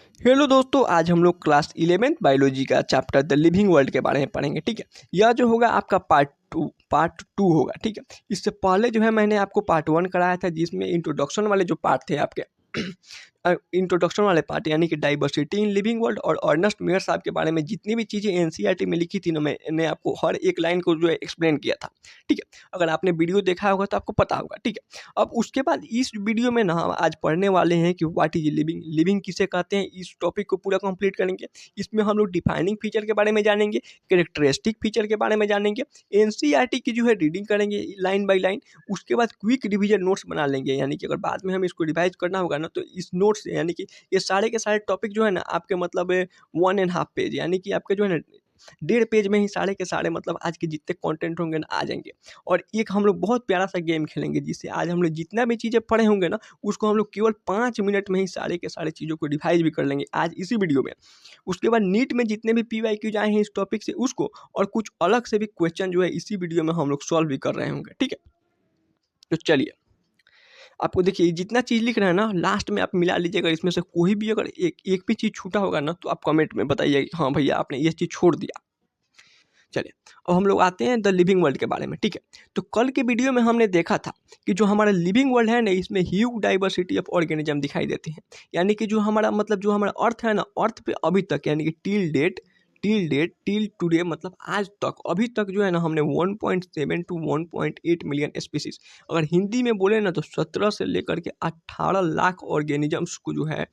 Hello दोस्तों, आज हम लोग क्लास 11th बायोलॉजी का चैप्टर द लिविंग वर्ल्ड के बारे में पढ़ेंगे। ठीक है, यह जो होगा आपका पार्ट टू होगा। ठीक है, इससे पहले जो है मैंने आपको पार्ट 1 कराया था, जिसमें इंट्रोडक्शन वाले जो पार्ट थे आपके इंट्रोडक्शन वाले पार्ट यानी कि डाइवर्सिटी इन लिविंग वर्ल्ड और अर्नेस्ट मेयर साहब के बारे में जितनी भी चीज़ें एनसीईआरटी में लिखी थी ना, मैंने आपको हर एक लाइन को जो है एक्सप्लेन किया था। ठीक है, अगर आपने वीडियो देखा होगा तो आपको पता होगा। ठीक है, अब उसके बाद इस वीडियो में ना हम आज पढ़ने वाले हैं कि व्हाट इज लिविंग, लिविंग किसे कहते हैं। इस टॉपिक को पूरा कंप्लीट करेंगे। इसमें हम लोग डिफाइनिंग फीचर के बारे में जानेंगे, कैरेक्टरिस्टिक फीचर के बारे में जानेंगे, एनसीईआरटी की जो है रीडिंग करेंगे लाइन बाय लाइन। उसके बाद क्विक रिवीजन नोट्स बना लेंगे, यानी कि अगर बाद में हम इसको रिवाइज करना होगा ना, तो इस नोट्स से यानी कि ये सारे के सारे टॉपिक जो है ना आपके मतलब 1.5 पेज, यानी कि आपके जो है ना 1.5 पेज में ही सारे के सारे मतलब आज के जितने कंटेंट होंगे ना आ जाएंगे। और एक हम लोग बहुत प्यारा सा गेम खेलेंगे, जिससे आज हम लोग जितना भी चीज़ें पढ़े होंगे ना, उसको हम लोग केवल 5 मिनट में ही सारे के सारे चीज़ों को रिवाइज भी कर लेंगे आज इसी वीडियो में। उसके बाद नीट में जितने भी PYQ आए हैं इस टॉपिक से, उसको और कुछ अलग से भी क्वेश्चन जो है इसी वीडियो में हम लोग सॉल्व भी कर रहे होंगे। ठीक है, तो चलिए आपको देखिए जितना चीज़ लिख रहे हैं ना, लास्ट में आप मिला लीजिएगा। इसमें से कोई भी अगर एक एक भी चीज़ छूटा होगा ना, तो आप कमेंट में बताइए कि हाँ भैया आपने ये चीज़ छोड़ दिया। चलिए, अब हम लोग आते हैं द लिविंग वर्ल्ड के बारे में। ठीक है, तो कल के वीडियो में हमने देखा था कि जो हमारा लिविंग वर्ल्ड है ना, इसमें ह्यूज डाइवर्सिटी ऑफ ऑर्गेनिज्म दिखाई देती है। यानी कि जो हमारा मतलब जो हमारा अर्थ है ना, अर्थ पे अभी तक यानी कि टिल टुडे मतलब आज तक अभी तक जो है ना, हमने 1.7 टू 1.8 मिलियन स्पीसीज, अगर हिंदी में बोले ना तो 17 से लेकर के 18 लाख ऑर्गेनिजम्स को जो है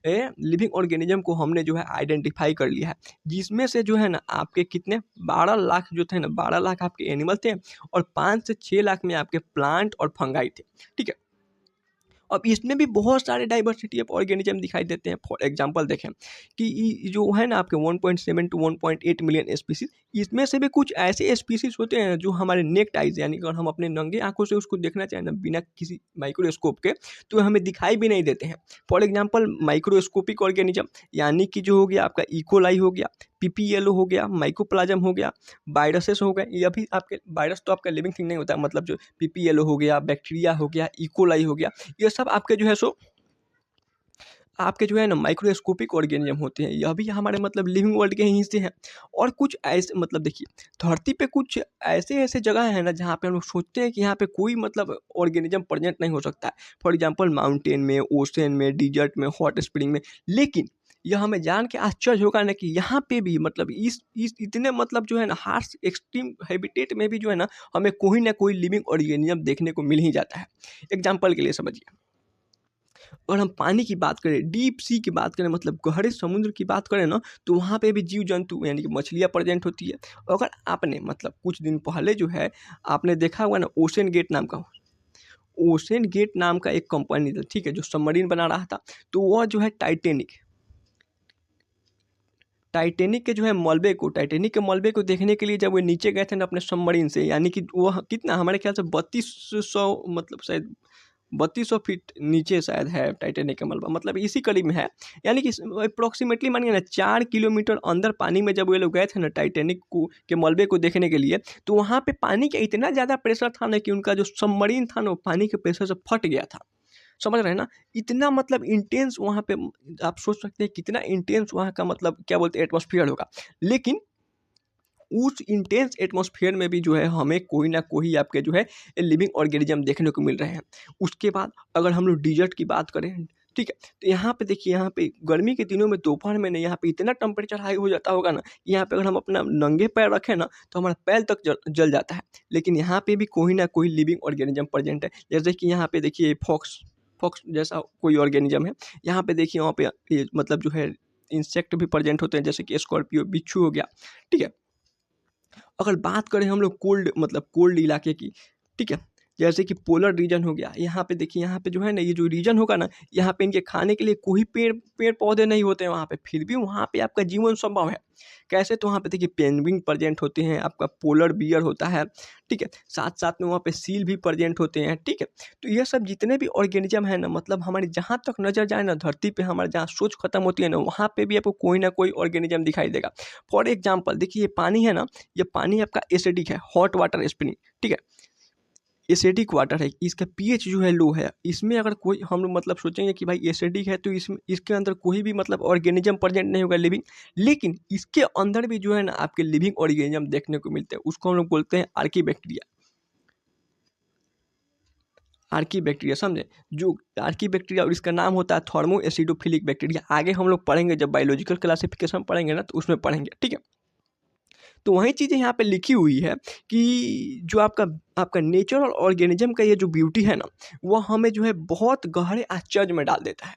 लिविंग ऑर्गेनिज्म को हमने जो है आइडेंटिफाई कर लिया है। जिसमें से जो है ना आपके कितने 12 लाख जो थे ना, 12 लाख आपके एनिमल थे और 5 से 6 लाख में आपके प्लांट और फंगाई थे। ठीक है, अब इसमें भी बहुत सारे डाइवर्सिटी ऑफ ऑर्गेनिज्म दिखाई देते हैं। फॉर एग्जांपल देखें कि जो है ना आपके 1.7 टू 1.8 मिलियन स्पीसीज, इसमें से भी कुछ ऐसे स्पीसीज होते हैं जो हमारे नेक्ड आइज यानी कि अगर हम अपने नंगे आंखों से उसको देखना चाहें ना बिना किसी माइक्रोस्कोप के, तो हमें दिखाई भी नहीं देते हैं। फॉर एग्जाम्पल माइक्रोस्कोपिक ऑर्गेनिज्म यानी कि जो हो गया आपका इकोलाई हो गया, PPLO हो गया, माइकोप्लाज्म हो गया, वायरसेस हो गए। ये भी आपके वायरस तो आपका लिविंग थिंग नहीं होता, मतलब जो PPLO हो गया, बैक्टीरिया हो गया, इकोलाई हो गया, ये सब आपके जो है सो आपके जो है ना माइक्रोस्कोपिक ऑर्गेनिज्म होते हैं। यह भी हमारे मतलब लिविंग वर्ल्ड के ही हिस्से हैं। और कुछ ऐसे मतलब देखिए, धरती पे कुछ ऐसे ऐसे जगह है ना जहाँ पे हम लोग सोचते हैं कि यहाँ पे कोई मतलब ऑर्गेनिज्म प्रेजेंट नहीं हो सकता है। फॉर एग्जांपल माउंटेन में, ओशन में, डिजर्ट में, हॉट स्प्रिंग में। लेकिन यह हमें जान के आश्चर्य होगा ना कि यहाँ पे भी मतलब इस इतने मतलब जो है ना हार्श एक्सट्रीम हैबिटेट में भी जो है ना हमें कोई ना कोई लिविंग ऑर्गेनिज्म देखने को मिल ही जाता है। एग्जाम्पल के लिए समझिए, और हम पानी की बात करें, डीप सी की बात करें, मतलब गहरे समुद्र की बात करें ना, तो वहाँ पे भी जीव जंतु यानी कि मछलियाँ प्रेजेंट होती है। अगर आपने मतलब कुछ दिन पहले जो है आपने देखा होगा ना, ओशन गेट नाम का एक कंपनी था। ठीक है, जो सबमरीन बना रहा था, तो वह जो है टाइटेनिक के मलबे को देखने के लिए जब वो नीचे गए थे ना अपने सबमरीन से, यानी कि वह कितना हमारे ख्याल से 3200 मतलब शायद 3200 फीट नीचे शायद है टाइटेनिक का मलबा, मतलब इसी करीब में है। यानी कि अप्रोक्सीमेटली मानिए ना 4 किलोमीटर अंदर पानी में जब ये लोग गए थे ना टाइटेनिक को के मलबे को देखने के लिए, तो वहाँ पे पानी का इतना ज़्यादा प्रेशर था ना कि उनका जो सबमरीन था ना वो पानी के प्रेशर से फट गया था। समझ रहे हैं ना, इतना मतलब इंटेंस वहाँ पे आप सोच सकते हैं कितना इंटेंस वहाँ का मतलब क्या बोलते हैं एटमॉस्फेयर होगा। लेकिन उस इंटेंस एटमॉस्फेयर में भी जो है हमें कोई ना कोई आपके जो है लिविंग ऑर्गेनिज्म देखने को मिल रहे हैं। उसके बाद अगर हम लोग डिजर्ट की बात करें, ठीक है, तो यहाँ पे देखिए, यहाँ पे गर्मी के दिनों में दोपहर में नहीं, यहाँ पे इतना टेम्परेचर हाई हो जाता होगा ना, यहाँ पे अगर हम अपना नंगे पैर रखें ना तो हमारा पैर तक जल जाता है। लेकिन यहाँ पे भी कोई ना कोई लिविंग ऑर्गेनिज्म प्रेजेंट है। जैसे कि यहाँ पे देखिए फॉक्स फॉक्स जैसा कोई ऑर्गेनिज्म है। यहाँ पे देखिए वहाँ पे ये मतलब जो है इंसेक्ट भी प्रेजेंट होते हैं, जैसे कि स्कॉर्पियो, बिच्छू हो गया। ठीक है, अगर बात करें हम लोग कोल्ड मतलब कोल्ड इलाके की, ठीक है, जैसे कि पोलर रीजन हो गया, यहाँ पे देखिए, यहाँ पे जो है ना ये जो रीजन होगा ना, यहाँ पे इनके खाने के लिए कोई पेड़ पेड़ पौधे नहीं होते हैं वहाँ पे, फिर भी वहाँ पे आपका जीवन संभव है। कैसे? तो वहाँ पे देखिए पेंगुइन प्रेजेंट होते हैं, आपका पोलर बियर होता है। ठीक है, साथ साथ में वहाँ पे सील भी प्रेजेंट होते हैं। ठीक है, तो ये सब जितने भी ऑर्गेनिज्म है ना, मतलब हमारी जहाँ तक नज़र जाए ना धरती पे, हमारे जहाँ सोच खत्म होती है ना, वहाँ पे भी आपको कोई ना कोई ऑर्गेनिज्म दिखाई देगा। फॉर एग्जाम्पल देखिए, ये पानी है ना, ये पानी आपका एसिडिक है, हॉट वाटर स्प्रिंग। ठीक है, एसिडिक वाटर है, इसका पीएच जो है लो है, इसमें अगर कोई हम लोग मतलब सोचेंगे कि भाई एसिडिक है तो इसमें इसके अंदर कोई भी मतलब ऑर्गेनिज्म प्रेजेंट नहीं होगा लिविंग, लेकिन इसके अंदर भी जो है ना आपके लिविंग ऑर्गेनिज्म देखने को मिलते हैं, उसको हम लोग बोलते हैं आर्कीबैक्टीरिया। आर्कीबैक्टीरिया समझे, जो आर्कीबैक्टीरिया, और इसका नाम होता है थर्मो एसिडोफिलिक बैक्टीरिया। आगे हम लोग पढ़ेंगे जब बायोलॉजिकल क्लासिफिकेशन पढ़ेंगे ना तो उसमें पढ़ेंगे, ठीक है। तो वही चीज़ें यहाँ पे लिखी हुई है कि जो आपका आपका नेचुरल ऑर्गेनिज्म का ये जो ब्यूटी है ना, वो हमें जो है बहुत गहरे आश्चर्य में डाल देता है।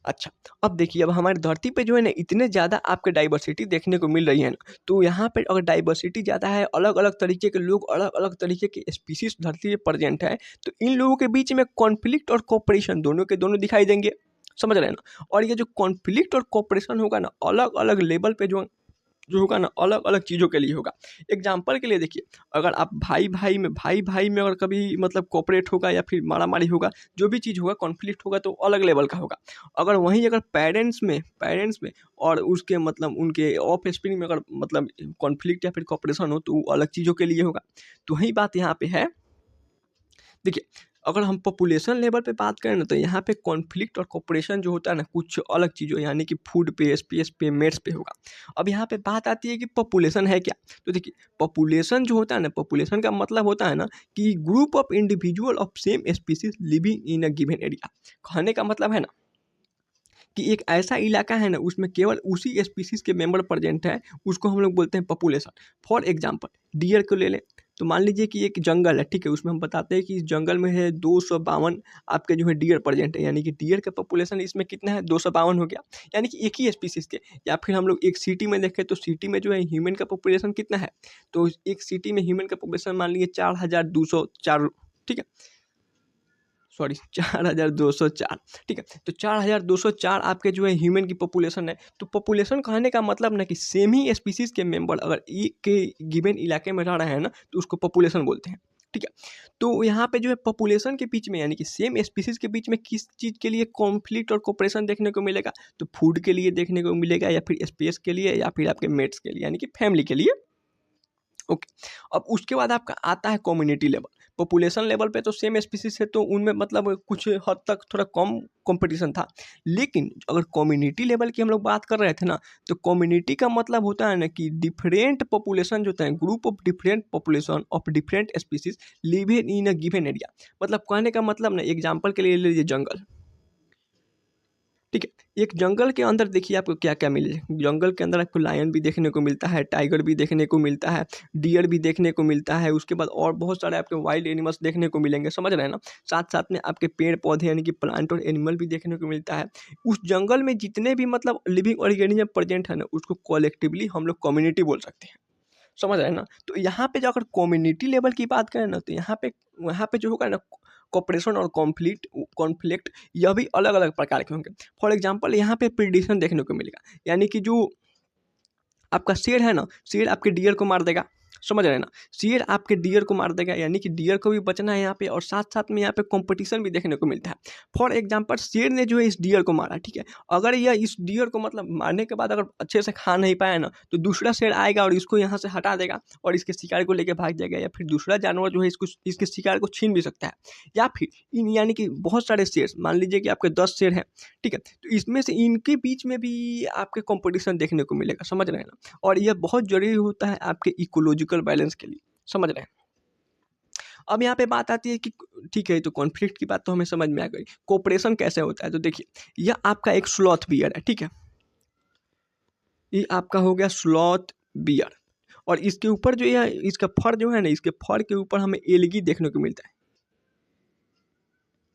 अच्छा, अब देखिए, अब हमारी धरती पे जो है ना इतने ज़्यादा आपके डाइवर्सिटी देखने को मिल रही है ना, तो यहाँ पे अगर डाइवर्सिटी ज़्यादा है, अलग अलग तरीके के लोग, अलग अलग तरीके के स्पीसीज धरती पे प्रेजेंट है, तो इन लोगों के बीच में कॉन्फ्लिक्ट और कोऑपरेशन दोनों के दोनों दिखाई देंगे, समझ रहे हैं ना। और ये जो कॉन्फ्लिक्ट और कोऑपरेशन होगा ना, अलग अलग लेवल पे जो होगा ना, अलग अलग चीज़ों के लिए होगा। एग्जाम्पल के लिए देखिए, अगर आप भाई भाई में अगर कभी मतलब कोऑपरेट होगा या फिर मारामारी होगा, जो भी चीज़ होगा कॉन्फ्लिक्ट होगा तो अलग लेवल का होगा। अगर पेरेंट्स में और उसके मतलब उनके ऑफ स्प्रिंग में अगर मतलब कॉन्फ्लिक्ट या फिर कोऑपरेशन हो तो वो अलग चीज़ों के लिए होगा। तो वही बात यहाँ पे है। देखिए, अगर हम पॉपुलेशन लेवल पे बात करें ना, तो यहाँ पे कॉन्फ्लिक्ट और कोऑपरेशन जो होता है ना, कुछ अलग चीज़ों यानी कि फूड पे, स्पेस पे, मेट्स पे होगा। अब यहाँ पे बात आती है कि पॉपुलेशन है क्या। तो देखिए, पॉपुलेशन जो होता है ना, पॉपुलेशन का मतलब होता है ना कि group of individual of same species living in a given area. कहने का मतलब है ना कि एक ऐसा इलाका है ना, उसमें केवल उसी स्पीसीज के मेंबर प्रेजेंट है, उसको हम लोग बोलते हैं पॉपुलेशन। फॉर एग्जांपल डियर को ले लें, तो मान लीजिए कि एक जंगल है, ठीक है, उसमें हम बताते हैं कि इस जंगल में है 252 आपके जो है डियर प्रेजेंट है, यानी कि डियर का पॉपुलेशन इसमें कितना है, 252 हो गया, यानी कि एक ही स्पीसीज के। या फिर हम लोग एक सिटी में देखें तो सिटी में जो है ह्यूमन का पॉपुलेशन कितना है, तो एक सिटी में ह्यूमन का पॉपुलेशन मान लीजिए 4204, ठीक है, सॉरी 4204, ठीक है। तो 4204 आपके जो है ह्यूमन की पॉपुलेशन है। तो पॉपुलेशन कहने का मतलब ना कि सेम ही स्पीसीज के मेंबर अगर एक के गिवन इलाके में रह रहे हैं ना, तो उसको पॉपुलेशन बोलते हैं, ठीक है। तो यहाँ पे जो है पॉपुलेशन के बीच में यानी कि सेम स्पीसीज के बीच में किस चीज़ के लिए कॉन्फ्लिक्ट और कोऑपरेशन देखने को मिलेगा, तो फूड के लिए देखने को मिलेगा, या फिर स्पेस के लिए, या फिर आपके मेट्स के लिए यानी कि फैमिली के लिए। ओके, अब उसके बाद आपका आता है कम्युनिटी लेवल। पॉपुलेशन लेवल पे तो सेम स्पीसीज है तो उनमें मतलब कुछ हद तक थोड़ा कम कंपटीशन था, लेकिन अगर कम्युनिटी लेवल की हम लोग बात कर रहे थे ना, तो कम्युनिटी का मतलब होता है ना कि डिफरेंट पॉपुलेशन जो होता है, group of different population of different species live in a given area. मतलब कहने का मतलब ना, एग्जाम्पल के लिए ले लीजिए जंगल, ठीक है। एक जंगल के अंदर देखिए आपको क्या क्या मिलेगा, जंगल के अंदर आपको लायन भी देखने को मिलता है, टाइगर भी देखने को मिलता है, डियर भी देखने को मिलता है, उसके बाद और बहुत सारे आपके वाइल्ड एनिमल्स देखने को मिलेंगे, समझ रहे हैं ना। साथ साथ में आपके पेड़ पौधे यानी कि प्लांट और एनिमल भी देखने को मिलता है। उस जंगल में जितने भी मतलब लिविंग ऑर्गेनिज्म प्रेजेंट है ना, उसको कॉलेक्टिवली हम लोग कम्युनिटी बोल सकते हैं, समझ रहे हैं ना। तो यहाँ पे जो अगर कम्युनिटी लेवल की बात करें ना, तो यहाँ पे जो होगा ना, कॉपरेशन और कॉन्फ्लिक्ट यह भी अलग अलग प्रकार के होंगे। फॉर एग्जांपल यहाँ पे प्रिडिशन देखने को मिलेगा, यानी कि जो आपका शेर है ना, शेर आपके डियर को मार देगा, समझ रहे हैं ना। शेर आपके डियर को मार देगा, यानी कि डियर को भी बचना है यहाँ पे, और साथ साथ में यहाँ पे कंपटीशन भी देखने को मिलता है। फॉर एग्जांपल शेर ने जो है इस डियर को मारा, ठीक है, अगर यह इस डियर को मतलब मारने के बाद अगर अच्छे से खा नहीं पाया ना, तो दूसरा शेर आएगा और इसको यहाँ से हटा देगा और इसके शिकार को लेकर भाग जाएगा, या फिर दूसरा जानवर जो है इसको इसके शिकार को छीन भी सकता है। या फिर इन यानी कि बहुत सारे शेर, मान लीजिए कि आपके 10 शेर हैं, ठीक है, तो इसमें से इनके बीच में भी आपके कंपटीशन देखने को मिलेगा, समझ रहे हैं ना। और यह बहुत जरूरी होता है आपके इकोलॉजिकल बैलेंस के लिए, समझ रहे हैं। अब यहाँ पे बात आती है कि ठीक है, तो कॉन्फ्लिक्ट की बात तो हमें समझ में आ गई, कोऑपरेशन कैसे होता है। तो देखिए, यह आपका एक स्लॉथ बियर है, ठीक है, ये आपका हो गया स्लॉथ बियर, और इसके ऊपर जो यह इसका फर जो है ना, इसके फर के ऊपर हमें एलगी देखने को मिलता है,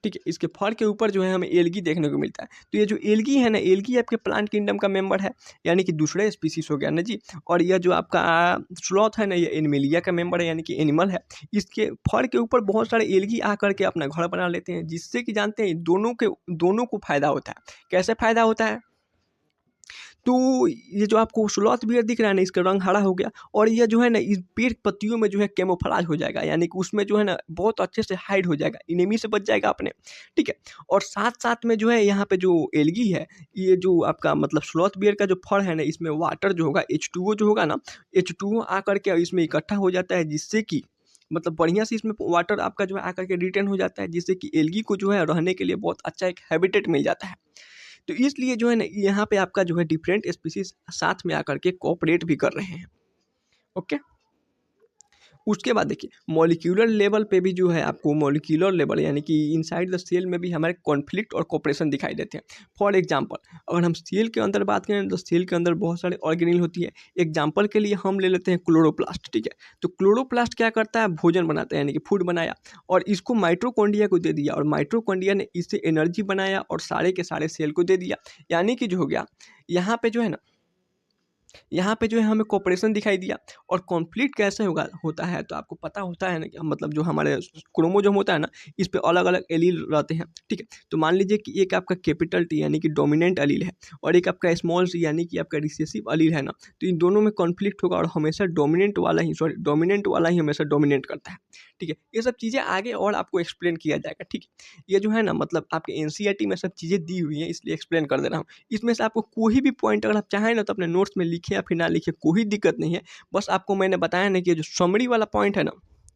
ठीक है, इसके फर के ऊपर जो है हमें एलगी देखने को मिलता है। तो ये जो एलगी है ना, एलगी आपके प्लांट किंगडम का मेंबर है, यानी कि दूसरे स्पीसीज हो गया ना जी। और यह जो आपका स्लॉथ है ना, ये एनिमलिया का मेंबर है, यानी कि एनिमल है। इसके फर के ऊपर बहुत सारे एलगी आकर के अपना घर बना लेते हैं, जिससे कि जानते हैं दोनों को फायदा होता है। कैसे फायदा होता है, तो ये जो आपको स्लॉथ बियर दिख रहा है ना, इसका रंग हरा हो गया, और यह जो है ना इस पेड़ पत्तियों में जो है कैमोफ्लेज हो जाएगा, यानी कि उसमें जो है ना बहुत अच्छे से हाइड हो जाएगा, इनेमी से बच जाएगा अपने, ठीक है। और साथ साथ में जो है यहाँ पे जो एलगी है, ये जो आपका मतलब स्लॉथ बियर का जो फर है ना, इसमें वाटर जो होगा H2O जो होगा ना, H2O आकर के इसमें इकट्ठा हो जाता है, जिससे कि मतलब बढ़िया से इसमें वाटर आपका जो है आकर के रिटर्न हो जाता है, जिससे कि एल्गी को जो है रहने के लिए बहुत अच्छा एक हैबिटेट मिल जाता है। तो इसलिए जो है ना यहाँ पे आपका जो है डिफरेंट स्पीसीज साथ में आकर के कोऑपरेट भी कर रहे हैं। ओके, उसके बाद देखिए मॉलिक्यूलर लेवल पे भी जो है आपको मॉलिक्यूलर लेवल यानी कि इनसाइड द सेल में भी हमारे कॉन्फ्लिक्ट और कोऑपरेशन दिखाई देते हैं। फॉर एग्जांपल अगर हम सेल के अंदर बात करें तो सेल के अंदर बहुत सारे ऑर्गेनिल होती है। एग्जांपल के लिए हम ले लेते हैं क्लोरोप्लास्ट, ठीक है। तो क्लोरोप्लास्ट क्या करता है, भोजन बनाता है यानी कि फूड बनाया और इसको माइटोकॉन्ड्रिया को दे दिया और माइटोकॉन्ड्रिया ने इससे एनर्जी बनाया और सारे के सारे सेल को दे दिया। यानी कि जो हो गया यहाँ पे जो है ना, यहाँ पे जो है हमें कोऑपरेशन दिखाई दिया। और कॉन्फ्लिक्ट कैसे होता है तो आपको पता होता है ना कि मतलब जो हमारे क्रोमोसोम होता है ना, इस पे अलग अलग एलील रहते हैं, ठीक है। तो मान लीजिए कि एक आपका कैपिटल टी यानी कि डोमिनेंट एलील है और एक आपका स्मॉल सी यानी कि आपका रिसेसिव एलील है ना, तो इन दोनों में कॉन्फ्लिक्ट होगा और हमेशा डोमिनेंट वाला ही हमेशा डोमिनेट करता है, ठीक है। ये सब चीज़ें आगे और आपको एक्सप्लेन किया जाएगा, ठीक है। ये जो है ना मतलब आपके एनसीईआरटी में सब चीज़ें दी हुई हैं, इसलिए एक्सप्लेन कर दे रहा हूँ। इसमें से आपको कोई भी पॉइंट अगर आप चाहें ना तो अपने नोट्स में लिखे या फिर ना लिखे, कोई दिक्कत नहीं है। बस आपको मैंने बताया ना कि ये जो समरी वाला पॉइंट है ना,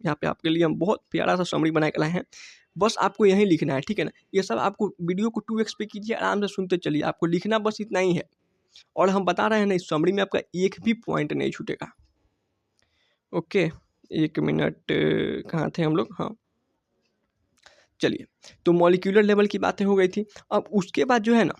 यहाँ पे आपके लिए हम बहुत प्यारा सा समरी बना के लाए हैं। बस आपको यहीं लिखना है, ठीक है ना। ये सब आपको वीडियो को 2x पे कीजिए, आराम से सुनते चलिए, आपको लिखना बस इतना ही है। और हम बता रहे हैं ना इस समरी में आपका एक भी पॉइंट नहीं छूटेगा। ओके, 1 मिनट कहाँ थे हम लोग, हाँ चलिए। तो मॉलिक्यूलर लेवल की बातें हो गई थी। अब उसके बाद जो है ना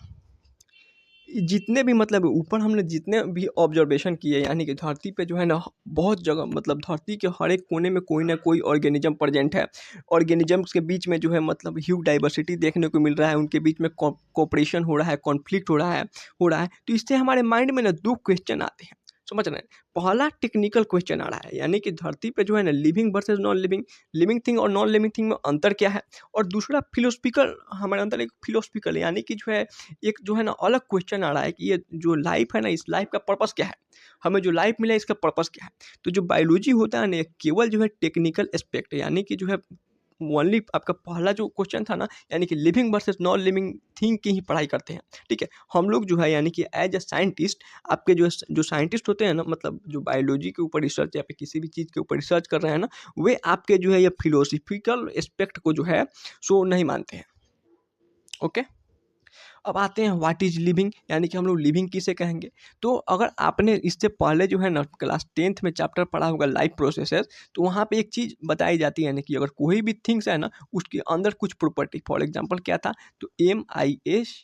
जितने भी मतलब ऊपर हमने जितने भी ऑब्जर्वेशन किए यानी कि धरती पे जो है ना बहुत जगह मतलब धरती के हर एक कोने में कोई ना कोई ऑर्गेनिज्म प्रेजेंट है। ऑर्गेनिजम्स के बीच में जो है मतलब ह्यूज डाइवर्सिटी देखने को मिल रहा है, उनके बीच में कोऑपरेशन हो रहा है, कॉन्फ्लिक्ट हो रहा है। तो इससे हमारे माइंड में ना 2 क्वेश्चन आते हैं, समझ रहे हैं। पहला टेक्निकल क्वेश्चन आ रहा है यानी कि धरती पे जो है ना living versus non living, living thing और नॉन लिविंग थिंग में अंतर क्या है। और दूसरा फिलोसफिकल, हमारे अंदर एक फिलोसफिकल यानी कि जो है एक जो है ना अलग क्वेश्चन आ रहा है कि ये जो लाइफ है ना, इस लाइफ का पर्पस क्या है, हमें जो लाइफ मिला है इसका पर्पस क्या है। तो जो बायोलॉजी होता है ना, केवल जो है टेक्निकल एस्पेक्ट यानी कि जो है ओनली आपका पहला जो क्वेश्चन था ना यानी कि living versus non living thing की ही पढ़ाई करते हैं, ठीक है। हम लोग जो है यानी कि एज अ साइंटिस्ट, आपके जो साइंटिस्ट होते हैं ना, मतलब जो बायोलॉजी के ऊपर रिसर्च या फिर किसी भी चीज़ के ऊपर रिसर्च कर रहे हैं ना, वे आपके जो है ये फिलोसफिकल एस्पेक्ट को जो है सो नहीं मानते हैं। ओके, अब आते हैं व्हाट इज लिविंग यानी कि हम लोग लिविंग किसे कहेंगे। तो अगर आपने इससे पहले जो है ना क्लास 10th में चैप्टर पढ़ा होगा लाइफ प्रोसेसेस, तो वहाँ पे एक चीज़ बताई जाती है ना कि अगर कोई भी थिंग्स है ना उसके अंदर कुछ प्रॉपर्टी, फॉर एग्जांपल क्या था, तो MISGREN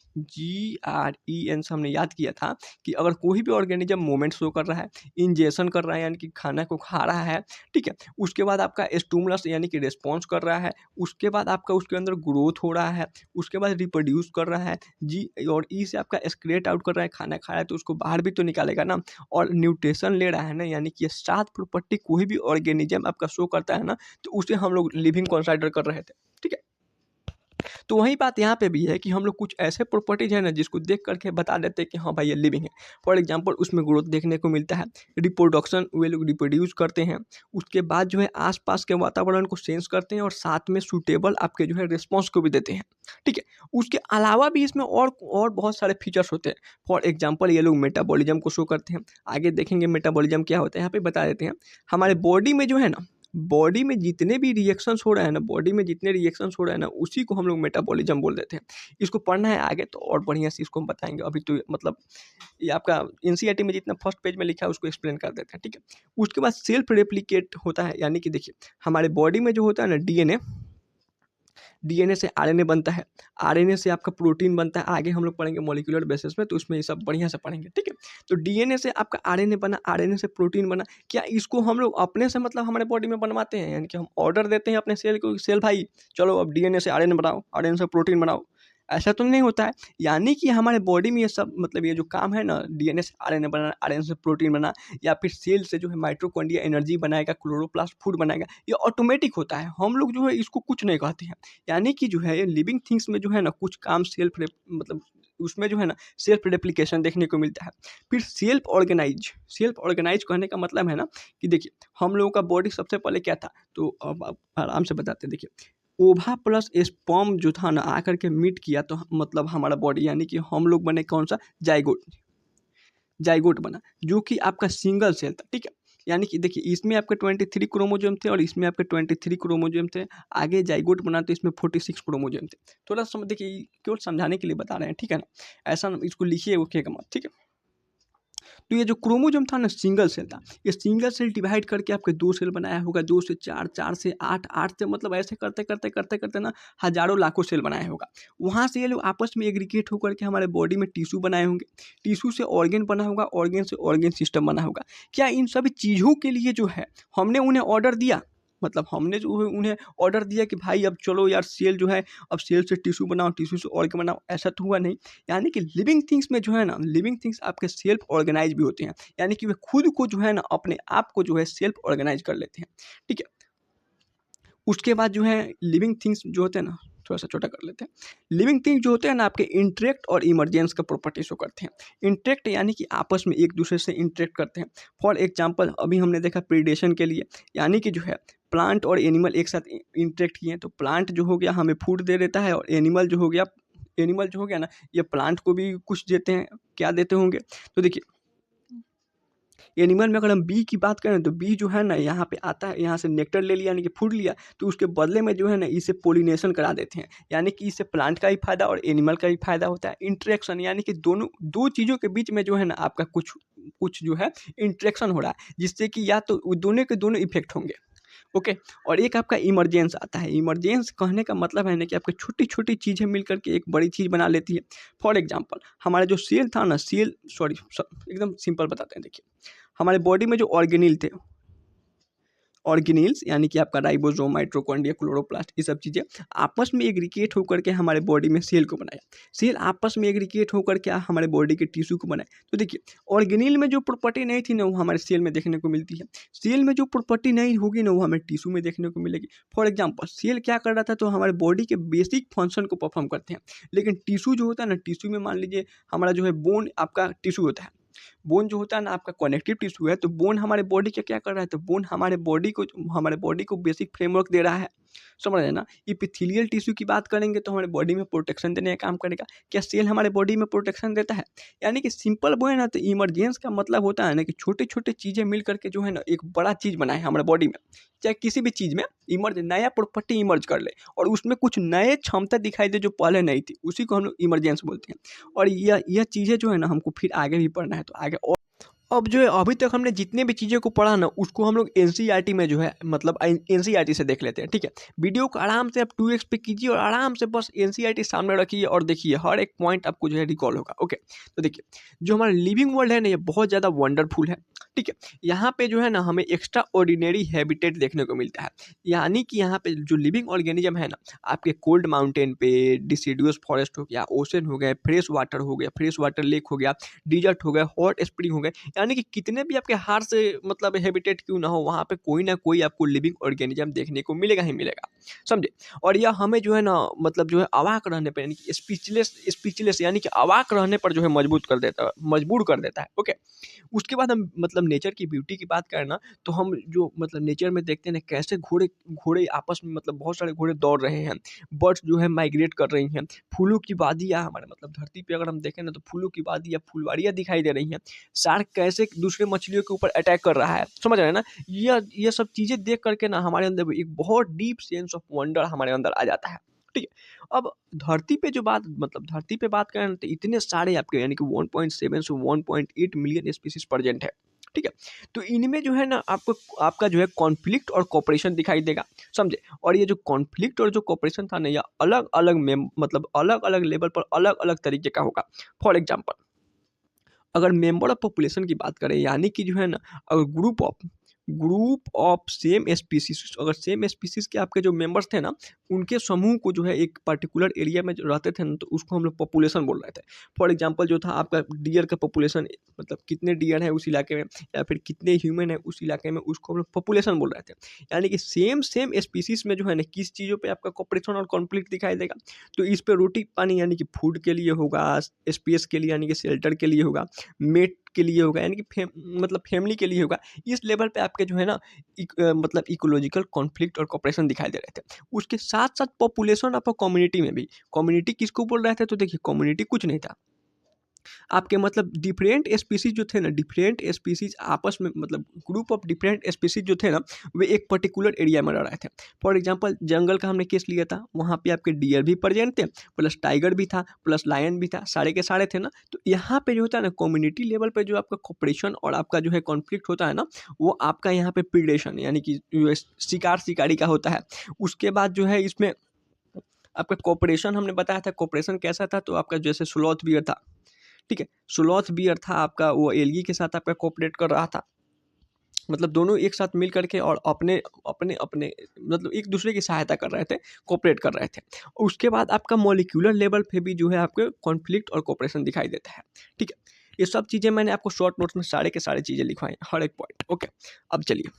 से हमने याद किया था कि अगर कोई भी ऑर्गेनिज्म मूवमेंट शो कर रहा है, इंजेक्शन कर रहा है यानी कि खाना को खा रहा है, ठीक है, उसके बाद आपका स्टिमुलस यानी कि रिस्पॉन्स कर रहा है, उसके बाद आपका उसके अंदर ग्रोथ हो रहा है, उसके बाद रिप्रोड्यूस कर रहा है, जी और ई से आपका एक्सक्रीट आउट कर रहा है, खाना खा रहा है तो उसको बाहर भी तो निकालेगा ना, और न्यूट्रिशन ले रहा है ना, यानी कि ये 7 प्रॉपर्टी कोई भी ऑर्गेनिज्म आपका शो करता है ना, तो उसे हम लोग लिविंग कंसीडर कर रहे थे, ठीक है। तो वही बात यहाँ पे भी है कि हम लोग कुछ ऐसे प्रॉपर्टीज है ना जिसको देख करके बता देते हैं कि हाँ भाई ये लिविंग है। फॉर एग्जांपल उसमें ग्रोथ देखने को मिलता है, रिप्रोडक्शन, वे लोग रिप्रोड्यूस करते हैं, उसके बाद जो है आसपास के वातावरण को सेंस करते हैं और साथ में सूटेबल आपके जो है रिस्पॉन्स को भी देते हैं, ठीक है। उसके अलावा भी इसमें और बहुत सारे फीचर्स होते हैं। फॉर एग्जाम्पल ये लोग मेटाबॉलिज्म को शो करते हैं, आगे देखेंगे मेटाबॉलिज्म क्या होता है, यहाँ पे बता देते हैं। हमारे बॉडी में जो है ना, बॉडी में जितने भी रिएक्शंस हो रहे हैं ना, बॉडी में जितने रिएक्शंस हो रहे हैं ना, उसी को हम लोग मेटाबॉलिज्म बोल देते हैं। इसको पढ़ना है आगे तो और बढ़िया से इसको हम बताएंगे, अभी तो मतलब ये आपका एनसीईआरटी में जितना फर्स्ट पेज में लिखा है उसको एक्सप्लेन कर देते हैं, ठीक है। उसके बाद सेल्फ रेप्लिकेट होता है, यानी कि देखिए हमारे बॉडी में जो होता है ना डीएनए से आरएनए बनता है, आरएनए से आपका प्रोटीन बनता है, आगे हम लोग पढ़ेंगे मॉलिक्यूलर बेसिस में, तो उसमें ये सब बढ़िया से पढ़ेंगे, ठीक है। तो डीएनए से आपका आरएनए बना, आरएनए से प्रोटीन बना, क्या इसको हम लोग अपने से मतलब हमारे बॉडी में बनवाते हैं, यानी कि हम ऑर्डर देते हैं अपने सेल को, सेल भाई चलो अब डीएनए से आरएनए बनाओ, आरएनए से प्रोटीन बनाओ, ऐसा तो नहीं होता है। यानी कि हमारे बॉडी में ये सब मतलब ये जो काम है ना, डीएनए से आरएनए बनाना, आरएनए से प्रोटीन बना, या फिर सेल से जो है माइटोकॉन्ड्रिया एनर्जी बनाएगा, क्लोरोप्लास्ट फूड बनाएगा, ये ऑटोमेटिक होता है, हम लोग जो है इसको कुछ नहीं कहते हैं। यानी कि जो है लिविंग थिंग्स में जो है ना कुछ काम मतलब उसमें जो है ना सेल्फ रेप्लिकेशन देखने को मिलता है। फिर सेल्फ ऑर्गेनाइज कहने का मतलब है ना कि देखिए हम लोगों का बॉडी सबसे पहले क्या था, तो अब आप आराम से बताते हैं। देखिए ओवा प्लस स्पर्म जो था ना आकर के मीट किया, तो मतलब हमारा बॉडी यानी कि हम लोग बने कौन सा, जाइगोट बना, जो कि आपका सिंगल सेल था, ठीक है। यानी कि देखिए इसमें आपके 23 क्रोमोजोम थे और इसमें आपके 23 क्रोमोजोम थे। आगे जाइगोट बना तो इसमें 46 क्रोमोजोम थे। थोड़ा समझ देखिए केवल समझाने के लिए बता रहे हैं, ठीक है ना, ऐसा इसको लिखिए ओके का मत, ठीक है। तो ये जो क्रोमोजोम था ना सिंगल सेल था, ये सिंगल सेल डिवाइड करके आपके 2 सेल बनाया होगा, 2 से 4, 4 से 8, 8 से मतलब ऐसे करते करते करते करते ना हजारों लाखों सेल बनाया होगा। वहाँ से ये लोग आपस में एग्रीगेट होकर के हमारे बॉडी में टिश्यू बनाए होंगे, टिश्यू से ऑर्गेन बना होगा, ऑर्गेन से ऑर्गेन सिस्टम बना होगा। क्या इन सभी चीज़ों के लिए जो है हमने उन्हें ऑर्डर दिया, मतलब हमने जो है उन्हें ऑर्डर दिया कि भाई अब चलो यार सेल जो है अब सेल से टिश्यू बनाओ, टिश्यू से ऑर्गन बनाओ, ऐसा तो हुआ नहीं। यानी कि लिविंग थिंग्स में जो है ना, लिविंग थिंग्स आपके सेल्फ ऑर्गेनाइज भी होते हैं, यानी कि वे खुद को जो है ना अपने आप को जो है सेल्फ ऑर्गेनाइज कर लेते हैं, ठीक है। उसके बाद जो है लिविंग थिंग्स जो होते हैं ना, थोड़ा सा छोटा कर लेते हैं। लिविंग थिंग जो होते हैं ना आपके इंटरेक्ट और इमरजेंस का प्रॉपर्टी शो करते हैं। इंटरेक्ट यानी कि आपस में एक दूसरे से इंटरेक्ट करते हैं। फॉर एग्जांपल अभी हमने देखा प्रीडेशन के लिए, यानी कि जो है प्लांट और एनिमल एक साथ इंटरेक्ट किए, तो प्लांट जो हो गया हमें फूड दे देता है और एनिमल जो हो गया ना ये प्लांट को भी कुछ देते हैं। क्या देते होंगे, तो देखिए एनिमल में अगर हम बी की बात करें तो बी जो है ना यहाँ पे आता है, यहाँ से नेक्टर ले लिया यानी कि फूड लिया, तो उसके बदले में जो है ना इसे पोलिनेशन करा देते हैं, यानी कि इससे प्लांट का भी फायदा और एनिमल का भी फायदा होता है। इंटरेक्शन यानी कि दोनों दो चीज़ों के बीच में जो है ना आपका कुछ कुछ जो है इंटरेक्शन हो रहा है, जिससे कि या तो दोनों के दोनों इफेक्ट होंगे, ओके। और एक आपका इमरजेंस आता है। इमरजेंस कहने का मतलब है ना कि आपकी छोटी छोटी चीज़ें मिल करके एक बड़ी चीज़ बना लेती है। फॉर एग्जांपल हमारा जो सेल था ना, सेल सॉरी एकदम सिंपल बताते हैं। देखिए हमारे बॉडी में जो ऑर्गेनिल थे, ऑर्गेनिल्स यानी कि आपका राइबोसोम, माइटोकॉन्ड्रिया, क्लोरोप्लास्ट, ये सब चीज़ें आपस में एग्रीगेट होकर के हमारे बॉडी में सेल को बनाया। सेल आपस में एग्रीगेट होकर के हमारे बॉडी के टिश्यू को बनाए। तो देखिए ऑर्गेनिल में जो प्रॉपर्टी नहीं थी ना वो हमारे सेल में देखने को मिलती है। सेल में जो प्रॉपर्टी नहीं होगी ना वो हमें टिश्यू में देखने को मिलेगी। फॉर एग्जाम्पल सेल क्या कर रहा था, तो हमारे बॉडी के बेसिक फंक्शन को परफॉर्म करते हैं, लेकिन टिश्यू जो होता है ना, टिश्यू में मान लीजिए हमारा जो है बोन आपका टिश्यू होता है। बोन जो होता है ना आपका कनेक्टिव टिश्यू है, तो बोन हमारे बॉडी का क्या कर रहा है, तो बोन हमारे बॉडी को बेसिक फ्रेमवर्क दे रहा है, समझ रहे हैं ना। इपिथेलियल टिश्यू की बात करेंगे तो हमारे बॉडी में प्रोटेक्शन देने का काम करेगा। क्या सेल हमारे बॉडी में प्रोटेक्शन देता है, यानी कि सिंपल वो है ना, तो इमरजेंस का मतलब होता है ना कि छोटे छोटे चीज़ें मिल करके जो है ना एक बड़ा चीज़ बनाए हमारे बॉडी में, चाहे किसी भी चीज़ में नया प्रॉपर्टी इमर्ज कर ले और उसमें कुछ नए क्षमता दिखाई दे जो पहले नहीं थी, उसी को हम लोग इमरजेंस बोलते हैं। और यह चीज़ें जो है ना हमको फिर आगे भी पढ़ना है, तो आगे और अब जो है अभी तक हमने जितने भी चीज़ों को पढ़ा ना उसको हम लोग एनसीईआरटी में जो है मतलब एनसीईआरटी से देख लेते हैं, ठीक है। वीडियो को आराम से आप 2x पे कीजिए और आराम से बस एनसीईआरटी सामने रखिए और देखिए हर एक पॉइंट आपको जो है रिकॉल होगा, ओके। तो देखिए जो हमारा लिविंग वर्ल्ड है ना ये बहुत ज़्यादा वंडरफुल है, ठीक है। यहाँ पे जो है ना हमें एक्स्ट्रा ऑर्डिनरी हैबिटेट देखने को मिलता है, यानी कि यहाँ पे जो लिविंग ऑर्गेनिज्म है ना आपके कोल्ड माउंटेन पे डिसिडुअस फॉरेस्ट हो गया, ओशन हो गए, फ्रेश वाटर हो गया, फ्रेश वाटर लेक हो गया, डिजर्ट हो गया, हॉट स्प्रिंग हो गए, यानी कि कितने भी आपके हार से मतलब हैबिटेट क्यों ना हो वहाँ पे कोई ना कोई आपको लिविंग ऑर्गेनिज्म देखने को मिलेगा ही मिलेगा, समझे। और यह हमें जो है ना मतलब जो है अवाक रहने पर यानी कि स्पीचलेस यानी कि अवाक रहने पर जो है मजबूर कर देता है, ओके। उसके बाद हम मतलब नेचर की ब्यूटी की बात करें ना, तो हम जो मतलब नेचर में देखते हैं ना कैसे घोड़े घोड़े आपस में मतलब बहुत सारे घोड़े दौड़ रहे हैं, बर्ड्स जो है माइग्रेट कर रही हैं, फूलों की वादियाँ हमारे मतलब धरती पे अगर हम देखें ना तो फूलों की वादियाँ फुलवाड़ियाँ दिखाई दे रही हैं, शार्क कैसे दूसरे मछलियों के ऊपर अटैक कर रहा है, समझ रहे हैं ना। ये सब चीज़ें देख करके ना हमारे अंदर एक बहुत डीप सेंस ऑफ वंडर हमारे अंदर आ जाता है, ठीक है। अब धरती पे जो बात मतलब धरती पे बात करें तो इतने सारे आपके यानी कि 1.7 से 1.8 मिलियन स्पीसीज प्रेजेंट है, ठीक है। तो इनमें जो है ना आपको आपका जो है कॉन्फ्लिक्ट और कोऑपरेशन दिखाई देगा, समझे। और ये जो कॉन्फ्लिक्ट और जो कोऑपरेशन था ना ये अलग अलग में मतलब अलग अलग लेवल पर अलग अलग तरीके का होगा। फॉर एग्जाम्पल अगर मेंबर ऑफ पॉपुलेशन की बात करें यानी कि जो है ना अगर ग्रुप ऑफ सेम स्पीसीज, अगर सेम स्पीसीज के आपके जो मेंबर्स थे ना उनके समूह को जो है एक पर्टिकुलर एरिया में जो रहते थे ना तो उसको हम लोग पॉपुलेशन बोल रहे थे। फॉर एग्जांपल जो था आपका डियर का पॉपुलेशन मतलब कितने डियर है उस इलाके में या फिर कितने ह्यूमन है उस इलाके में, उसको हम लोग पॉपुलेशन बोल रहे थे। यानी कि सेम स्पीसीज में जो है ना किस चीज़ों पर आपका कॉपरेशन और कॉन्फ्लिक्ट दिखाई देगा, तो इस पर रोटी पानी यानी कि फूड के लिए होगा, स्पेस के लिए यानी कि शेल्टर के लिए होगा, मेट के लिए होगा यानी कि मतलब फैमिली के लिए होगा। इस लेवल पे आपके जो है ना मतलब इकोलॉजिकल कॉन्फ्लिक्ट और कॉपरेशन दिखाई दे रहे थे। उसके साथ साथ पॉपुलेशन आपको कम्युनिटी में भी, कम्युनिटी किसको बोल रहे थे, तो देखिए कम्युनिटी कुछ नहीं था, आपके मतलब डिफरेंट स्पीसीज जो थे ना, डिफरेंट स्पीसीज आपस में मतलब ग्रुप ऑफ डिफरेंट स्पीसीज जो थे ना, वे एक पर्टिकुलर एरिया में रह रहे थे। फॉर एग्जांपल जंगल का हमने केस लिया था, वहाँ पे आपके डियर भी प्रेजेंट थे, प्लस टाइगर भी था, प्लस लायन भी था, सारे के सारे थे ना। तो यहाँ पे जो होता है ना कम्युनिटी लेवल पे जो आपका कॉपरेशन और आपका जो है कॉन्फ्लिक्ट होता है ना, वो आपका यहाँ पे प्रीडेशन यानी कि जो शिकार शिकारी का होता है। उसके बाद जो है इसमें आपका कोऑपरेशन हमने बताया था, कोऑपरेशन कैसा था, तो आपका जैसे स्लॉथ बियर था, ठीक है, स्लॉथ बियर था आपका, वो एल्गी के साथ आपका कोऑपरेट कर रहा था, मतलब दोनों एक साथ मिल करके और अपने अपने अपने मतलब एक दूसरे की सहायता कर रहे थे, कोऑपरेट कर रहे थे। उसके बाद आपका मॉलिक्यूलर लेवल पे भी जो है आपके कॉन्फ्लिक्ट और कोऑपरेशन दिखाई देता है, ठीक है। ये सब चीज़ें मैंने आपको शॉर्ट नोट्स में सारे के सारे चीज़ें लिखवाई हर एक पॉइंट, ओके। अब चलिए,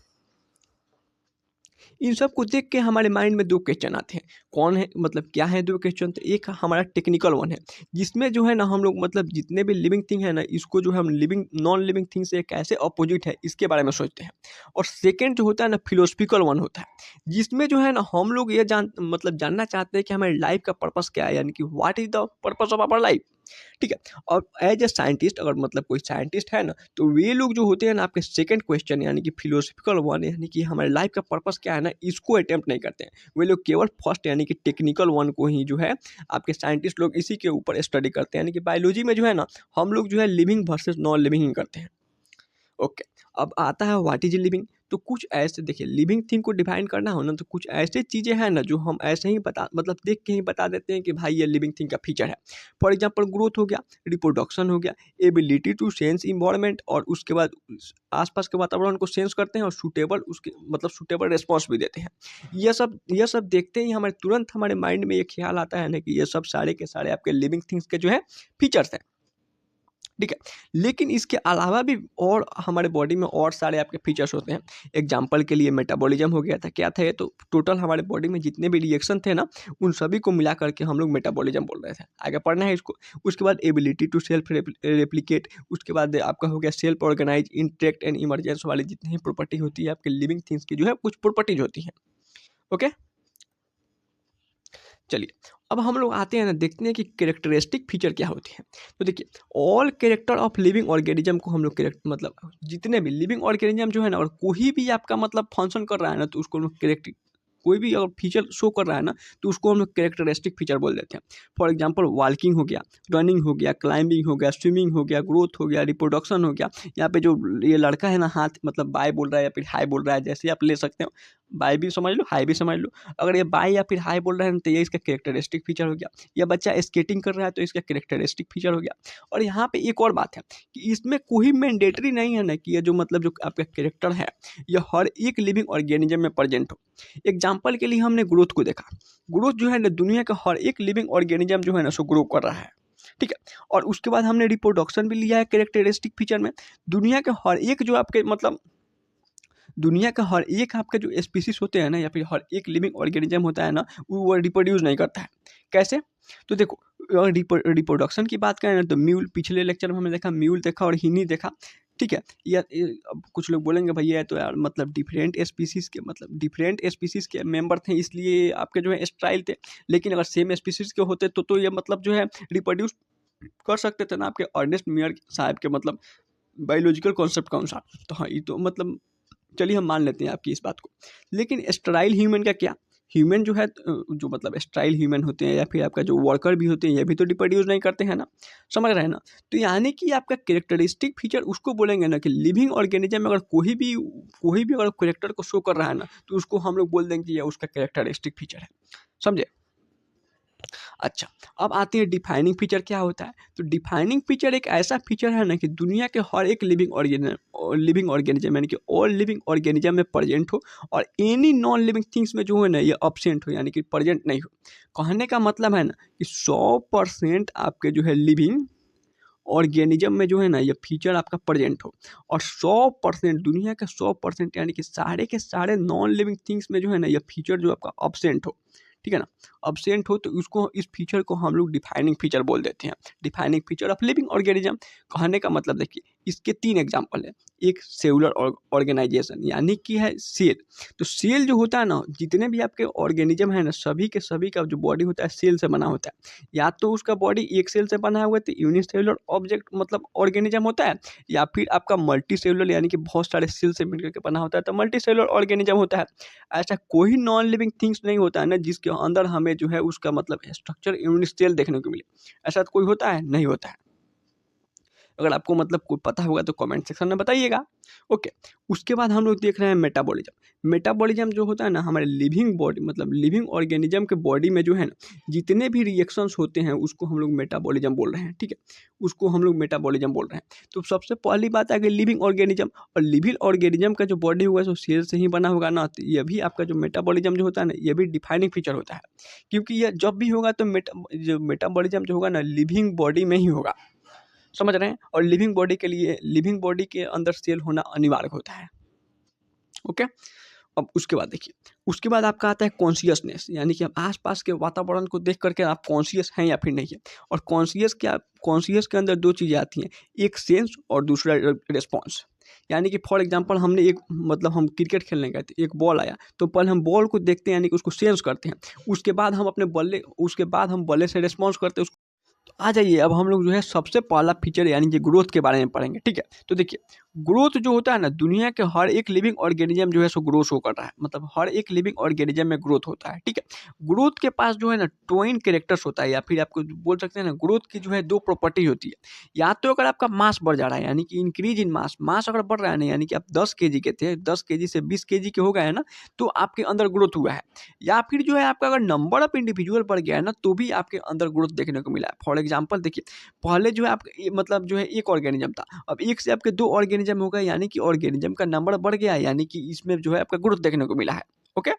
इन सब को देख के हमारे माइंड में दो क्वेश्चन आते हैं, कौन है मतलब क्या है दो क्वेश्चन, तो एक हमारा टेक्निकल वन है, जिसमें जो है ना हम लोग मतलब जितने भी लिविंग थिंग है ना, इसको जो है हम लिविंग नॉन लिविंग थिंग से कैसे अपोजिट है इसके बारे में सोचते हैं। और सेकेंड जो होता है ना फिलोसफिकल वन होता है, जिसमें जो है ना हम लोग ये मतलब जानना चाहते हैं कि हमारी लाइफ का पर्पस क्या है, यानी कि what is the purpose of our life, ठीक है। और एज ए साइंटिस्ट अगर मतलब कोई साइंटिस्ट है ना, तो वे लोग जो होते हैं ना आपके सेकंड क्वेश्चन यानी कि फिलोसफिकल वन यानी कि हमारे लाइफ का पर्पस क्या है ना, इसको अटेम्प्ट नहीं करते हैं। वे लोग केवल फर्स्ट यानी कि टेक्निकल वन को ही जो है आपके साइंटिस्ट लोग इसी के ऊपर स्टडी करते हैं, यानी कि बायोलॉजी में जो है ना हम लोग जो है लिविंग वर्सेस नॉन लिविंग ही करते हैं, ओके। अब आता है व्हाट इज लिविंग, तो कुछ ऐसे देखिए लिविंग थिंग को डिफाइन करना हो ना, तो कुछ ऐसे चीज़ें हैं ना जो हम ऐसे ही बता मतलब देख के ही बता देते हैं कि भाई ये लिविंग थिंग का फीचर है। फॉर एग्जांपल ग्रोथ हो गया, रिप्रोडक्शन हो गया, एबिलिटी टू सेंस इन्वायरमेंट, और उसके बाद आसपास के वातावरण को सेंस करते हैं और सूटेबल उसके मतलब सूटेबल रिस्पॉन्स भी देते हैं। ये सब देखते ही हमारे तुरंत हमारे माइंड में ये ख्याल आता है ना कि ये सब सारे के सारे आपके लिविंग थिंग्स के जो है फीचर्स हैं, ठीक है। लेकिन इसके अलावा भी और हमारे बॉडी में और सारे आपके फीचर्स होते हैं। एग्जाम्पल के लिए मेटाबॉलिज्म हो गया था, क्या था ये, तो टोटल हमारे बॉडी में जितने भी रिएक्शन थे ना, उन सभी को मिला करके हम लोग मेटाबॉलिज्म बोल रहे थे। आगे पढ़ना है इसको। उसके बाद एबिलिटी टू सेल्फ रेप्लिकेट, उसके बाद आपका हो गया self organise, interact and emergence वाली जितनी ही प्रॉपर्टी होती है आपके लिविंग थिंग्स की जो है कुछ प्रॉपर्टीज होती हैं, ओके। चलिए, अब हम लोग आते हैं ना, देखते हैं कि कैरेक्टरिस्टिक फीचर क्या होती है। तो देखिए, all character of living organism को हम लोग मतलब जितने भी लिविंग ऑर्गेनिज्म जो है ना, और कोई भी आपका मतलब फंक्शन कर रहा है ना, तो उसको हम लोग कोई भी अगर फीचर शो कर रहा है ना, तो उसको हम लोग कैरेक्टरिस्टिक फीचर बोल देते हैं। फॉर एग्जांपल वॉकिंग हो गया, रनिंग हो गया, क्लाइंबिंग हो गया, स्विमिंग हो गया, ग्रोथ हो गया, रिप्रोडक्शन हो गया। यहाँ पे जो ये लड़का है ना, हाथ मतलब बाय बोल रहा है या फिर हाई बोल रहा है, जैसे आप ले सकते हो, बाय भी समझ लो, हाई भी समझ लो। अगर ये बाय या फिर हाई बोल रहा है ना, तो ये इसका कैरेक्टरिस्टिक फीचर हो गया। या बच्चा स्केटिंग कर रहा है तो इसका कैरेक्टरिस्टिक फीचर हो गया। और यहाँ पे एक और बात है कि इसमें कोई मैंडेटरी नहीं है ना कि ये जो मतलब जो आपका कैरेक्टर है, ये हर एक लिविंग ऑर्गेनिज्म में प्रेजेंट हो। एग्जाम्पल के लिए हमने ग्रोथ को देखा, ग्रोथ जो है ना दुनिया का हर एक लिविंग ऑर्गेनिज्म जो है ना सो ग्रो कर रहा है, ठीक है। और उसके बाद हमने रिप्रोडक्शन भी लिया है कैरेक्टरिस्टिक फीचर में। दुनिया के हर एक जो आपके मतलब दुनिया का हर एक आपका जो स्पीसीज होते हैं ना, या फिर हर एक लिविंग ऑर्गेनिज्म होता है ना, वो रिप्रोड्यूस नहीं करता है। कैसे? तो देखो, रिप्रोडक्शन की बात करें ना, तो म्यूल, पिछले लेक्चर में हमने देखा म्यूल देखा और हिनी देखा, ठीक है। या अब कुछ लोग बोलेंगे भैया तो यार मतलब डिफरेंट स्पीसीज के मेंबर थे इसलिए आपके जो है स्टाइल थे। लेकिन अगर सेम स्पीसीज के होते तो ये मतलब जो है रिप्रोड्यूस कर सकते थे ना, आपके अर्नेस्ट मेयर साहब के मतलब बायोलॉजिकल कॉन्सेप्ट के अनुसार। तो हाँ, ये तो मतलब चलिए हम मान लेते हैं आपकी इस बात को। लेकिन स्टेराइल ह्यूमन का क्या? ह्यूमन जो है जो मतलब स्टेराइल ह्यूमन होते हैं या फिर आपका जो वर्कर भी होते हैं, ये भी तो रिप्रोड्यूस नहीं करते हैं ना, समझ रहे हैं ना। तो यानी कि आपका कैरेक्टरिस्टिक फीचर उसको बोलेंगे ना कि लिविंग ऑर्गेनिज्म में अगर कोई भी अगर कैरेक्टर को शो कर रहा है ना, तो उसको हम लोग बोल देंगे ये उसका कैरेक्टरिस्टिक फीचर है, समझे। अच्छा, अब आते हैं डिफाइनिंग फीचर क्या होता है। तो डिफाइनिंग फीचर एक ऐसा फीचर है ना कि दुनिया के हर एक लिविंग ऑर्गेनिज्म यानी कि ऑल लिविंग ऑर्गेनिज्म में प्रेजेंट हो, और एनी नॉन लिविंग थिंग्स में जो है ना ये अब्सेंट हो, यानी कि प्रेजेंट नहीं हो। कहने का मतलब है ना कि 100% आपके जो है लिविंग ऑर्गेनिज्म में जो है ना ये फीचर आपका प्रेजेंट हो, और 100% दुनिया के 100% यानी कि सारे के सारे नॉन लिविंग थिंग्स में जो है ना ये फीचर जो आपका अब्सेंट हो, ठीक है ना। अब्सेंट हो तो उसको इस फीचर को हम लोग डिफाइनिंग फीचर बोल देते हैं। Defining feature of living organism कहने का मतलब देखिए इसके 3 एग्जांपल है। एक सेलुलर ऑर्गेनाइजेशन यानी कि है सेल। तो सेल जो होता है ना, जितने भी आपके ऑर्गेनिज्म है ना, सभी के सभी का जो बॉडी होता है सेल से बना होता है। या तो उसका बॉडी एक सेल से बना हुआ है तो यूनिसेलुलर ऑब्जेक्ट मतलब ऑर्गेनिज्म होता है, या फिर आपका मल्टी सेलुलर यानी कि बहुत सारे सेल से मिलकर के बना होता है तो मल्टी सेलुलर ऑर्गेनिज्म होता है। ऐसा कोई नॉन लिविंग थिंग्स नहीं होता है ना जिसके अंदर हमें जो है उसका मतलब स्ट्रक्चर यूनिसेल देखने को मिले। ऐसा तो कोई होता है? नहीं होता है। अगर आपको मतलब कोई पता होगा तो कमेंट सेक्शन में बताइएगा। ओके, उसके बाद हम लोग देख रहे हैं मेटाबॉलिज्म। मेटाबॉलिज्म जो होता है ना हमारे लिविंग बॉडी मतलब लिविंग ऑर्गेनिज्म के बॉडी में जो है ना जितने भी रिएक्शंस होते हैं उसको हम लोग मेटाबॉलिज्म बोल रहे हैं, ठीक है, उसको हम लोग मेटाबॉलिज्म बोल रहे हैं। तो सबसे पहली बात आ गई लिविंग ऑर्गेनिज्म, और लिविंग ऑर्गेनिज्म का जो बॉडी होगा सो सेल से ही बना होगा ना, तो ये भी आपका जो मेटाबॉलिज्म जो होता है ना ये भी डिफाइनिंग फीचर होता है, क्योंकि ये जब भी होगा तो जो मेटाबॉलिज्म जो होगा ना लिविंग बॉडी में ही होगा, समझ रहे हैं। और लिविंग बॉडी के लिए लिविंग बॉडी के अंदर सेल होना अनिवार्य होता है। ओके, अब उसके बाद देखिए, उसके बाद आपका आता है कॉन्शियसनेस, यानी कि आप आसपास के वातावरण को देख करके आप कॉन्शियस हैं या फिर नहीं है। और कॉन्शियस के अंदर दो चीज़ें आती हैं, एक सेंस और दूसरा रिस्पॉन्स। यानी कि फॉर एग्जांपल हमने एक मतलब हम क्रिकेट खेलने गए थे, एक बॉल आया तो पहले हम बॉल को देखते हैं यानी कि उसको सेंस करते हैं, उसके बाद हम बल्ले से रिस्पॉन्स करते हैं। तो आ जाइए अब हम लोग जो है सबसे पहला फीचर यानी कि ग्रोथ के बारे में पढ़ेंगे, ठीक है। तो देखिए ग्रोथ जो होता है ना दुनिया के हर एक लिविंग ऑर्गेनिज्म जो है सो ग्रो शो कर रहा है, मतलब हर एक लिविंग ऑर्गेनिज्म में ग्रोथ होता है, ठीक है। ग्रोथ के पास जो है ना ट्विन कैरेक्टर्स होता है, या फिर आपको बोल सकते हैं ना ग्रोथ की जो है दो प्रॉपर्टी होती है। या तो अगर आपका मास बढ़ जा रहा है यानी कि इंक्रीज इन मास, मास अगर बढ़ रहा है ना यानी कि आप 10 kg के थे, 10 kg से 20 kg के हो गए हैं ना, तो आपके अंदर ग्रोथ हुआ है। या फिर जो है आपका अगर नंबर ऑफ इंडिविजुअल बढ़ गया है ना तो भी आपके अंदर ग्रोथ देखने को मिला है। फॉर एग्जाम्पल देखिए, पहले जो है आप मतलब जो है एक ऑर्गेनिज्म था, अब एक से आपके दो ऑर्गेनिज्म हो गए यानी कि ऑर्गेनिज्म का नंबर बढ़ गया है, यानी कि इसमें जो है आपका ग्रोथ देखने को मिला है। ओके,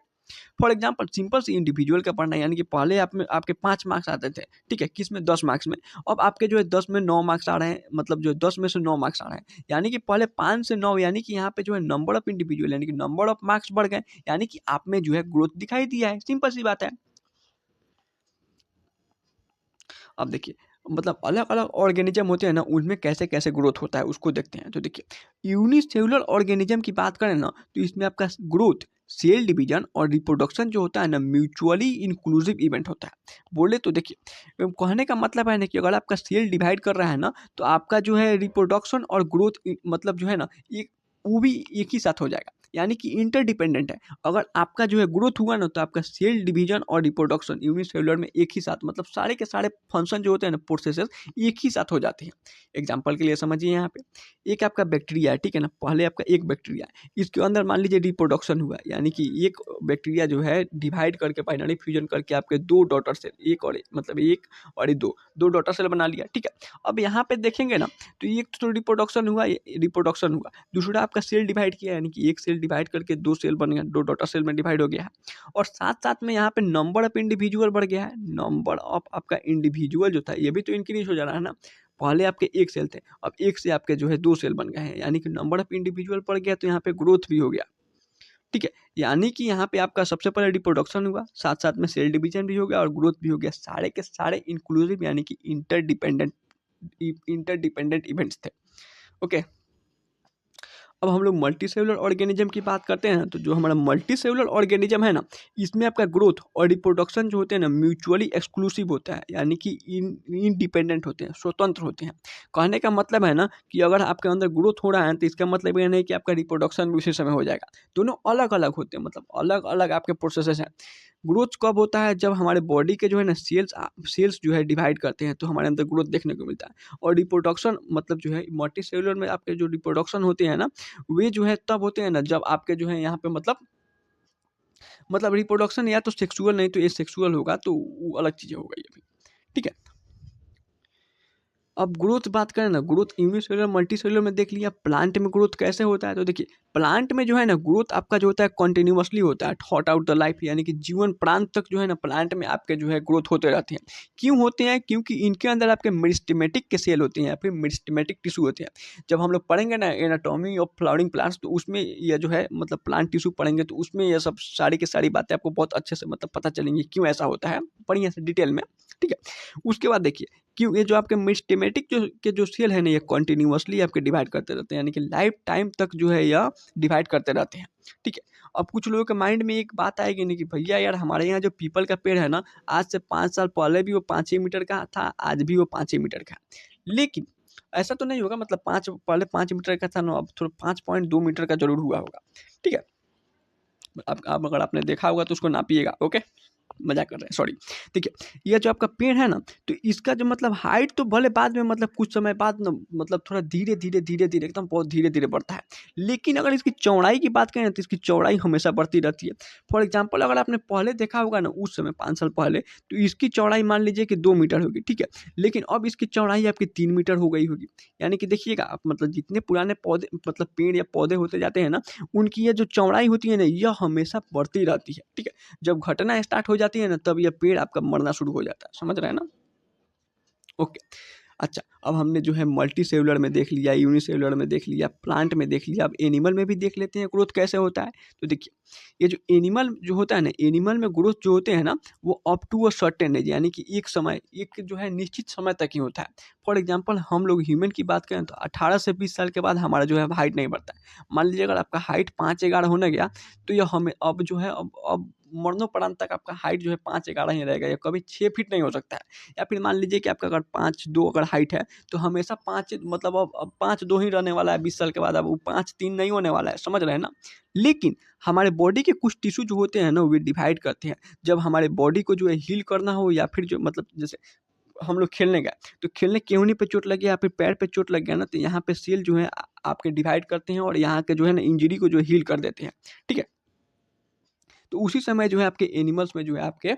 फॉर एग्जाम्पल सिंपल सी इंडिविजुअल का पढ़ना, यानी कि पहले आप में आपके 5 मार्क्स आते थे, ठीक है, किस में 10 मार्क्स में, अब आपके जो है 10 में 9 मार्क्स आ रहे हैं, मतलब जो 10 में से 9 मार्क्स आ रहे हैं, यानी कि पहले 5 से 9 यानी कि यहाँ पे जो है नंबर ऑफ इंडिविजुअल यानी कि नंबर ऑफ मार्क्स बढ़ गए, यानी कि आप में जो है ग्रोथ दिखाई दिया है, सिंपल सी बात है। अब देखिए मतलब अलग अलग ऑर्गेनिज्म होते हैं ना उनमें कैसे कैसे ग्रोथ होता है उसको देखते हैं। तो देखिए यूनिसेलुलर ऑर्गेनिज्म की बात करें ना तो इसमें आपका ग्रोथ, सेल डिवीजन और रिप्रोडक्शन जो होता है ना म्यूचुअली इंक्लूसिव इवेंट होता है। बोले तो देखिए कहने का मतलब है ना कि अगर आपका सेल डिवाइड कर रहा है ना तो आपका जो है रिप्रोडक्शन और ग्रोथ मतलब जो है ना एक वो भी एक ही साथ हो जाएगा, यानी कि इंटरडिपेंडेंट है। अगर आपका जो है ग्रोथ हुआ ना तो आपका सेल डिवीजन और रिप्रोडक्शन यूनिसेलुलर में एक ही साथ, मतलब सारे के सारे फंक्शन जो होते हैं ना प्रोसेसेस एक ही साथ हो जाते हैं। एग्जाम्पल के लिए समझिए, यहाँ पे एक आपका बैक्टीरिया है, ठीक है ना, पहले आपका एक बैक्टीरिया है, इसके अंदर मान लीजिए रिप्रोडक्शन हुआ, यानी कि एक बैक्टीरिया जो है डिवाइड करके बाइनरी फ्यूजन करके आपके दो डॉटर सेल, एक और मतलब एक और ये दो डॉटर सेल बना लिया, ठीक है। अब यहाँ पे देखेंगे ना तो एक तो रिप्रोडक्शन हुआ, दूसरा आपका सेल डिवाइड किया यानी कि एक सेल डिवाइड करके दो सेल बन गया, दो डॉटर सेल में डिवाइड हो गया है। और साथ साथ में यहाँ पे नंबर ऑफ इंडिविजुअल बढ़ गया है, नंबर ऑफ आपका इंडिविजुअल जो था ये भी तो इंक्रीज हो जा रहा है ना। पहले आपके एक सेल थे, अब एक से आपके जो है दो सेल बन गए हैं, यानी कि नंबर ऑफ इंडिविजुअल बढ़ गया, तो यहाँ पे ग्रोथ भी हो गया, ठीक है। यानी कि यहाँ पे आपका सबसे पहले रिप्रोडक्शन हुआ, साथ साथ में सेल डिवीजन भी हो गया और ग्रोथ भी हो गया, सारे के सारे इंक्लूसिव यानी कि इंटरडिपेंडेंट इवेंट्स थे। ओके, अब हम लोग मल्टी सेलुलर ऑर्गेनिज्म की बात करते हैं, तो जो हमारा मल्टी सेलुलर ऑर्गेनिज्म है ना इसमें आपका ग्रोथ और रिप्रोडक्शन जो होते हैं ना म्यूचुअली एक्सक्लूसिव होता है, यानी कि इंडिपेंडेंट होते हैं, स्वतंत्र होते हैं। कहने का मतलब है ना कि अगर आपके अंदर ग्रोथ हो रहा है तो इसका मतलब ये नहीं कि आपका रिप्रोडक्शन भी उसी समय हो जाएगा, दोनों अलग अलग होते हैं, मतलब अलग अलग आपके प्रोसेसेस हैं। ग्रोथ कब होता है? जब हमारे बॉडी के जो है ना सेल्स जो है डिवाइड करते हैं तो हमारे अंदर ग्रोथ देखने को मिलता है। और रिप्रोडक्शन मतलब जो है मल्टी सेलुलर में आपके जो रिप्रोडक्शन होते हैं ना वे जो है तब होते हैं ना जब आपके जो है यहाँ पे मतलब रिप्रोडक्शन या तो सेक्सुअल नहीं तो एसेक्सुअल होगा, तो वो अलग चीज़ें हो गई अभी, ठीक है। अब ग्रोथ बात करें ना, ग्रोथ यूनिसेलुलर मल्टीसेलुलर में देख लिया, प्लांट में ग्रोथ कैसे होता है। तो देखिए प्लांट में जो है ना ग्रोथ आपका जो होता है कंटिन्यूअसली होता है थॉट आउट द लाइफ, यानी कि जीवन प्रांत तक जो है ना प्लांट में आपके जो है ग्रोथ होते रहते हैं। क्यों होते हैं? क्योंकि इनके अंदर आपके मेरिस्टेमेटिक के सेल होते हैं या फिर मेरिस्टेमेटिक टिश्यू होते हैं। जब हम लोग पढ़ेंगे ना एनाटॉमी ऑफ फ्लावरिंग प्लांट्स, तो उसमें यह जो है मतलब प्लांट टिश्यू पढ़ेंगे तो उसमें यह सब सारी की सारी बातें आपको बहुत अच्छे से मतलब पता चलेंगी क्यों ऐसा होता है, पढ़िए से डिटेल में, ठीक है। उसके बाद देखिए क्यों ये जो आपके मेरिस्टेमेटिक जो सेल है ना ये कंटिन्यूअसली आपके डिवाइड करते रहते हैं, यानी कि लाइफ टाइम तक जो है यह डिवाइड करते रहते हैं, ठीक है। अब कुछ लोगों के माइंड में एक बात आएगी नहीं कि भैया यार हमारे यहाँ जो पीपल का पेड़ है ना, आज से 5 साल पहले भी वो 5 ही मीटर का था, आज भी वो 5 ही मीटर का है। लेकिन ऐसा तो नहीं होगा, मतलब पहले 5 मीटर का था ना, अब थोड़ा 5.2 मीटर का जरूर हुआ होगा, ठीक है। अब अगर आपने देखा होगा तो उसको नापिएगा, ओके। मजाक कर रहे हैं, सॉरी। ठीक है, यह जो आपका पेड़ है ना, तो इसका जो मतलब हाइट तो भले बाद में मतलब कुछ समय बाद ना मतलब थोड़ा धीरे धीरे एकदम बहुत धीरे धीरे बढ़ता है, लेकिन अगर इसकी चौड़ाई की बात करें तो इसकी चौड़ाई हमेशा बढ़ती रहती है। फॉर एग्जाम्पल अगर आपने पहले देखा होगा ना उस समय 5 साल पहले, तो इसकी चौड़ाई मान लीजिए कि 2 मीटर होगी, ठीक है। लेकिन अब इसकी चौड़ाई आपकी 3 मीटर हो गई होगी। यानी कि देखिएगा आप मतलब जितने पुराने पौधे मतलब पेड़ या पौधे होते जाते हैं ना, उनकी ये जो चौड़ाई होती है ना यह हमेशा बढ़ती रहती है, ठीक है। जब घटना स्टार्ट हो जाती है ना तब ये पेड़ आपका मरना शुरू हो जाता है, समझ रहे हैं ना। ओके। अच्छा, अब हमने जो है मल्टी सेलुलर में देख लिया, यूनिसेलुलर में देख लिया, प्लांट में देख लिया, अब एनिमल में भी देख लेते हैं ग्रोथ कैसे होता है। तो देखिए ये जो एनिमल जो होता है ना, एनिमल में ग्रोथ जो होते हैं ना वो up to a certain age, यानी कि एक समय एक जो है निश्चित समय तक ही होता है। फॉर एग्जाम्पल हम लोग ह्यूमन की बात करें तो 18 से 20 साल के बाद हमारा जो है हाइट नहीं बढ़ता है। मान लीजिए अगर आपका हाइट 5'11" होने गया, तो यह हमें अब जो है अब मरणोपरांत तक आपका हाइट जो है 5'11" ही रहेगा, या कभी 6 फीट नहीं हो सकता है। या फिर मान लीजिए कि आपका अगर 5'2" अगर हाइट है, तो हमेशा 5 मतलब अब 5'2" ही रहने वाला है 20 साल के बाद, अब वो 5'3" नहीं होने वाला है, समझ रहे हैं ना। लेकिन हमारे बॉडी के कुछ टिश्यू जो होते हैं ना वे डिवाइड करते हैं। जब हमारे बॉडी को जो है हील करना हो, या फिर जो मतलब जैसे हम लोग खेलने गए, तो खेलने केहूनी पे चोट लग गया या फिर पैर पे चोट लग गया ना, तो यहाँ पे सेल जो है आपके डिवाइड करते हैं और यहाँ के जो है ना इंजरी को जो हील कर देते हैं, ठीक है। तो उसी समय जो है आपके एनिमल्स में जो है आपके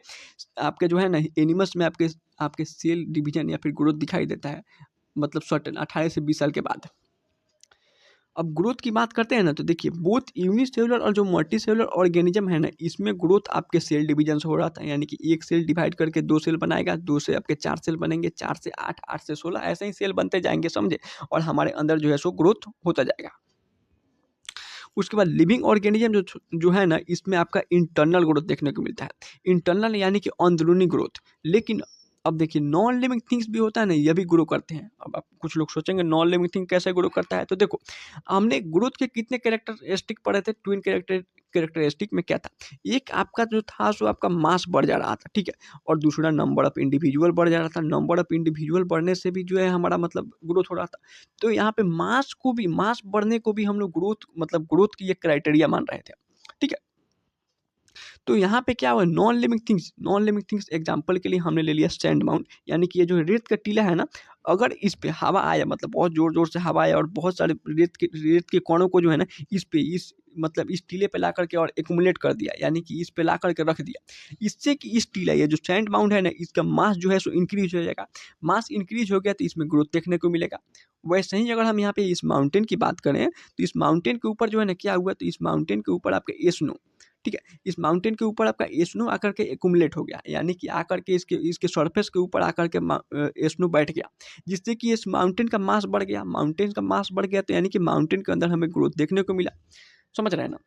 आपके जो है ना एनिमल्स में आपके आपके सेल डिवीजन या फिर ग्रोथ दिखाई देता है, मतलब सर्टेन 18 से 20 साल के बाद। अब ग्रोथ की बात करते हैं ना, तो देखिए बोथ यूनिसेलुलर और जो मल्टी सेलुलर ऑर्गेनिज्म है ना, इसमें ग्रोथ आपके सेल डिवीजन से हो रहा था, यानी कि एक सेल डिवाइड करके 2 सेल बनाएगा, 2 से आपके 4 सेल बनेंगे, 4 से 8, 8 से 16, ऐसे ही सेल बनते जाएंगे, समझे। और हमारे अंदर जो है सो ग्रोथ होता जाएगा। उसके बाद लिविंग ऑर्गेनिज्म जो है ना, इसमें आपका इंटरनल ग्रोथ देखने को मिलता है। इंटरनल यानी कि अंदरूनी ग्रोथ। लेकिन अब देखिए नॉन लिविंग थिंग्स भी होता है ना, ये भी ग्रो करते हैं। अब आप कुछ लोग सोचेंगे नॉन लिविंग थिंग कैसे ग्रो करता है, तो देखो हमने ग्रोथ के कितने कैरेक्टरिस्टिक पढ़े थे, ट्विन कैरेक्टरिस्टिक में क्या था। एक आपका जो था सो आपका मास बढ़ जा रहा था, ठीक है। और दूसरा नंबर ऑफ इंडिविजुअल बढ़ जा रहा था। नंबर ऑफ इंडिविजुअल बढ़ने से भी जो है हमारा मतलब ग्रोथ हो रहा था। तो यहाँ पे मास बढ़ने को भी हम लोग ग्रोथ मतलब ग्रोथ की एक क्राइटेरिया मान रहे थे, ठीक है। तो यहाँ पे क्या हुआ, नॉन लिविंग थिंग्स एग्जांपल के लिए हमने ले लिया सैंड माउंट, यानी कि ये जो रेत का टीला है ना, अगर इस पे हवा आया मतलब बहुत जोर जोर से हवा आया और बहुत सारे रेत के कणों को जो है ना इस पे इस मतलब इस टीले पे ला करके और एक्यूमुलेट कर दिया, यानी कि इस पे ला करके रख दिया, इससे कि इस टीला ये जो सैंड माउंट है ना इसका मास जो है सो इंक्रीज हो जाएगा। मास इंक्रीज हो गया तो इसमें ग्रोथ देखने को मिलेगा। वैसे ही अगर हम यहाँ पे इस माउंटेन की बात करें, तो इस माउंटेन के ऊपर जो है ना क्या हुआ, तो इस माउंटेन के ऊपर आपके स्नो, ठीक है। इस माउंटेन के ऊपर आपका स्नो आकर के एक्यूमुलेट हो गया, यानी कि आकर के इसके सरफेस के ऊपर आकर के स्नो बैठ गया, जिससे कि इस माउंटेन का मास बढ़ गया। माउंटेन का मास बढ़ गया तो यानी कि माउंटेन के अंदर हमें ग्रोथ देखने को मिला, समझ रहे हैं ना।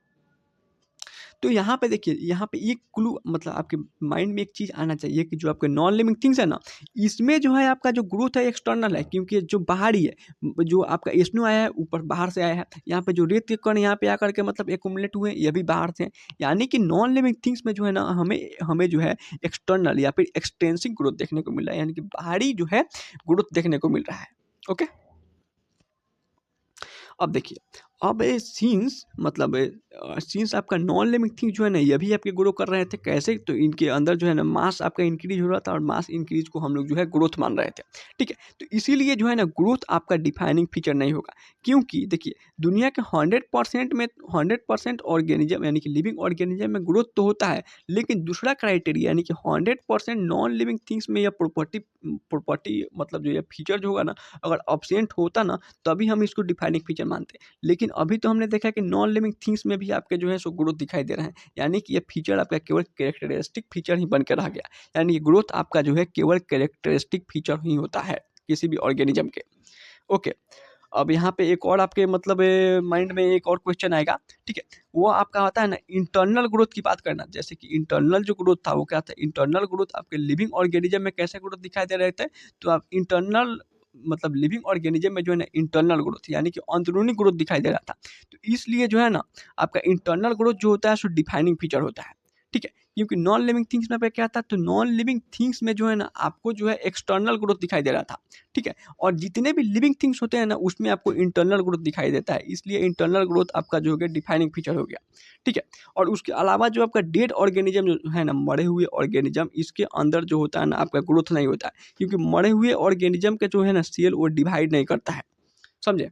तो यहाँ पे देखिए, यहाँ पे एक क्लू मतलब आपके माइंड में एक चीज़ आना चाहिए कि जो आपके नॉन लिविंग थिंग्स है ना, इसमें जो है आपका जो ग्रोथ है एक्सटर्नल है, क्योंकि जो बाहरी है, जो आपका स्नो आया है ऊपर बाहर से आया है। यहाँ पे जो रेत के कण यहाँ पे आकर के मतलब एक्यूमुलेट हुए ये भी बाहर से हैं। यानी कि नॉन लिविंग थिंग्स में जो है ना हमें हमें जो है एक्सटर्नल या फिर एक्सटेंसिव ग्रोथ देखने को मिल रहा है, यानी कि बाहरी जो है ग्रोथ देखने को मिल रहा है, ओके। अब देखिए, अब सीन्स मतलब सीन्स आपका नॉन लिविंग थिंग जो है ना ये भी आपके ग्रो कर रहे थे। कैसे? तो इनके अंदर जो है ना मास आपका इंक्रीज हो रहा था और मास इंक्रीज को हम लोग जो है ग्रोथ मान रहे थे। ठीक है, तो इसीलिए जो है ना ग्रोथ आपका डिफाइनिंग फीचर नहीं होगा, क्योंकि देखिए दुनिया के 100% में 100% ऑर्गेनिज्म यानी कि लिविंग ऑर्गेनिज्म में ग्रोथ तो होता है, लेकिन दूसरा क्राइटेरिया यानी कि 100% नॉन लिविंग थिंग्स में यह प्रॉपर्टी मतलब जो ये फीचर जो होगा ना, अगर अब्सेंट होता ना तभी हम इसको डिफाइनिंग फीचर मानते हैं। लेकिन अभी तो हमने देखा कि नॉन लिविंग थिंग्स में भी आपके जो है सो ग्रोथ दिखाई दे रहे हैं, यानी कि ये फीचर आपका केवल कैरेक्टरिस्टिक फीचर ही बन के रह गया। यानी कि ग्रोथ आपका जो है केवल कैरेक्टरिस्टिक फीचर ही होता है किसी भी ऑर्गेनिज्म के। ओके, अब यहाँ पे एक और आपके मतलब माइंड में एक और क्वेश्चन आएगा। ठीक है, वो आपका आता है ना इंटरनल ग्रोथ की बात करना। जैसे कि इंटरनल जो ग्रोथ था वो क्या था? इंटरनल ग्रोथ आपके लिविंग ऑर्गेनिज्म में कैसे ग्रोथ दिखाई दे रहे थे? तो आप इंटरनल मतलब लिविंग ऑर्गेनिज्म में जो है ना इंटरनल ग्रोथ यानी कि अंदरूनी ग्रोथ दिखाई दे रहा था। तो इसलिए जो है ना आपका इंटरनल ग्रोथ जो होता है सो डिफाइनिंग फीचर होता है। ठीक है, क्योंकि नॉन लिविंग थिंग्स में पे क्या था? तो नॉन लिविंग थिंग्स में जो है ना आपको जो है एक्सटर्नल ग्रोथ दिखाई दे रहा था। ठीक है, और जितने भी लिविंग थिंग्स होते हैं ना उसमें आपको इंटरनल ग्रोथ दिखाई देता है, इसलिए इंटरनल ग्रोथ आपका जो हो गया डिफाइनिंग फीचर हो गया। ठीक है, और उसके अलावा जो आपका डेड ऑर्गेनिज्म जो है ना, मरे हुए ऑर्गेनिज्म, इसके अंदर जो होता है ना आपका ग्रोथ नहीं होता है, क्योंकि मरे हुए ऑर्गेनिज्म के जो है ना सेल वो डिवाइड नहीं करता है। समझे?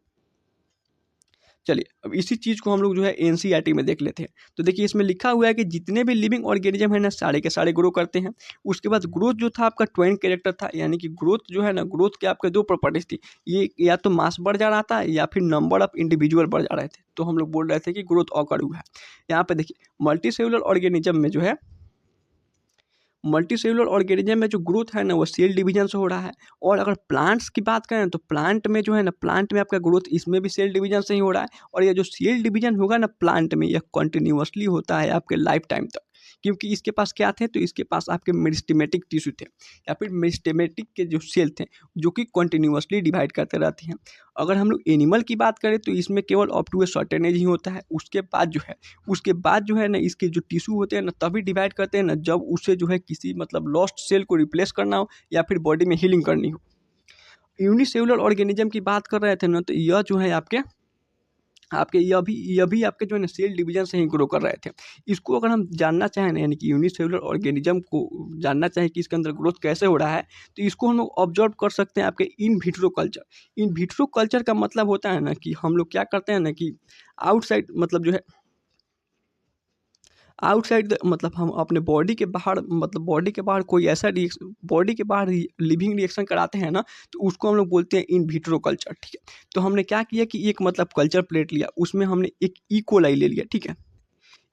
चलिए, अब इसी चीज़ को हम लोग जो है एनसीईआरटी में देख लेते हैं। तो देखिए इसमें लिखा हुआ है कि जितने भी लिविंग ऑर्गेनिज्म है ना सारे के सारे ग्रो करते हैं। उसके बाद ग्रोथ जो था आपका ट्वेन कैरेक्टर था, यानी कि ग्रोथ जो है ना, ग्रोथ के आपके दो प्रॉपर्टीज थी। ये या तो मास बढ़ जा रहा था या फिर नंबर ऑफ इंडिविजुअल बढ़ जा रहे थे, तो हम लोग बोल रहे थे कि ग्रोथ ऑकर हुआ है। यहाँ पे देखिए मल्टीसेलुलर ऑर्गेनिज्म में जो है, मल्टीसेलुलर ऑर्गेनिज्म में जो ग्रोथ है ना वो सेल डिवीजन से हो रहा है। और अगर प्लांट्स की बात करें तो प्लांट में जो है ना, प्लांट में आपका ग्रोथ इसमें भी सेल डिवीजन से ही हो रहा है। और ये जो सेल डिवीजन होगा ना प्लांट में, यह कंटिन्यूअसली होता है आपके लाइफ टाइम तक, क्योंकि इसके पास क्या थे? तो इसके पास आपके मेरिस्टेमेटिक टिश्यू थे या फिर मेरिस्टेमेटिक के जो सेल थे जो कि कंटिन्यूअसली डिवाइड करते रहते हैं। अगर हम लोग एनिमल की बात करें तो इसमें केवल up to a certain age ही होता है। उसके बाद जो है ना इसके जो टिश्यू होते हैं ना तभी डिवाइड करते हैं ना जब उसे जो है किसी मतलब लॉस्ट सेल को रिप्लेस करना हो या फिर बॉडी में हीलिंग करनी हो। यूनिसेलुलर ऑर्गेनिज्म की बात कर रहे थे ना, तो यह जो है आपके आपके यह भी आपके जो है ना सेल डिवीजन से ही ग्रो कर रहे थे। इसको अगर हम जानना चाहें ना, यानी कि यूनिसेलुलर ऑर्गेनिज्म को जानना चाहें कि इसके अंदर ग्रोथ कैसे हो रहा है, तो इसको हम लोग ऑब्जर्व कर सकते हैं आपके in vitro culture. In vitro culture का मतलब होता है ना कि हम लोग क्या करते हैं ना कि आउटसाइड मतलब जो है आउटसाइड द मतलब हम अपने बॉडी के बाहर मतलब बॉडी के बाहर कोई ऐसा रिएक्शन, बॉडी के बाहर लिविंग रिएक्शन कराते हैं ना, तो उसको हम लोग बोलते हैं इन विट्रो कल्चर। ठीक है, तो हमने क्या किया कि एक मतलब कल्चर प्लेट लिया, उसमें हमने एक इकोलाई ले लिया। ठीक है,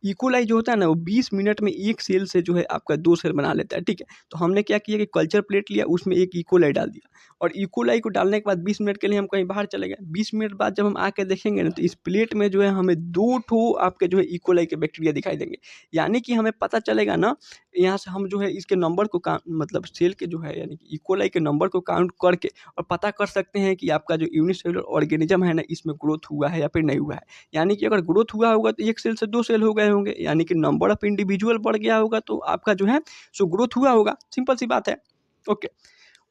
इकोलाई जो होता है ना वो 20 मिनट में एक सेल से जो है आपका 2 सेल बना लेता है। ठीक है, तो हमने क्या किया कि कल्चर प्लेट लिया, उसमें एक इकोलाई डाल दिया और इकोलाई को डालने के बाद 20 मिनट के लिए हम कहीं बाहर चले गए। 20 मिनट बाद जब हम आके देखेंगे ना, तो इस प्लेट में जो है हमें 2 ठो आपके जो है इकोलाई के बैक्टीरिया दिखाई देंगे। यानी कि हमें पता चलेगा ना, यहाँ से हम जो है इसके नंबर को मतलब सेल के जो है यानी कि इकोलाई के नंबर को काउंट करके और पता कर सकते हैं कि आपका जो यूनिसेलुलर ऑर्गेनिज्म है ना इसमें ग्रोथ हुआ है या फिर नहीं हुआ है। यानी कि अगर ग्रोथ हुआ होगा तो एक सेल से 2 सेल हो गए होंगे, यानी कि नंबर ऑफ इंडिविजुअल बढ़ गया होगा, तो आपका जो है सो ग्रोथ हुआ होगा। सिंपल सी बात है। ओके,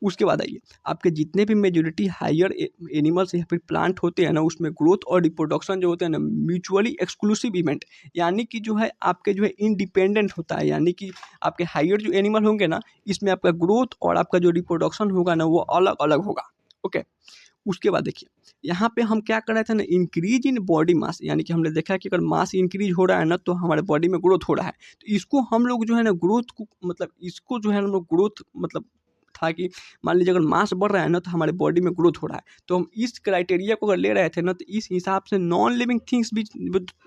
उसके बाद आइए, आपके जितने भी मेजोरिटी हायर एनिमल्स या फिर प्लांट होते हैं ना, उसमें ग्रोथ और रिप्रोडक्शन जो होते हैं ना म्यूचुअली एक्सक्लूसिव इवेंट, यानी कि जो है आपके जो है इंडिपेंडेंट होता है। यानी कि आपके हायर जो एनिमल होंगे ना, इसमें आपका ग्रोथ और आपका जो रिप्रोडक्शन होगा ना वो अलग अलग होगा। ओके, उसके बाद देखिए यहाँ पे हम क्या कर रहे थे ना, इंक्रीज इन बॉडी मास, यानी कि हमने देखा कि अगर मास इंक्रीज हो रहा है ना तो हमारे बॉडी में ग्रोथ हो रहा है। तो इसको हम लोग जो है ना ग्रोथ को मतलब इसको जो है हम लोग ग्रोथ मतलब था कि मान लीजिए अगर मास बढ़ रहा है ना तो हमारे बॉडी में ग्रोथ हो रहा है, तो हम इस क्राइटेरिया को अगर ले रहे थे ना तो इस हिसाब से नॉन लिविंग थिंग्स भी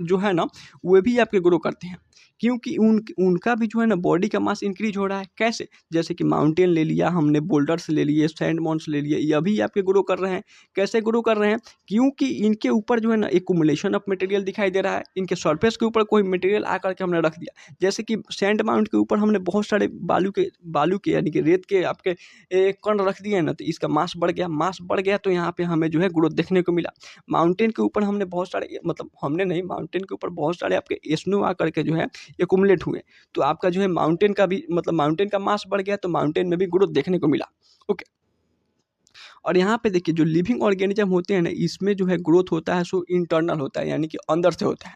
जो है ना वो भी आपके ग्रो करते हैं, क्योंकि उनका भी जो है ना बॉडी का मास इंक्रीज हो रहा है। कैसे? जैसे कि माउंटेन ले लिया हमने, बोल्डर्स ले लिए, सैंड मॉन्स ले लिए, यह भी आपके ग्रो कर रहे हैं। कैसे ग्रो कर रहे हैं? क्योंकि इनके ऊपर जो है ना एक्युमुलेशन ऑफ मटेरियल दिखाई दे रहा है। इनके सरफेस के ऊपर कोई मटेरियल आकर के हमने रख दिया, जैसे कि सैंड माउंट के ऊपर हमने बहुत सारे बालू के यानी कि रेत के आपके कण रख दिए ना, तो इसका मास बढ़ गया। मास बढ़ गया तो यहाँ पे हमें जो है ग्रोथ देखने को मिला। माउंटेन के ऊपर हमने बहुत सारे मतलब हमने नहीं, माउंटेन के ऊपर बहुत सारे आपके स्नो आकर के जो है एक्युमुलेट हुए, तो आपका जो है माउंटेन का भी मतलब माउंटेन का मास बढ़ गया, तो माउंटेन में भी ग्रोथ देखने को मिला। ओके, और यहाँ पे देखिए जो लिविंग ऑर्गेनिज्म होते हैं ना, इसमें जो है ग्रोथ होता है सो इंटरनल होता है, यानी कि अंदर से होता है।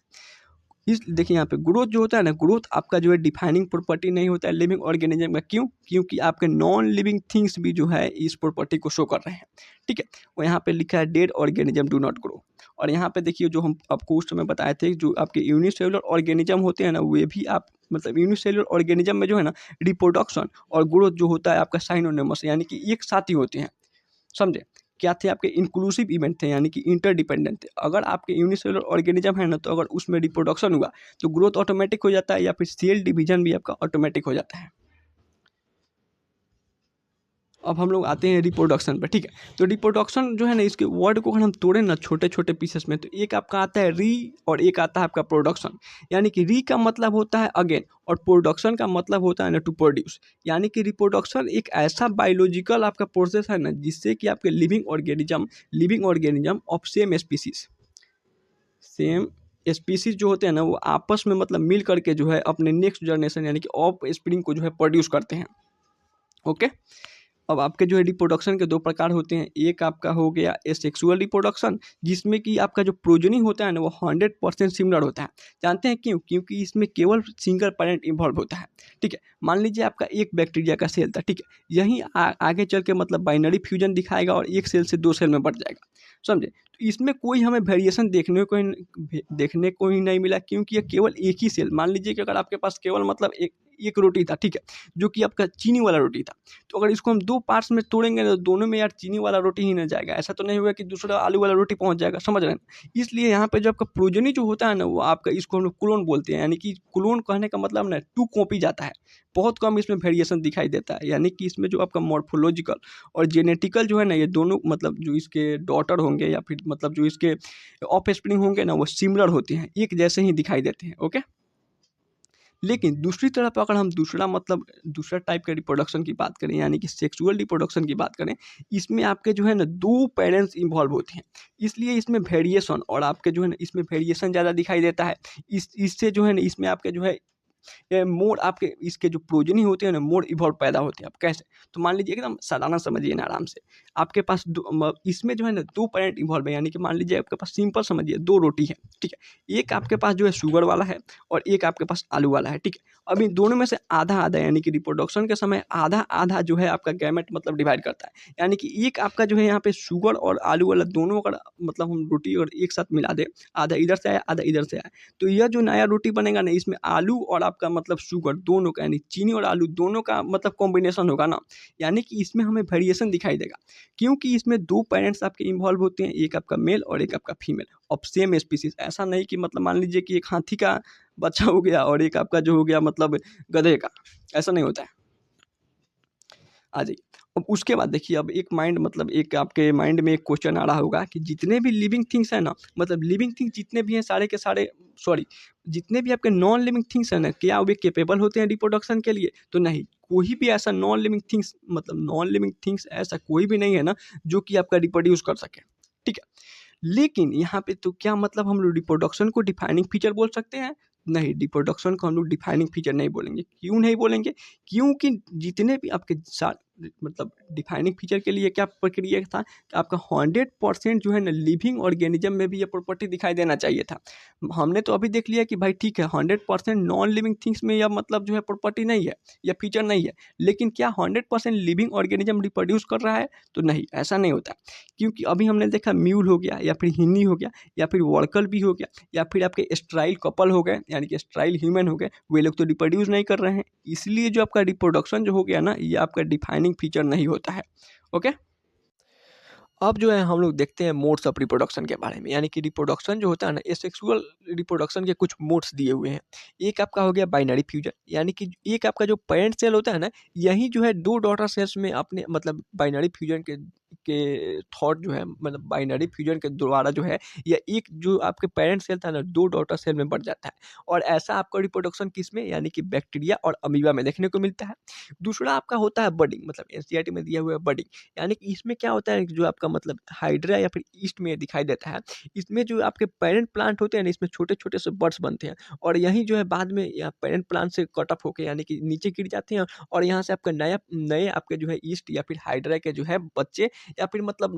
इस देखिए यहाँ पे ग्रोथ जो होता है ना, ग्रोथ आपका जो है डिफाइनिंग प्रॉपर्टी नहीं होता है लिविंग ऑर्गेनिज्म का। क्यों? क्योंकि आपके नॉन लिविंग थिंग्स भी जो है इस प्रॉपर्टी को शो कर रहे हैं, ठीक है। और यहाँ पे लिखा है dead organism do not grow. और यहाँ पे देखिए जो हम आपको उस समय बताए थे, जो आपके यूनिसेलुलर ऑर्गेनिज्म होते हैं ना, वे भी आप मतलब यूनिसेलुलर ऑर्गेनिज्म में जो है ना रिप्रोडक्शन और ग्रोथ जो होता है आपका साइनोनिमस, यानी कि एक साथ ही होते हैं, समझे। क्या थे आपके इंक्लूसिव इवेंट थे, यानी कि इंटरडिपेंडेंट थे। अगर आपके यूनिसेलुलर ऑर्गेनिज्म है ना, तो अगर उसमें रिप्रोडक्शन हुआ तो ग्रोथ ऑटोमेटिक हो जाता है, या फिर सेल डिवीजन भी आपका ऑटोमेटिक हो जाता है। अब हम लोग आते हैं रिप्रोडक्शन पर, ठीक है। तो रिप्रोडक्शन जो है ना, इसके वर्ड को अगर हम तोड़ें ना छोटे छोटे पीसेस में, तो एक आपका आता है री और एक आता है आपका प्रोडक्शन। यानी कि री का मतलब होता है अगेन, और प्रोडक्शन का मतलब होता है ना टू प्रोड्यूस। यानी कि रिप्रोडक्शन एक ऐसा बायोलॉजिकल आपका प्रोसेस है ना, जिससे कि आपके living organism of same species जो होते हैं ना, वो आपस में मतलब मिल करके जो है अपने नेक्स्ट जनरेशन यानी कि ऑफ स्प्रिंग को जो है प्रोड्यूस करते हैं। ओके। अब आपके जो है रिप्रोडक्शन के दो प्रकार होते हैं। एक आपका हो गया एसेक्सुअल रिप्रोडक्शन, जिसमें कि आपका जो प्रोजनी होता है ना, वो 100% सिमिलर होता है। जानते हैं क्यों? क्योंकि इसमें केवल सिंगल पेरेंट इन्वॉल्व होता है, ठीक है। मान लीजिए आपका एक बैक्टीरिया का सेल था, ठीक है। यहीं आगे चल के मतलब बाइनरी फ्यूजन दिखाएगा और एक सेल से दो सेल में बढ़ जाएगा, समझे। तो इसमें कोई हमें वेरिएशन देखने को ही नहीं मिला, क्योंकि ये केवल एक ही सेल। मान लीजिए कि अगर आपके पास केवल मतलब एक रोटी था, ठीक है, जो कि आपका चीनी वाला रोटी था, तो अगर इसको हम दो पार्ट्स में तोड़ेंगे तो दोनों में यार चीनी वाला रोटी ही नहीं जाएगा। ऐसा तो नहीं होगा कि दूसरा आलू वाला रोटी पहुंच जाएगा, समझ रहे हैं। इसलिए यहाँ पे जो आपका प्रोजनी जो होता है ना, वो आपका इसको हम लोग क्लोन बोलते हैं। यानी कि क्लोन कहने का मतलब ना टू कॉपी जाता है, बहुत कम इसमें वेरिएशन दिखाई देता है। यानी कि इसमें जो आपका मॉर्फोलॉजिकल और जेनेटिकल जो है ना, ये दोनों मतलब जो इसके डॉटर होंगे या फिर मतलब जो इसके ऑफ स्प्रिंग होंगे ना, वो सिमिलर होते हैं, एक जैसे ही दिखाई देते हैं। ओके। लेकिन दूसरी तरफ अगर हम दूसरा टाइप के रिप्रोडक्शन की बात करें, यानी कि सेक्सुअल रिप्रोडक्शन की बात करें, इसमें आपके जो है ना दो पेरेंट्स इन्वॉल्व होते हैं। इसलिए इसमें वेरिएशन और आपके जो है ना इसमें वेरिएशन ज़्यादा दिखाई देता है। इससे जो है ना इसमें आपके जो है ये मोर आपके इसके जो प्रोजनी होते हैं ना, मोर इवॉल्व पैदा होते हैं। अब कैसे? तो मान लीजिए एकदम साधारण समझिए ना आराम से। आपके पास इसमें जो है ना दो पेरेंट इन्वॉल्व है, यानी कि मान लीजिए आपके पास सिंपल समझिए दो रोटी है, ठीक है। एक आपके पास जो है शुगर वाला है और एक आपके पास आलू वाला है, ठीक है। अब इन दोनों में से आधा आधा, यानी कि रिप्रोडक्शन के समय आधा आधा जो है आपका गैमेट मतलब डिवाइड करता है। यानी कि एक आपका जो है यहाँ पे शुगर और आलू वाला दोनों अगर मतलब हम रोटी और एक साथ मिला दे, आधा इधर से आया आधा इधर से आया, तो यह जो नया रोटी बनेगा ना, इसमें आलू और आपका मतलब शुगर दोनों का, यानी चीनी और आलू दोनों का मतलब कॉम्बिनेशन होगा ना। यानी कि इसमें हमें वेरिएशन दिखाई देगा, क्योंकि इसमें दो पेरेंट्स आपके इन्वॉल्व होते हैं, एक आपका मेल और एक आपका फीमेल ऑफ सेम स्पीसीज। ऐसा नहीं कि मतलब मान लीजिए कि एक हाथी का बच्चा हो गया और एक आपका जो हो गया मतलब गधे का, ऐसा नहीं होता है। आ जाइए। अब उसके बाद देखिए, अब एक माइंड मतलब एक आपके माइंड में एक क्वेश्चन आ रहा होगा कि जितने भी लिविंग थिंग्स हैं ना, मतलब लिविंग थिंग्स जितने भी हैं सारे के सारे, सॉरी, जितने भी आपके नॉन लिविंग थिंग्स हैं ना, क्या वे केपेबल होते हैं रिप्रोडक्शन के लिए? तो नहीं, कोई भी ऐसा नॉन लिविंग थिंग्स मतलब नॉन लिविंग थिंग्स ऐसा कोई भी नहीं है ना जो कि आपका रिप्रोड्यूस कर सके, ठीक है। लेकिन यहाँ पे तो क्या मतलब हम लोग रिप्रोडक्शन को डिफाइनिंग फीचर बोल सकते हैं? नहीं, रिप्रोडक्शन को हम लोग डिफाइनिंग फीचर नहीं बोलेंगे। क्यों नहीं बोलेंगे? क्योंकि जितने भी आपके मतलब डिफाइनिंग फीचर के लिए क्या प्रक्रिया था कि आपका 100% जो है ना लिविंग ऑर्गेनिज्म में भी ये प्रॉपर्टी दिखाई देना चाहिए था। हमने तो अभी देख लिया कि भाई ठीक है, 100% नॉन लिविंग थिंग्स में यह मतलब जो है प्रॉपर्टी नहीं है या फीचर नहीं है। लेकिन क्या 100% लिविंग ऑर्गेनिज्म रिप्रोड्यूस कर रहा है? तो नहीं, ऐसा नहीं होता। क्योंकि अभी हमने देखा म्यूल हो गया या फिर हिन्नी हो गया या फिर वर्कल भी हो गया या फिर आपके स्ट्राइल कपल हो गए, यानी कि स्ट्राइल ह्यूमन हो गए, वे लोग तो रिप्रोड्यूस नहीं कर रहे हैं। इसलिए जो आपका रिप्रोडक्शन जो हो गया ना, ये आपका डिफाइनिंग फीचर नहीं होता है। ओके। अब जो है हम लोग देखते हैं मोड्स ऑफ रिप्रोडक्शन के बारे में, यानी कि रिप्रोडक्शन जो होता है ना, एसेक्सुअल रिप्रोडक्शन के कुछ मोड्स दिए हुए हैं। एक आपका हो गया बाइनरी फ्यूजन, यानी कि एक आपका जो पेरेंट सेल होता है ना, यही जो है दो डॉटर सेल्स में अपने मतलब बाइनरी फ्यूजन के थॉट जो है मतलब बाइनरी फ्यूजन के द्वारा जो है, या एक जो आपके पेरेंट सेल था ना, दो डॉटर सेल में बढ़ जाता है। और ऐसा आपका रिप्रोडक्शन किस में, यानी कि बैक्टीरिया और अमीबा में देखने को मिलता है। दूसरा आपका होता है बडिंग, मतलब एनसीईआरटी में दिया हुआ है बडिंग, यानी कि इसमें क्या होता है कि जो आपका मतलब हाइड्रा या फिर ईस्ट में दिखाई देता है, इसमें जो आपके पेरेंट प्लांट होते हैं ना, इसमें छोटे-छोटे से बड्स बनते हैं और यही जो है बाद में या पेरेंट प्लांट से कट ऑफ होके यानी कि नीचे गिर जाते हैं और यहाँ से आपका नए आपके जो है ईस्ट या फिर हाइड्रा के जो है बच्चे या फिर मतलब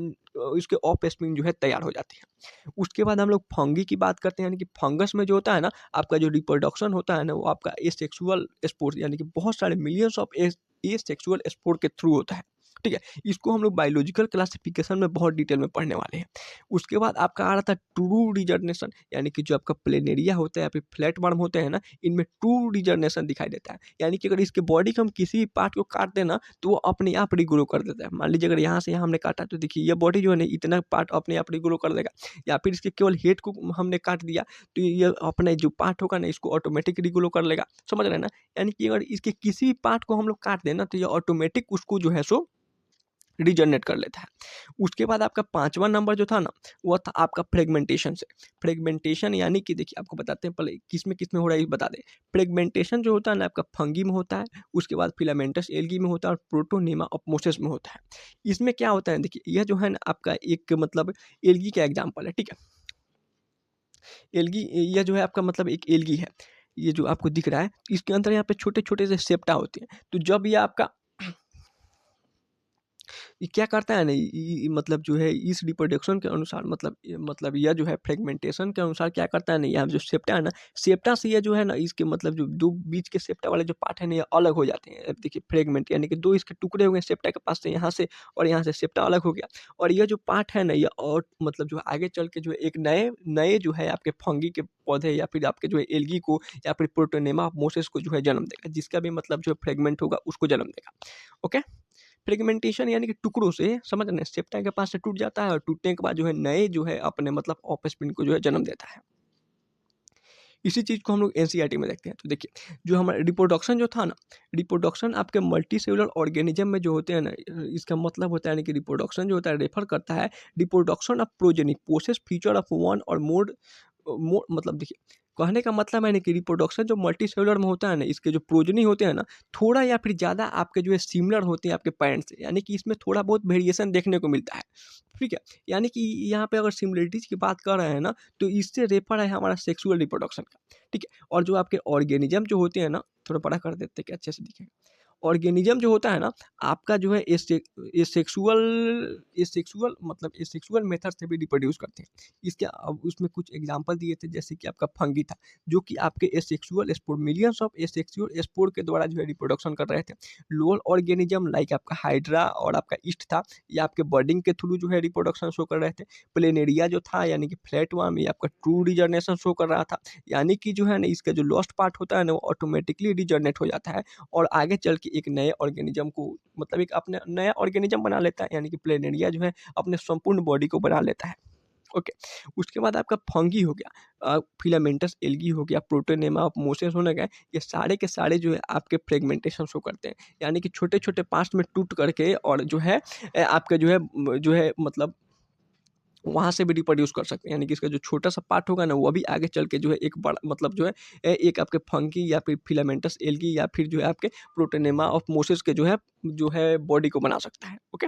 इसके ऑफ स्प्रिंग जो है तैयार हो जाती है। उसके बाद हम लोग फंगी की बात करते हैं, यानी कि फंगस में जो होता है ना आपका जो रिप्रोडक्शन होता है ना वो आपका एसेक्सुअल स्पोर्स यानी कि बहुत सारे मिलियंस ऑफ एसेक्सुअल स्पोर के थ्रू होता है, ठीक है। इसको हम लोग बायोलॉजिकल क्लासिफिकेशन में बहुत डिटेल में पढ़ने वाले हैं। उसके बाद आपका आ रहा था ट्रू रिजर्नेशन, यानी कि जो आपका प्लेनेरिया होता है या फिर फ्लैट वर्म होते हैं ना, इनमें ट्रू रिजर्नेशन दिखाई देता है। यानी कि अगर इसके बॉडी के हम किसी भी पार्ट को काट दें ना तो वो अपने आप रिग्रो कर देता है। मान लीजिए अगर यहाँ से यहाँ हमने काटा तो देखिए ये बॉडी जो है ना इतना पार्ट अपने आप रिग्रो कर देगा, या फिर इसके केवल हेड को हमने काट दिया तो ये अपने जो पार्ट होगा ना इसको ऑटोमेटिक रिग्रो कर लेगा, समझ रहे हैं ना। यानी कि अगर इसके किसी भी पार्ट को हम लोग काट देना तो ये ऑटोमेटिक उसको जो है सो रीजनरेट कर लेता है। उसके बाद आपका 5वां नंबर जो था ना वो था आपका फ्रेगमेंटेशन से। फ्रेगमेंटेशन यानी कि देखिए आपको बताते हैं पहले किस में हो रहा है ये बता दें। फ्रेगमेंटेशन जो होता है ना आपका फंगी में होता है, उसके बाद फिलामेंटस एल्गी में होता है और प्रोटोनेमा ऑप्मोसिस में होता है। इसमें क्या होता है देखिए यह जो है ना आपका एक मतलब एल्गी का एग्जाम्पल है, ठीक है। एल्गी यह जो है आपका मतलब एक एल्गी है, ये जो आपको दिख रहा है इसके अंदर यहाँ पे छोटे छोटे से सेप्टा होते हैं। तो जब ये आपका ये क्या करता है ना मतलब जो है इस रिप्रोडक्शन के अनुसार मतलब यह जो है फ्रेगमेंटेशन के अनुसार क्या करता है ना यहाँ जो सेप्टा है ना, सेप्टा से ये जो है ना इसके मतलब जो दो बीच के सेप्टा वाले जो पार्ट है ना ये अलग हो जाते हैं। अब देखिए फ्रेगमेंट यानी कि दो इसके टुकड़े हो गए सेप्टा के पास से, यहाँ से और यहाँ से सेप्टा अलग हो गया। और यह जो पार्ट है ना ये और मतलब जो आगे चल के जो है एक नए नए जो है आपके फंगी के पौधे या फिर आपके जो है एल्गी को या फिर प्रोटोनेमा मोसेस को जो है जन्म देगा, जिसका भी मतलब जो फ्रेगमेंट होगा उसको जन्म देगा। ओके, फ्रेगमेंटेशन यानी कि टुकड़ों से समझ रहे हैं सेप्टा के पास से टूट जाता है और टूटने के बाद जो है नए जो है अपने मतलब ऑफस्प्रिंग को जो है जन्म देता है। इसी चीज़ को हम लोग एनसीईआरटी में देखते हैं। तो देखिए जो हमारा रिप्रोडक्शन जो था ना, रिप्रोडक्शन आपके मल्टी सेलुलर ऑर्गेनिज्म में जो होते हैं ना, इसका मतलब होता है कि रिप्रोडक्शन जो होता है रेफर करता है reproduction of progeny possess feature of one और मोर मोर मतलब देखिए कहने का मतलब है ना कि रिप्रोडक्शन जो मल्टी सेलुलर में होता है ना इसके जो प्रोजनी होते हैं ना थोड़ा या फिर ज़्यादा आपके जो है सिमिलर होते हैं आपके पेरेंट्स से, यानी कि इसमें थोड़ा बहुत वेरिएशन देखने को मिलता है, ठीक है। यानी कि यहाँ पे अगर सिमिलरिटीज़ की बात कर रहे हैं ना तो इससे रेफर है हमारा सेक्सुअल रिप्रोडक्शन का, ठीक है। और जो आपके ऑर्गेनिज्म जो होते हैं ना, थोड़ा बड़ा कर देते हैं कि अच्छे से दिखेगा। ऑर्गेनिज्म जो होता है ना आपका जो है एसेक्सुअल मतलब एसेक्सुअल मेथड से भी रिप्रोड्यूस करते हैं। इसके अब उसमें कुछ एग्जांपल दिए थे जैसे कि आपका फंगी था जो कि आपके asexual spore millions of asexual spore के द्वारा जो है रिप्रोडक्शन कर रहे थे। लोअर ऑर्गेनिज्म लाइक आपका हाइड्रा और आपका ईस्ट था, ये आपके बर्डिंग के थ्रू जो है रिप्रोडक्शन शो कर रहे थे। प्लेनेरिया जो था यानी कि फ्लैट वर्म ये आपका ट्रू रिजर्नेशन शो कर रहा था, यानी कि जो है ना इसका जो लॉस्ट पार्ट होता है ना वो ऑटोमेटिकली रिजर्नेट हो जाता है और आगे चल के एक नए ऑर्गेनिज्म को मतलब एक अपने नया ऑर्गेनिज्म बना लेता है, यानी कि प्लेनेरिया जो है अपने संपूर्ण बॉडी को बना लेता है। ओके, उसके बाद आपका फंगी हो गया, फिलामेंटस एल्गी हो गया, प्रोटोनेमा ऑफ मोसेस होने गए, ये सारे के सारे जो है आपके फ्रेगमेंटेशन शो करते हैं, यानी कि छोटे छोटे पार्ट्स में टूट करके और जो है आपका जो है मतलब वहाँ से भी रिप्रोड्यूस कर सकते हैं। यानी कि इसका जो छोटा सा पार्ट होगा ना वो भी आगे चल के जो है एक बड़ा मतलब जो है एक आपके फंगी या फिर फिलामेंटस एल्गी या फिर जो है आपके प्रोटोनेमा ऑफ मोसेस के जो है बॉडी को बना सकता है। ओके,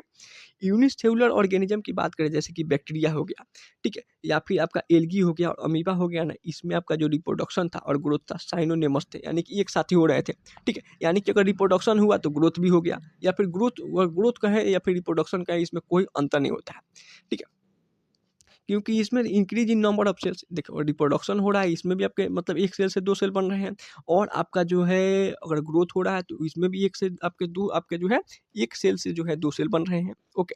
यूनिसेलुलर ऑर्गेनिज्म की बात करें जैसे कि बैक्टीरिया हो गया, ठीक है, या फिर आपका एल्गी हो गया और अमीबा हो गया ना, इसमें आपका जो रिप्रोडक्शन था और ग्रोथ था साइनोनिमस थे, यानी कि एक साथ ही हो रहे थे, ठीक है। यानी कि अगर रिप्रोडक्शन हुआ तो ग्रोथ भी हो गया, या फिर ग्रोथ का है या फिर रिप्रोडक्शन का है, इसमें कोई अंतर नहीं होता है, ठीक है। क्योंकि इसमें increase in number of cells देखो रिप्रोडक्शन हो रहा है, इसमें भी आपके मतलब एक सेल से दो सेल बन रहे हैं, और आपका जो है अगर ग्रोथ हो रहा है तो इसमें भी एक से आपके दो आपके जो है एक सेल से जो है दो सेल बन रहे हैं। ओके,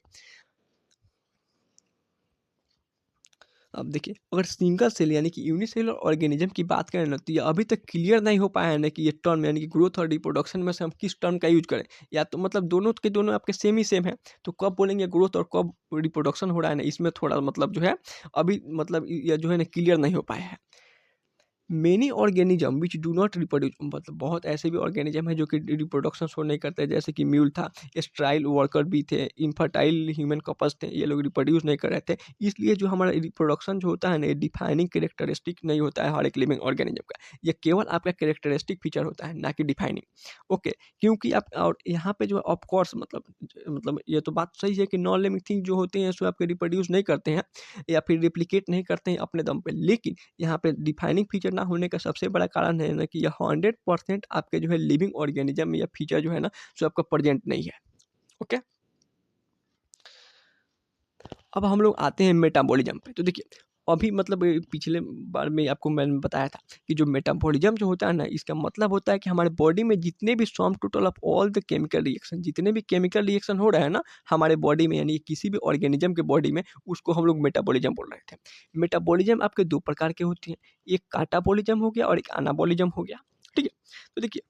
अब देखिए अगर सिंगल सेल यानी कि यूनिसेलुलर ऑर्गेनिज्म की बात करें ना तो ये अभी तक क्लियर नहीं हो पाया है ना कि ये टर्म यानी कि ग्रोथ और रिप्रोडक्शन में से हम किस टर्म का यूज करें, या तो मतलब दोनों के दोनों आपके सेम ही सेम है, तो कब बोलेंगे ग्रोथ और कब रिप्रोडक्शन हो रहा है ना, इसमें थोड़ा मतलब जो है अभी मतलब यह जो है ना क्लियर नहीं हो पाया है। Many organism which do not reproduce मतलब बहुत ऐसे भी ऑर्गेनिज्म है जो कि रिप्रोडक्शन शो नहीं करते, जैसे कि म्यूल था, स्ट्राइल वर्कर भी थे, इनफर्टाइल ह्यूमन कपल्स थे, ये लोग रिप्रोड्यूस नहीं कर रहे थे। इसलिए जो हमारा रिप्रोडक्शन जो होता है ना ये डिफाइनिंग कैरेक्टरिस्टिक नहीं होता है हर एक लिविंग ऑर्गेनिज्म का, ये केवल आपका कैरेक्टरिस्टिक फीचर होता है ना कि डिफाइनिंग। ओके, क्योंकि आप और यहाँ पे जो ऑफकोर्स मतलब ये तो बात सही है कि नॉन लिविंग थिंग जो होते हैं सो आपके रिप्रोड्यूस नहीं करते हैं या फिर रिप्लिकेट नहीं करते हैं अपने दम पे, लेकिन यहाँ पे डिफाइनिंग फीचर ना होने का सबसे बड़ा कारण है ना कि यह 100% आपके जो है लिविंग ऑर्गेनिज्म या फीचर जो है ना सो आपका प्रेजेंट नहीं है। ओके, अब हम लोग आते हैं मेटाबॉलिज्म पे। तो देखिए अभी मतलब पिछले बार में आपको मैंने बताया था कि जो मेटाबॉलिज्म जो होता है ना, इसका मतलब होता है कि हमारे बॉडी में जितने भी सम total of all the chemical reaction, जितने भी केमिकल रिएक्शन हो रहे हैं ना हमारे बॉडी में, यानी किसी भी ऑर्गेनिज्म के बॉडी में, उसको हम लोग मेटाबॉलिज्म बोल रहे थे। मेटाबॉलिज्म आपके दो प्रकार के होती हैं, एक काटाबॉलिज्म हो गया और एक एनाबॉलिज्म हो गया। ठीक है, तो देखिए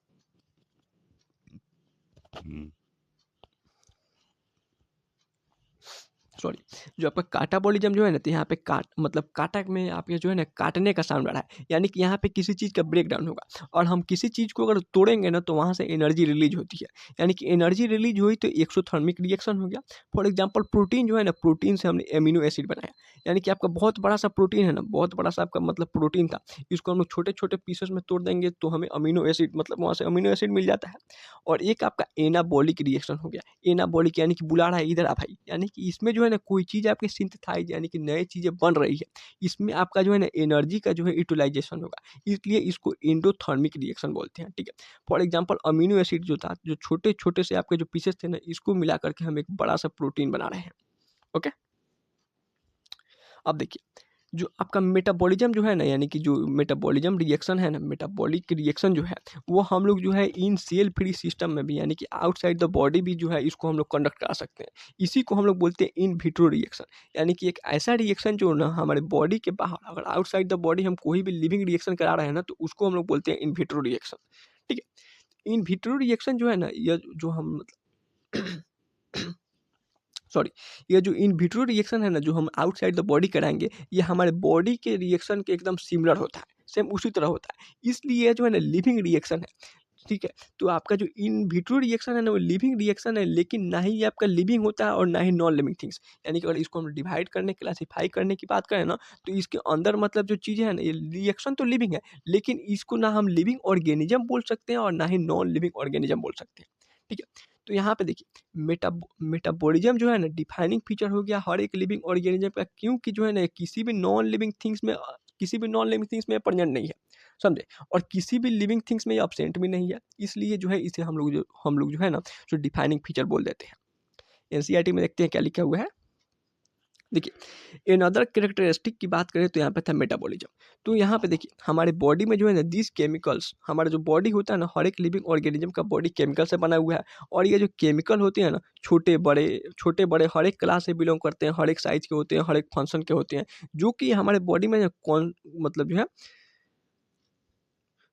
सॉरी, जो आपका काटाबॉलिज्म जो है ना, तो यहाँ पे मतलब काटा में आपके जो है ना काटने का साउंड आ रहा है, यानी कि यहाँ पे किसी चीज़ का ब्रेक डाउन होगा और हम किसी चीज़ को अगर तोड़ेंगे ना तो वहाँ से एनर्जी रिलीज होती है, यानी कि एनर्जी रिलीज हुई तो एक्सोथर्मिक रिएक्शन हो गया। फॉर एग्जाम्पल प्रोटीन जो है ना, प्रोटीन से हमने एमिनो एसिड बनाया, यानी कि आपका बहुत बड़ा सा प्रोटीन है ना, बहुत बड़ा सा आपका मतलब प्रोटीन था, इसको हम लोग छोटे छोटे पीसेस में तोड़ देंगे तो हमें अमीनो एसिड, मतलब वहाँ से अमीनो एसिड मिल जाता है। और एक आपका एनाबॉलिक रिएक्शन हो गया, एनाबॉलिक यानी कि बुला रहा है इधर आ भाई, यानी कि इसमें जो है ना कोई चीज़ आपकी सिंथेसाइज यानी कि नई चीज़ें बन रही है, इसमें आपका जो है ना एनर्जी का जो है यूटिलाइजेशन होगा, इसलिए इसको एंडोथर्मिक रिएक्शन बोलते हैं। ठीक है, फॉर एग्जांपल अमीनो एसिड जो था, जो छोटे छोटे से आपके जो पीसेस थे ना, इसको मिला करके हम एक बड़ा सा प्रोटीन बना रहे हैं। ओके, अब देखिए जो आपका मेटाबॉलिज्म जो है ना, यानी कि जो मेटाबॉलिज्म रिएक्शन है ना, मेटाबॉलिक रिएक्शन जो है, वो हम लोग जो है इन सेल फ्री सिस्टम में भी, यानी कि आउटसाइड द बॉडी भी जो है इसको हम लोग कंडक्ट करा सकते हैं। इसी को हम लोग बोलते हैं इन विट्रो रिएक्शन, यानी कि एक ऐसा रिएक्शन जो ना हमारे बॉडी के बाहर, अगर आउटसाइड द बॉडी हम कोई भी लिविंग रिएक्शन करा रहे हैं ना, तो उसको हम लोग बोलते हैं इन विट्रो रिएक्शन। ठीक है, इन विट्रो रिएक्शन जो है ना, यह जो हम मतलब सॉरी, ये जो इन विट्रो रिएक्शन है ना, जो हम आउटसाइड द बॉडी कराएंगे, ये हमारे बॉडी के रिएक्शन के एकदम सिमिलर होता है, सेम उसी तरह होता है, इसलिए ये जो है ना लिविंग रिएक्शन है। ठीक है, तो आपका जो इन विट्रो रिएक्शन है ना, वो लिविंग रिएक्शन है, लेकिन ना ही ये आपका लिविंग होता है और ना ही नॉन लिविंग थिंग्स, यानी कि अगर इसको हम डिवाइड करने, क्लासीफाई करने की बात करें ना, तो इसके अंदर मतलब जो चीज़ें हैं ना, ये रिएक्शन तो लिविंग है, लेकिन इसको ना हम लिविंग ऑर्गेनिज्म बोल सकते हैं और ना ही नॉन लिविंग ऑर्गेनिज्म बोल सकते हैं। ठीक है, तो यहाँ पे देखिए मेटाबॉलिज्म जो है ना डिफाइनिंग फीचर हो गया हर एक लिविंग ऑर्गेनिज्म का, क्योंकि जो है ना किसी भी नॉन लिविंग थिंग्स में किसी भी नॉन लिविंग थिंग्स में प्रेजेंट नहीं है, समझे, और किसी भी लिविंग थिंग्स में ये अब्सेंट भी नहीं है, इसलिए जो है इसे हम लोग जो है ना जो डिफाइनिंग फीचर बोल देते हैं। एनसीईआरटी में देखते हैं क्या लिखा हुआ है। देखिए अनदर कैरेक्टरिस्टिक की बात करें तो यहाँ पे था मेटाबॉलिज्म। तो यहाँ पे देखिए हमारे बॉडी में जो है ना दिस केमिकल्स, हमारा जो बॉडी होता है ना, हर एक लिविंग ऑर्गेनिज्म का बॉडी केमिकल से बना हुआ है, और ये जो केमिकल होते हैं ना, छोटे बड़े हर एक क्लास से बिलोंग करते हैं, हर एक साइज के होते हैं, हर एक फंक्शन के होते हैं, जो कि हमारे बॉडी में कौन मतलब जो है,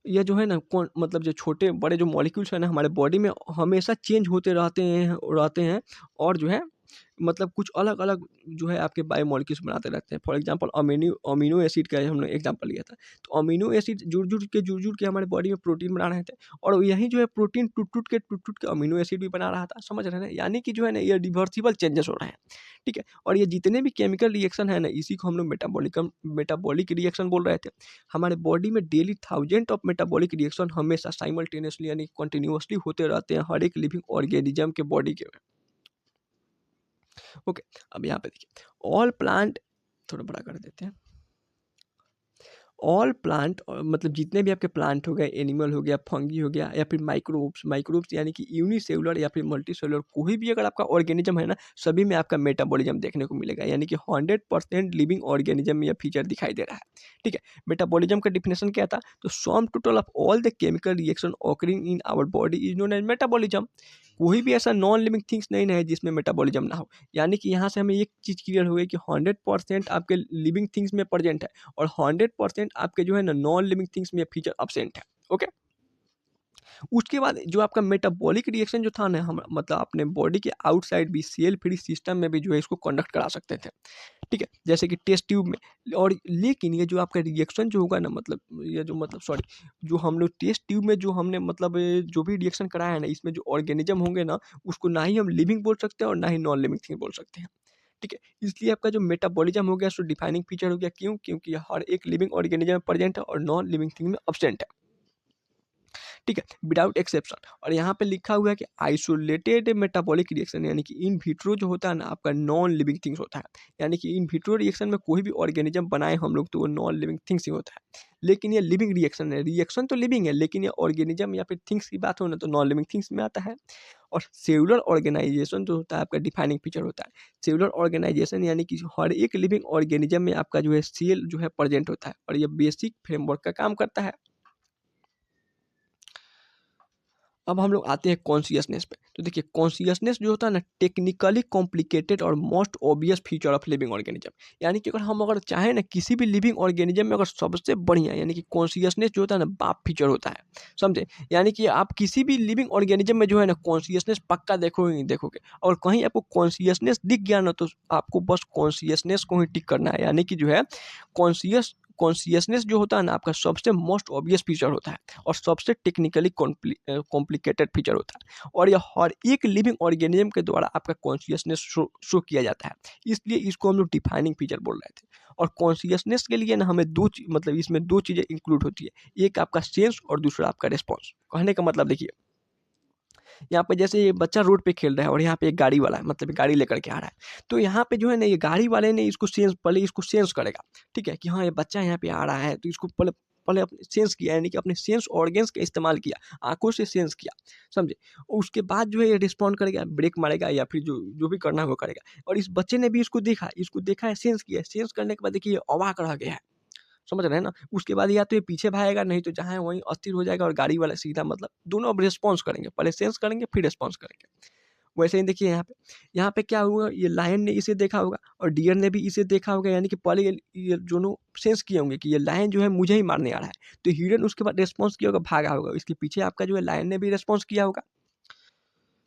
यह जो है ना कौन मतलब जो छोटे बड़े जो मॉलिक्यूल्स हैं ना हमारे बॉडी में हमेशा चेंज होते रहते हैं और जो है मतलब कुछ अलग अलग जो है आपके बायोमॉलिक्यूल्स बनाते रहते हैं। For example amino amino acid का हमने एग्जांपल लिया था, तो अमीनो एसिड जुड़ जुड़ के हमारे बॉडी में प्रोटीन बना रहे थे, और यही जो है प्रोटीन टूट टूट के अमीनो एसिड भी बना रहा था, समझ रहे हैं ना? यानी कि जो है ना ये रिवर्सिबल चेंजेस हो रहे हैं। ठीक है, और ये जितने भी केमिकल रिएक्शन है ना, इसी को हम लोग मेटाबॉलिक रिएक्शन बोल रहे थे। हमारे बॉडी में daily thousand of metabolic reaction हमेशा साइमल्टेनियसली यानी कंटिन्यूअसली होते रहते हैं हर एक लिविंग ऑर्गेनिज्म के बॉडी के। ओके, अब यहाँ पे देखिए ऑल प्लांट, थोड़ा बड़ा कर देते हैं, ऑल प्लांट मतलब जितने भी आपके प्लांट हो गए, एनिमल हो गया, फंगी हो गया, या फिर माइक्रोब्स यानी कि यूनिसेलुलर या फिर मल्टीसेलुलर कोई भी अगर आपका ऑर्गेनिज्म है ना, सभी में आपका मेटाबॉलिज्म देखने को मिलेगा, यानी कि 100% लिविंग ऑर्गेनिज्म में यह फीचर दिखाई दे रहा है। ठीक है, मेटाबॉलिज्म का डिफिनेशन क्या था, तो sum total of all the chemical reaction occurring in our body is known as metabolism. कोई भी ऐसा नॉन लिविंग थिंग्स नहीं है जिसमें मेटाबॉलिज्म ना हो, यानी कि यहाँ से हमें एक चीज़ क्लियर हो गई कि 100% आपके लिविंग थिंग्स में प्रेजेंट है और 100% आपके जो है ना नॉन लिविंग थिंग्स में फीचर अब्सेंट है। ओके, उसके बाद जो आपका मेटाबॉलिक रिएक्शन जो था ना, हम मतलब अपने बॉडी के आउटसाइड भी सेल फ्री सिस्टम में भी जो है इसको कंडक्ट करा सकते थे। ठीक है, जैसे कि टेस्ट ट्यूब में, और लेकिन ये जो आपका रिएक्शन जो होगा ना, मतलब ये जो मतलब सॉरी, जो हम लोग टेस्ट ट्यूब में जो हमने मतलब जो भी रिएक्शन कराया है ना, इसमें जो ऑर्गेनिज्म होंगे ना, उसको ना ही हम लिविंग बोल सकते हैं और ना ही नॉन लिविंग थिंग बोल सकते हैं। ठीक है, इसलिए आपका जो मेटाबॉलिज्म हो गया सो डिफाइनिंग फीचर हो गया, क्यों? क्योंकि ये हर एक लिविंग ऑर्गेनिज्म में प्रेजेंट है और नॉन लिविंग थिंग में अब्सेंट है। ठीक है, विदाउट एक्सेप्शन। और यहाँ पे लिखा हुआ है कि आइसोलेटेड मेटाबॉलिक रिएक्शन, यानी कि इन विट्रो जो होता है ना आपका नॉन लिविंग थिंग्स होता है, यानी कि इन विट्रो रिएक्शन में कोई भी ऑर्गेनिज्म बनाए हम लोग तो वो नॉन लिविंग थिंग्स ही होता है, लेकिन ये लिविंग रिएक्शन है, रिएक्शन तो लिविंग है, लेकिन ये ऑर्गेनिज्म या फिर थिंग्स की बात हो ना तो नॉन लिविंग थिंग्स में आता है। और सेलुलर ऑर्गेनाइजेशन जो होता है आपका डिफाइनिंग फीचर होता है। सेलुलर ऑर्गेनाइजेशन यानी कि हर एक लिविंग ऑर्गेनिज्म में आपका जो है सेल जो है प्रेजेंट होता है और ये बेसिक फ्रेमवर्क का काम करता है। अब हम लोग आते हैं कॉन्शियसनेस पे। तो देखिए कॉन्शियसनेस जो होता है ना टेक्निकली कॉम्प्लिकेटेड और most obvious feature of living organism. यानी कि अगर चाहें ना किसी भी लिविंग ऑर्गेनिज्म में अगर सबसे बढ़िया यानी कि कॉन्शियसनेस जो होता है ना बाप फीचर होता है, समझे। यानी कि आप किसी भी लिविंग ऑर्गेनिज्म में जो है ना कॉन्शियसनेस पक्का देखोगे नहीं देखोगे, और कहीं आपको कॉन्शियसनेस दिख गया ना तो आपको बस कॉन्शियसनेस को ही टिक करना है। यानी कि जो है कॉन्शियसनेस जो होता है ना आपका सबसे मोस्ट ऑब्वियस फीचर होता है और सबसे टेक्निकली कॉम्प्लिकेटेड फीचर होता है, और यह हर एक लिविंग ऑर्गेनिज्म के द्वारा आपका कॉन्शियसनेस शो किया जाता है। इसलिए इसको हम लोग डिफाइनिंग फीचर बोल रहे थे। और कॉन्शियसनेस के लिए ना हमें मतलब इसमें दो चीज़ें इंक्लूड होती है, एक आपका सेंस और दूसरा आपका रिस्पॉन्स। कहने का मतलब देखिए यहाँ पे जैसे ये बच्चा रोड पे खेल रहा है और यहाँ पे एक गाड़ी वाला है, मतलब गाड़ी लेकर के आ रहा है, तो यहाँ पे जो है ना ये गाड़ी वाले ने इसको पहले इसको सेंस करेगा, ठीक है, कि हाँ ये बच्चा यहाँ पे आ रहा है, तो इसको पहले पहले अपने सेंस किया, यानी कि अपने सेंस ऑर्गेन्स का इस्तेमाल किया, आंखों से सेंस किया, समझे। उसके बाद जो है ये रिस्पॉन्ड करेगा, ब्रेक मारेगा या फिर जो जो भी करना है वो करेगा। और इस बच्चे ने भी इसको देखा है, सेंस किया है, सेंस करने के बाद देखिए ये अवाक रह गया है, समझ रहे हैं ना। उसके बाद या तो ये पीछे भागेगा, नहीं तो जहाँ है वहीं अस्थिर हो जाएगा, और गाड़ी वाला सीधा मतलब दोनों अब रिस्पॉन्स करेंगे, पहले सेंस करेंगे फिर रिस्पॉन्स करेंगे। वैसे ही देखिए यहाँ पे क्या हुआ, ये लायन ने इसे देखा होगा और डियर ने भी इसे देखा होगा, यानी कि पहले ये दोनों सेंस किए होंगे कि ये लायन जो है मुझे ही मारने आ रहा है, तो हिरन उसके बाद रिस्पॉन्स किया होगा, भागा होगा, इसके पीछे आपका जो है लायन ने भी रिस्पॉन्स किया होगा,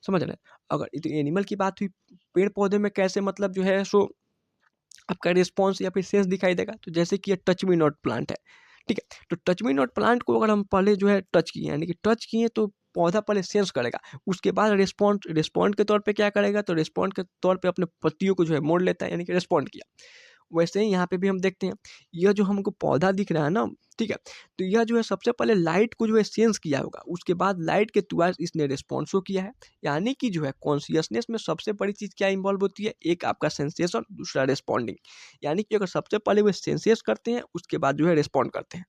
समझ रहे हैं। अगर तो एनिमल की बात हुई, पेड़ पौधे में कैसे मतलब जो है सो आपका रिस्पॉन्स या फिर सेंस दिखाई देगा, तो जैसे कि ये टच मी नॉट प्लांट है, ठीक है, तो टच मी नॉट प्लांट को अगर हम पहले जो है टच किए, यानी कि टच किए, तो पौधा पहले सेंस करेगा, उसके बाद रिस्पॉन्ड के तौर पे क्या करेगा, तो रिस्पॉन्ड के तौर पे अपने पत्तियों को जो है मोड़ लेता है, यानी कि रिस्पॉन्ड किया। वैसे ही यहाँ पे भी हम देखते हैं, यह जो हमको पौधा दिख रहा है ना, ठीक है, तो यह जो है सबसे पहले लाइट को जो है सेंस किया होगा, उसके बाद लाइट के द्वारा इसने रिस्पॉन्स किया है। यानी कि जो है कॉन्शियसनेस में सबसे बड़ी चीज़ क्या इन्वॉल्व होती है, एक आपका सेंसेशन, दूसरा रिस्पॉन्डिंग। यानी कि अगर सबसे पहले वो सेंसेस करते हैं, उसके बाद जो है रिस्पॉन्ड करते हैं।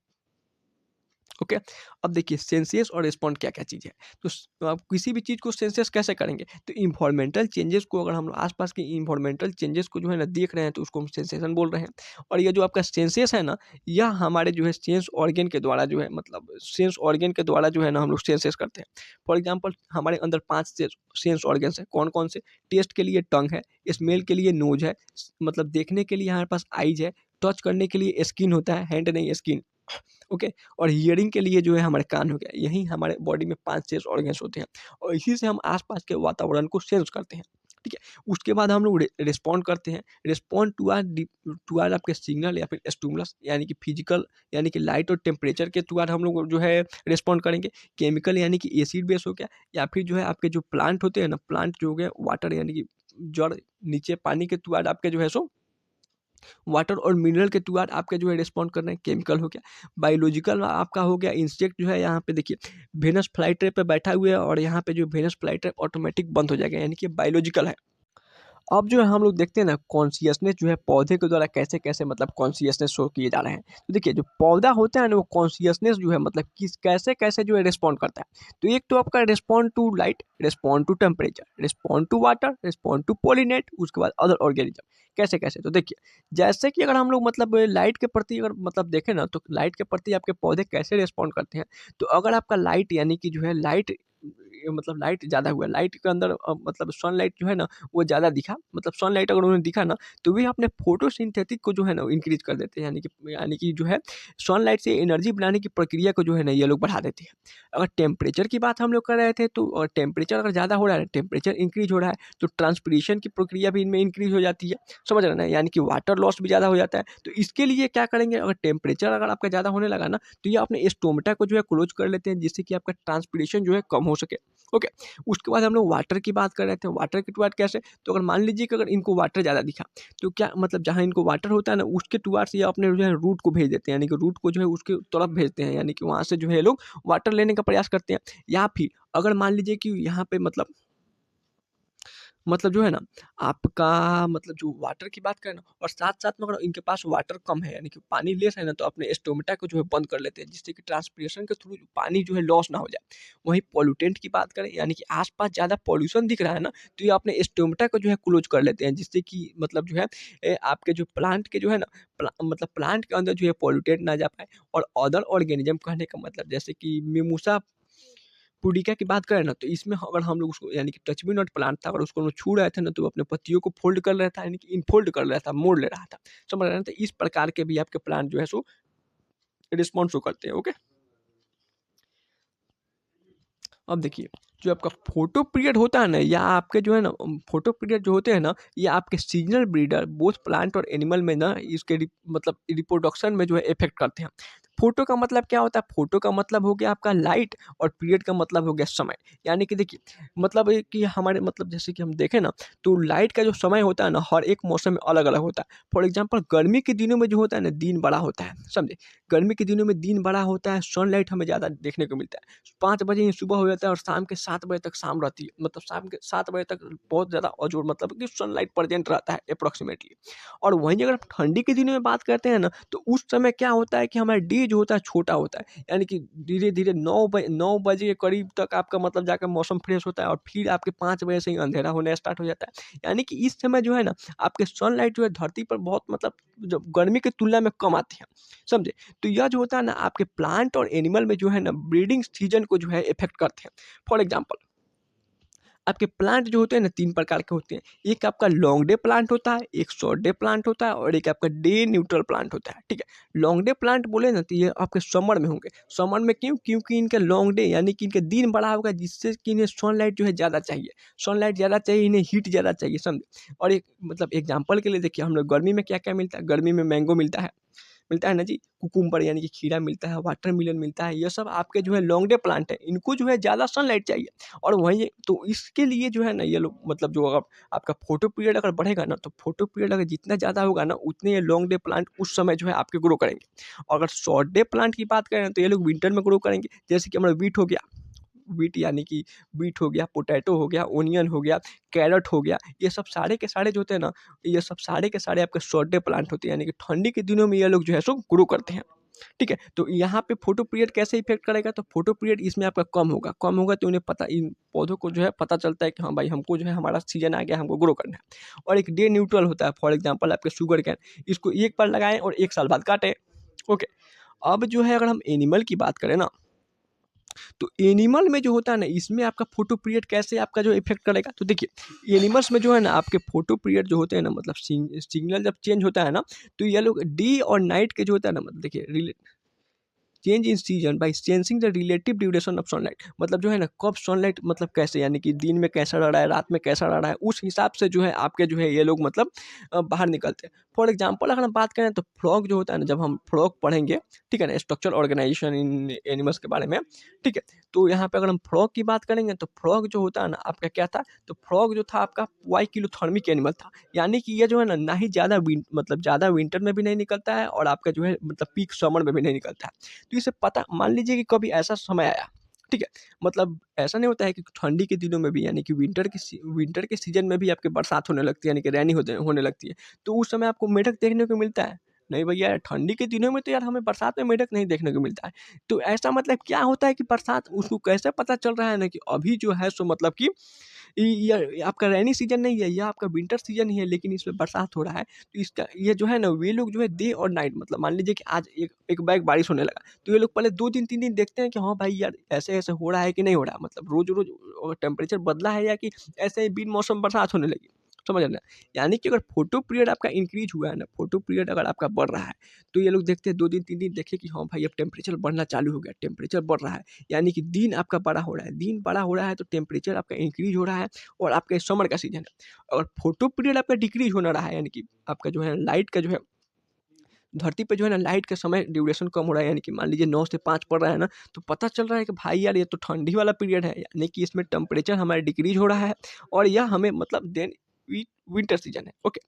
ओके, अब देखिए सेंसेस और रिस्पॉन्ड क्या क्या चीज़ है। तो आप किसी भी चीज़ को सेंसेस कैसे करेंगे, तो इन्वायरमेंटल चेंजेस को, अगर हम लोग आसपास के इन्वायरमेंटल चेंजेस को जो है ना देख रहे हैं, तो उसको हम सेंसेशन बोल रहे हैं। और ये जो आपका सेंसेस है ना, यह हमारे जो है सेंस ऑर्गन के द्वारा जो है, मतलब सेंस ऑर्गन के द्वारा जो है ना हम लोग सेंसेस करते हैं। फॉर एग्जाम्पल हमारे अंदर 5 सेंस ऑर्गन्स हैं, कौन कौन से। टेस्ट के लिए टंग है, स्मेल के लिए नोज है, मतलब देखने के लिए हमारे पास आइज है, टच करने के लिए स्किन होता है, हैंड नहीं स्किन, ओके, और हियरिंग के लिए जो है हमारे कान हो गया। यही हमारे बॉडी में 5 सेंस ऑर्गन्स होते हैं और इसी से हम आसपास के वातावरण को सेंस करते हैं, ठीक है। उसके बाद हम लोग रिस्पॉन्ड करते हैं, रिस्पॉन्ड टू आर आपके सिग्नल या फिर स्टिमुलस, यानी कि फिजिकल, यानी कि लाइट और टेम्परेचर के द्वारा हम लोग जो है रिस्पॉन्ड करेंगे। केमिकल यानी कि एसिड बेस हो गया, या फिर जो है आपके जो प्लांट होते हैं ना, प्लांट जो हो गया, वाटर यानी कि जड़, नीचे पानी के द्वारा आपके जो है सो वाटर और मिनरल के द्वारा आपके जो है रिस्पॉन्ड कर रहे हैं, केमिकल हो गया। बायोलॉजिकल आपका हो गया, इंसेक्ट जो है यहाँ पे देखिए वेनस फ्लाई ट्रे पे बैठा हुआ है, और यहाँ पे जो वेनस फ्लाई ट्रे ऑटोमेटिक बंद हो जाएगा, यानी कि बायोलॉजिकल है। अब जो है हम लोग देखते हैं ना कॉन्शियसनेस जो है पौधे के द्वारा कैसे कैसे मतलब कॉन्शियसनेस शो किए जा रहे हैं। तो देखिए जो पौधा होता है ना, वो कॉन्शियसनेस जो है मतलब किस कैसे कैसे जो है रिस्पॉन्ड करता है। तो एक तो आपका respond to light, respond to temperature, respond to water, respond to pollinate, उसके बाद अदर ऑर्गेनिज्म। कैसे कैसे, तो देखिए जैसे कि अगर हम लोग मतलब लाइट के प्रति अगर मतलब देखें ना, तो लाइट के प्रति आपके पौधे कैसे रिस्पॉन्ड करते हैं। तो अगर आपका लाइट यानी कि जो है लाइट मतलब लाइट ज़्यादा हुआ, लाइट के अंदर मतलब सनलाइट जो है ना वो ज़्यादा दिखा, मतलब सनलाइट अगर उन्हें दिखा ना, तो वे अपने फोटोसिंथेटिक को जो है ना इंक्रीज कर देते हैं, यानी कि जो है सनलाइट से एनर्जी बनाने की प्रक्रिया को जो है ना ये लोग बढ़ा देते हैं। अगर टेम्परेचर की बात हम लोग कर रहे थे, तो टेम्परेचर अगर ज़्यादा हो रहा है, टेम्परेचर इंक्रीज हो रहा है, तो ट्रांसपीरेशन की प्रक्रिया भी इनमें इंक्रीज हो जाती है, समझ रहे हैं ना, यानी कि वाटर लॉस भी ज़्यादा हो जाता है। तो इसके लिए क्या करेंगे, अगर टेम्परेचर अगर आपका ज़्यादा होने लगा ना, तो ये अपने स्टोमेटा को जो है क्लोज कर लेते हैं, जिससे कि आपका ट्रांसपीरेशन जो है कम हो सके। ओके, उसके बाद हम लोग वाटर की बात कर रहे थे, वाटर के टुवार्ड कैसे, तो अगर मान लीजिए कि अगर इनको वाटर ज़्यादा दिखा, तो क्या मतलब जहाँ इनको वाटर होता है ना, उसके टुवार्ड्स ये अपने जो है रूट को भेज देते हैं, यानी कि रूट को जो है उसके तरफ भेजते हैं, यानी कि वहाँ से जो है ये लोग वाटर लेने का प्रयास करते हैं। या फिर अगर मान लीजिए कि यहाँ पे मतलब मतलब जो है ना आपका मतलब जो वाटर की बात करें ना, और साथ-साथ में अगर इनके पास वाटर कम है यानी कि पानी लेस है ना, तो अपने स्टोमेटा को जो है बंद कर लेते हैं, जिससे कि ट्रांसपिरेशन के थ्रू पानी जो है लॉस ना हो जाए। वहीं पॉल्यूटेंट की बात करें यानी कि आस-पास ज़्यादा पॉल्यूशन दिख रहा है ना, तो ये अपने स्टोमेटा को जो है क्लोज़ कर लेते हैं, जिससे कि मतलब जो है आपके जो प्लांट के जो है ना मतलब प्लांट के अंदर जो है पॉल्यूटेंट ना जा पाए, और अदर ऑर्गेनिज़्म कहने का मतलब जैसे कि मिमोसा पुडिका की बात करें ना, तो इसमें अगर हम लोग उसको यानी कि टच मी नॉट प्लांट था, अगर उसको हम लोग छू रहे थे ना, तो वो अपने पत्तियों को फ़ोल्ड कर रहा था, यानी कि इनफ़ोल्ड कर रहा था, मोड़ ले रहा था। समझ रहे हैं? तो इस प्रकार के भी आपके प्लांट जो है सो रिस्पॉन्ड शो करते हैं, ओके? अब देखिए, जो आपका फ़ोटो पीरियड होता है ना, या आपके जो है ना फ़ोटो पीरियड जो होते हैं ना, ये आपके सीज़नल ब्रीडर बोथ प्लांट और एनिमल में ना इसके मतलब रिप्रोडक्शन में जो है इफ़ेक्ट करते हैं। फ़ोटो का मतलब क्या होता है? फ़ोटो का मतलब हो गया आपका लाइट, और पीरियड का मतलब हो गया समय। यानी कि देखिए, मतलब है कि हमारे मतलब जैसे कि हम देखें ना, तो लाइट का जो समय होता है ना, हर एक मौसम में अलग-अलग होता है। फॉर एग्ज़ाम्पल गर्मी के दिनों में जो होता है ना, दिन बड़ा होता है, समझे? गर्मी के दिनों में दिन बड़ा होता है, सनलाइट हमें ज़्यादा देखने को मिलता है। 5 बजे ही सुबह हो जाता है और शाम के 7 बजे तक शाम रहती है। मतलब शाम के 7 बजे तक बहुत ज़्यादा अजोड़ मतलब कि सनलाइट प्रेज़ेंट रहता है एप्रोक्सिमेटली। और वहीं अगर ठंडी के दिनों में बात करते हैं ना, तो उस समय क्या होता है कि हमारा डे जो होता है छोटा होता है। यानी कि धीरे-धीरे 9 बजे के करीब तक आपका मतलब जाकर मौसम फ्रेश होता है, और फिर आपके 5 बजे से ही अंधेरा होना स्टार्ट हो जाता है। यानी कि इस समय जो है ना, आपके सनलाइट जो है धरती पर बहुत मतलब जब गर्मी की तुलना में कम आती है, समझे? तो यह जो होता है ना आपके प्लांट और एनिमल में जो है ना ब्रीडिंग सीजन को जो है इफ़ेक्ट करते हैं। फॉर एग्ज़ाम्पल, आपके प्लांट जो होते हैं ना 3 प्रकार के होते हैं। एक आपका लॉन्ग डे प्लांट होता है, एक शॉर्ट डे प्लांट होता है, और एक आपका डे न्यूट्रल प्लांट होता है, ठीक है? लॉन्ग डे प्लांट बोले ना, तो ये आपके समर में होंगे। समर में क्यों? क्योंकि इनका लॉन्ग डे यानी कि इनका दिन बड़ा होगा, जिससे कि इन्हें सनलाइट जो है ज़्यादा चाहिए। सनलाइट ज़्यादा चाहिए, इन्हें हीट ज़्यादा चाहिए, समझे? और एक मतलब एग्ज़ाम्पल के लिए देखिए, हम लोग गर्मी में क्या-क्या मिलता है? गर्मी में मैंगो मिलता है ना जी, कुकुम्बर यानी कि खीरा मिलता है, वाटरमेलन मिलता है, ये सब आपके जो है लॉन्ग डे प्लांट है, इनको जो है ज़्यादा सनलाइट चाहिए। और वहीं तो इसके लिए जो है ना ये लोग मतलब जो अगर आपका फोटो पीरियड अगर बढ़ेगा ना, तो फोटो पीरियड अगर जितना ज़्यादा होगा ना, उतने ये लॉन्ग डे प्लांट उस समय जो है आपके ग्रो करेंगे। और अगर शॉर्ट डे प्लांट की बात करें, तो ये लोग विंटर में ग्रो करेंगे, जैसे कि हमारा व्हीट हो गया। व्हीट यानी कि व्हीट हो गया, पोटैटो हो गया, ओनियन हो गया, कैरट हो गया, ये सब सारे के सारे जो होते हैं ना, ये सब सारे के सारे आपके शॉर्ट डे प्लांट होते हैं, यानी कि ठंडी के दिनों में ये लोग जो है सो ग्रो करते हैं। ठीक है? तो यहाँ पे फोटो पीरियड कैसे इफ़ेक्ट करेगा? तो फोटो पीरियड इसमें आपका कम होगा, तो उन्हें पता इन पौधों को जो है पता चलता है कि हाँ भाई, हमको जो है हमारा सीज़न आ गया, हमको ग्रो करना है। और एक डे न्यूट्रल होता है, फॉर एग्ज़ाम्पल आपके शुगर केन, इसको एक बार लगाएँ और 1 साल बाद काटें। ओके। अब जो है अगर हम एनिमल की बात करें ना, तो एनिमल में जो होता है ना, इसमें आपका फोटो पीरियड कैसे आपका जो इफ़ेक्ट करेगा? तो देखिए, एनिमल्स में जो है ना आपके फोटो पीरियड जो होते हैं ना, मतलब सिग्नल जब चेंज होता है ना, तो ये लोग डे और नाइट के जो होता है ना, मतलब देखिए change in season by sensing the relative duration of sunlight, मतलब जो है ना कब सनलाइट मतलब कैसे, यानी कि दिन में कैसा रह रहा है, रात में कैसा रह रहा है, उस हिसाब से जो है आपके जो है ये लोग मतलब बाहर निकलते हैं। फॉर एग्जांपल अगर हम बात करें, तो फ्रॉग जो होता है ना, जब हम फ्रॉग पढ़ेंगे, ठीक है ना, स्ट्रक्चर ऑर्गेनाइजेशन इन एनिमल्स के बारे में, ठीक है, तो यहाँ पे अगर हम फ्रॉग की बात करेंगे, तो फ्रॉग जो होता है ना आपका क्या था, तो फ्रॉग जो था आपका वाइकिलोथर्मिक एनिमल था। यानी कि ये जो है ना ही ज़्यादा मतलब ज़्यादा विंटर में भी नहीं निकलता है, और आपका जो है मतलब पीक समर में भी नहीं निकलता है। तो इसे पता मान लीजिए कि कभी ऐसा समय आया, ठीक है? मतलब ऐसा नहीं होता है कि ठंडी के दिनों में भी, यानी कि विंटर के सीज़न में भी आपके बरसात होने लगती है, यानी कि रेनी होने लगती है। तो उस समय आपको मेढक देखने को मिलता है? नहीं भैया, ठंडी के दिनों में तो यार हमें बरसात में मेढक नहीं देखने को मिलता है। तो ऐसा मतलब क्या होता है कि बरसात उसको कैसे पता चल रहा है ना, कि अभी जो है सो मतलब कि ये आपका रेनी सीज़न नहीं है, ये आपका विंटर सीज़न ही है, लेकिन इसमें बरसात हो रहा है। तो इसका ये जो है ना, वे लोग जो है डे और नाइट, मतलब मान लीजिए कि आज एक एक बैग बारिश होने लगा, तो ये लोग पहले 2 दिन 3 दिन देखते हैं कि हाँ भाई यार, ऐसे-ऐसे हो रहा है कि नहीं हो रहा है। मतलब रोज़-रोज़ टेम्परेचर बदला है, या कि ऐसे ही बिन मौसम बरसात होने लगी। समझ रहे हैं ना? यानी कि अगर फोटो पीरियड आपका इंक्रीज़ हुआ है ना, फोटो पीरियड अगर आपका बढ़ रहा है, तो ये लोग देखते हैं 2 दिन 3 दिन देखे कि हाँ भाई, अब टेम्परेचर बढ़ना चालू हो गया, टेम्परेचर बढ़ रहा है। यानी कि दिन आपका बड़ा हो रहा है, दिन बड़ा हो रहा है, तो टेम्परेचर आपका इंक्रीज़ हो रहा है, और आपका समर का सीज़न है। अगर फोटो पीरियड आपका डिक्रीज़ होना रहा है, यानी कि आपका जो है लाइट का जो है धरती पे जो है ना लाइट का समय ड्यूरेशन कम हो रहा है, यानी कि मान लीजिए 9 से 5 पड़ रहा है ना, तो पता चल रहा है कि भाई यार, ये तो ठंडी वाला पीरियड है, यानी कि इसमें टेम्परेचर हमारा डिक्रीज़ हो रहा है, और यह हमें मतलब देन विंटर सीज़न है। ओके।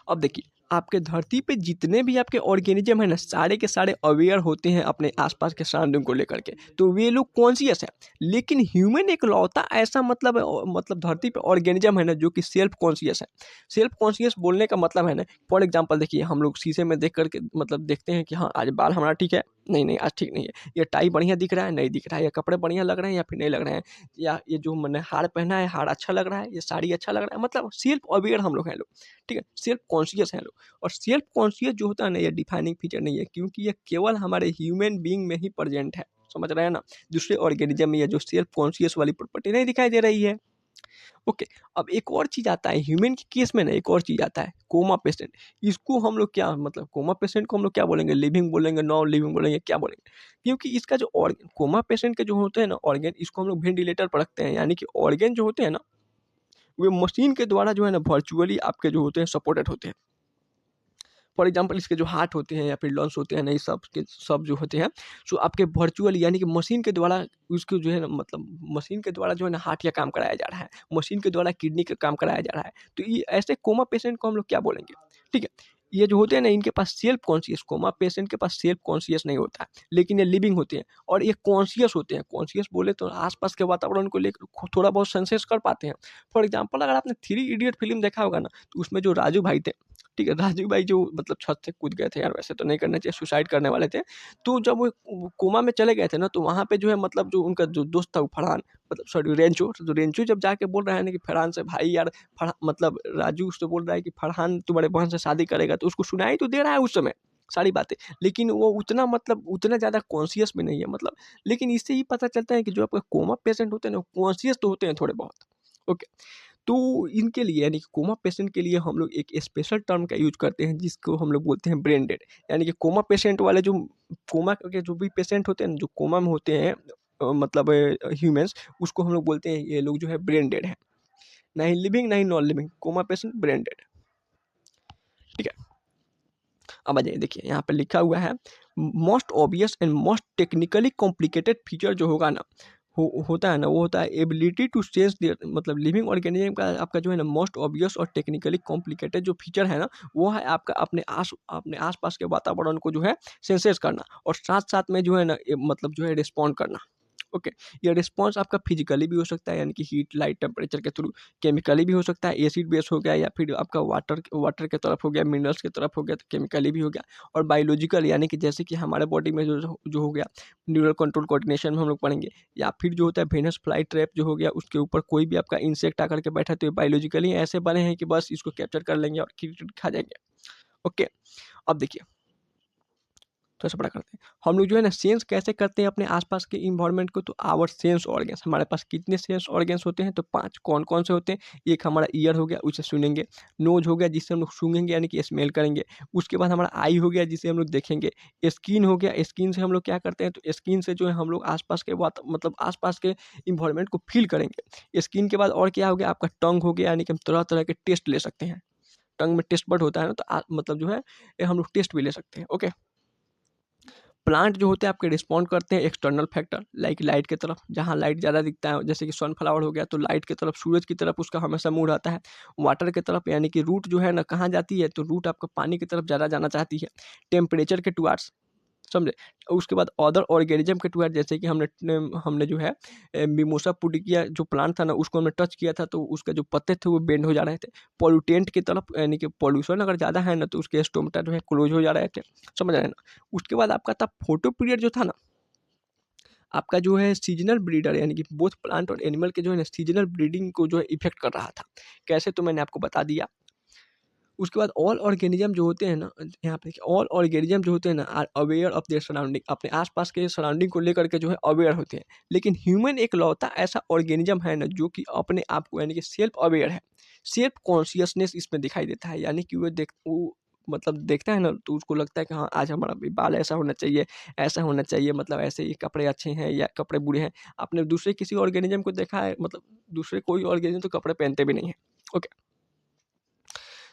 अब देखिए, आपके धरती पे जितने भी आपके ऑर्गेनिज्म है ना, सारे के सारे अवेयर होते हैं अपने आसपास के सराउंडिंग को लेकर के, तो वे लोग कॉन्शियस है। लेकिन ह्यूमन एक लौता ऐसा मतलब धरती पे ऑर्गेनिज्म है ना जो कि सेल्फ कॉन्शियस है। सेल्फ कॉन्शियस बोलने का मतलब है ना, फॉर एग्जांपल देखिए, हम लोग शीशे में देख करके मतलब देखते हैं कि हाँ आज बाल हमारा ठीक है, नहीं नहीं आज ठीक नहीं है, ये टाई बढ़िया दिख रहा है, नहीं दिख रहा है, ये कपड़े बढ़िया लग रहे हैं या फिर नहीं लग रहे हैं, या ये जो मैंने हार पहना है हार अच्छा लग रहा है, ये साड़ी अच्छा लग रहा है, मतलब सेल्फ अवेयर हम लोग हैं लोग, ठीक है, सेल्फ कॉन्शियस हैं लोग। और सेल्फ कॉन्शियस जो होता है ना, ये डिफाइनिंग फीचर नहीं है, क्योंकि ये केवल हमारे ह्यूमन बीइंग में ही प्रेजेंट है, समझ रहे हैं ना। दूसरे ऑर्गेनिज्म में ये जो सेल्फ कॉन्शियस वाली प्रॉपर्टी नहीं दिखाई दे रही है। ओके, अब एक और चीज़ आता है ह्यूमन के केस में ना, एक और चीज़ आता है कोमा पेशेंट। इसको हम लोग क्या मतलब, कोमा पेशेंट को हम लोग क्या बोलेंगे, लिविंग बोलेंगे, नॉन लिविंग बोलेंगे, क्या बोलेंगे, क्योंकि इसका जो ऑर्गन कोमा पेशेंट के जो होते हैं ना ऑर्गन, इसको हम लोग वेंटिलेटर पर रखते हैं, यानी कि ऑर्गन जो होते हैं ना, वे मशीन के द्वारा जो है ना वर्चुअली आपके जो होते हैं सपोर्टेड होते हैं। फॉर एग्जांपल इसके जो हार्ट होते हैं या फिर लंग्स होते हैं ना, ये सब के सब जो होते हैं, सो आपके वर्चुअल यानी कि मशीन के द्वारा उसको जो है ना, मतलब मशीन के द्वारा जो है ना हार्ट का काम कराया जा रहा है, मशीन के द्वारा किडनी का काम कराया जा रहा है। तो ये ऐसे कोमा पेशेंट को हम लोग क्या बोलेंगे, ठीक है। ये जो होते हैं ना, इनके पास सेल्फ कॉन्शियस, कोमा पेशेंट के पास सेल्फ कॉन्शियस नहीं होता है, लेकिन ये लिविंग होते हैं और ये कॉन्शियस होते हैं। कॉन्शियस बोले तो आसपास के वातावरण को लेकर थोड़ा बहुत सेंसेस कर पाते हैं। फॉर एग्जाम्पल अगर आपने थ्री इडियट फिल्म देखा होगा ना, तो उसमें जो राजू भाई थे, ठीक है, राजू भाई जो मतलब छत से कूद गए थे, यार वैसे तो नहीं करना चाहिए, सुसाइड करने वाले थे। तो जब वो कोमा में चले गए थे ना, तो वहाँ पे जो है मतलब जो उनका जो दोस्त था वो फरहान, मतलब सॉरी रेंचो, तो रेंचो जब जाके बोल रहा है ना कि फरहान से, भाई यार मतलब राजू उससे बोल रहा है कि फरहान तुम्हारे बहन से शादी करेगा, तो उसको सुनाई तो दे रहा है उस समय सारी बातें, लेकिन वो उतना मतलब उतना ज़्यादा कॉन्शियस में नहीं है मतलब। लेकिन इससे ही पता चलता है कि जो आपका कोमा पेशेंट होते हैं ना, कॉन्शियस तो होते हैं थोड़े बहुत। ओके, तो इनके लिए यानी कि कोमा पेशेंट के लिए हम लोग एक स्पेशल टर्म का यूज करते हैं, जिसको हम लोग बोलते हैं ब्रेन डेड। यानी कि कोमा पेशेंट वाले जो कोमा के जो भी पेशेंट होते हैं ना, जो कोमा में होते हैं मतलब ह्यूमंस, उसको हम लोग बोलते हैं ये लोग जो है ब्रेन डेड है। ना ही लिविंग ना ही non living, coma patient brain dead, ठीक है। अब आ जाइए, देखिए यहाँ पे लिखा हुआ है most obvious and most technically complicated feature जो होगा ना, होता है ना, वो होता है एबिलिटी टू सेंस देयर, मतलब लिविंग ऑर्गेनिज्म का आपका जो है ना मोस्ट ऑब्वियस और टेक्निकली कॉम्प्लिकेटेड जो फीचर है ना, वो है आपका अपने आसपास के वातावरण को जो है सेंसेस करना, और साथ साथ में जो है ना मतलब जो है रिस्पॉन्ड करना। ओके, ये रिस्पॉन्स आपका फिजिकली भी हो सकता है, यानी कि हीट लाइट टेम्परेचर के थ्रू, केमिकली भी हो सकता है, एसिड बेस हो गया, या फिर आपका वाटर के तरफ हो गया, मिनरल्स की तरफ हो गया, तो केमिकली भी हो गया, और बायोलॉजिकल यानी कि जैसे कि हमारे बॉडी में जो हो गया न्यूरल कंट्रोल कोऑर्डिनेशन में हम लोग पढ़ेंगे, या फिर जो होता है वेनस फ्लाई ट्रैप जो हो गया, उसके ऊपर कोई भी आपका इंसेक्ट आकर के बैठा, तो ये बायोलॉजिकली ऐसे बने हैं कि बस इसको कैप्चर कर लेंगे और खा जाएंगे। ओके, अब देखिए थोड़ा सा बड़ा करते हैं, हम लोग जो है ना सेंस कैसे करते हैं अपने आसपास के इन्वायरमेंट को, तो आवर सेंस ऑर्गन्स, हमारे पास कितने सेंस ऑर्गन्स होते हैं, तो 5। कौन कौन से होते हैं, एक हमारा ईयर हो गया, उसे सुनेंगे, नोज हो गया जिससे हम लोग सूंघेंगे यानी कि स्मेल करेंगे, उसके बाद हमारा आई हो गया जिसे हम लोग देखेंगे, स्किन हो गया, स्किन से हम लोग क्या करते हैं, तो स्किन से जो है हम लोग आसपास के मतलब आसपास के इन्वायरमेंट को फील करेंगे। स्किन के बाद और क्या हो गया, आपका टंग हो गया, यानी कि हम तरह तरह के टेस्ट ले सकते हैं, टंग में टेस्ट बड होता है ना, तो मतलब जो है हम लोग टेस्ट भी ले सकते हैं। ओके, प्लांट जो होते हैं आपके रिस्पॉन्ड करते हैं एक्सटर्नल फैक्टर लाइक लाइट की तरफ, जहाँ लाइट ज़्यादा दिखता है, जैसे कि सनफ्लावर हो गया, तो लाइट की तरफ, सूरज की तरफ उसका हमेशा मूड आता है। वाटर की तरफ, यानी कि रूट जो है ना कहाँ जाती है, तो रूट आपका पानी की तरफ ज़्यादा जाना चाहती है। टेम्परेचर के टुवार्ड्स, समझे। उसके बाद अदर ऑर्गेनिज्म के टुवार्ड, जैसे कि हमने जो है मिमोसा पुडिकिया जो प्लांट था ना, उसको हमने टच किया था, तो उसका जो पत्ते थे वो बेंड हो जा रहे थे। पॉल्यूटेंट की तरफ, यानी कि पॉल्यूशन अगर ज़्यादा है ना, तो उसके स्टोमेटा जो है क्लोज हो जा रहे थे, समझ रहे हैं ना। उसके बाद आपका था फोटो पीरियड जो था ना, आपका जो है सीजनल ब्रीडर, यानी कि बोथ प्लांट और एनिमल के जो है ना सीजनल ब्रीडिंग को जो है इफेक्ट कर रहा था। कैसे, तो मैंने आपको बता दिया। उसके बाद ऑल ऑर्गेनिज्म जो होते हैं ना, यहाँ पे देखिए, ऑल ऑर्गेनिज्म जो होते हैं ना are aware of their surrounding, अपने आसपास के सराउंडिंग को लेकर के जो है अवेयर होते हैं। लेकिन ह्यूमन एक लौता ऐसा ऑर्गेनिज्म है ना जो कि अपने आप को यानी कि सेल्फ अवेयर है, सेल्फ कॉन्शियसनेस इसमें दिखाई देता है, यानी कि वो मतलब देखता है ना, तो उसको लगता है कि हाँ आज हमारा भी बाल ऐसा होना चाहिए, ऐसा होना चाहिए, मतलब ऐसे ही कपड़े अच्छे हैं या कपड़े बुरे हैं। आपने दूसरे किसी ऑर्गेनिज्म को देखा है, मतलब दूसरे कोई ऑर्गेनिज्म तो कपड़े पहनते भी नहीं है। ओके,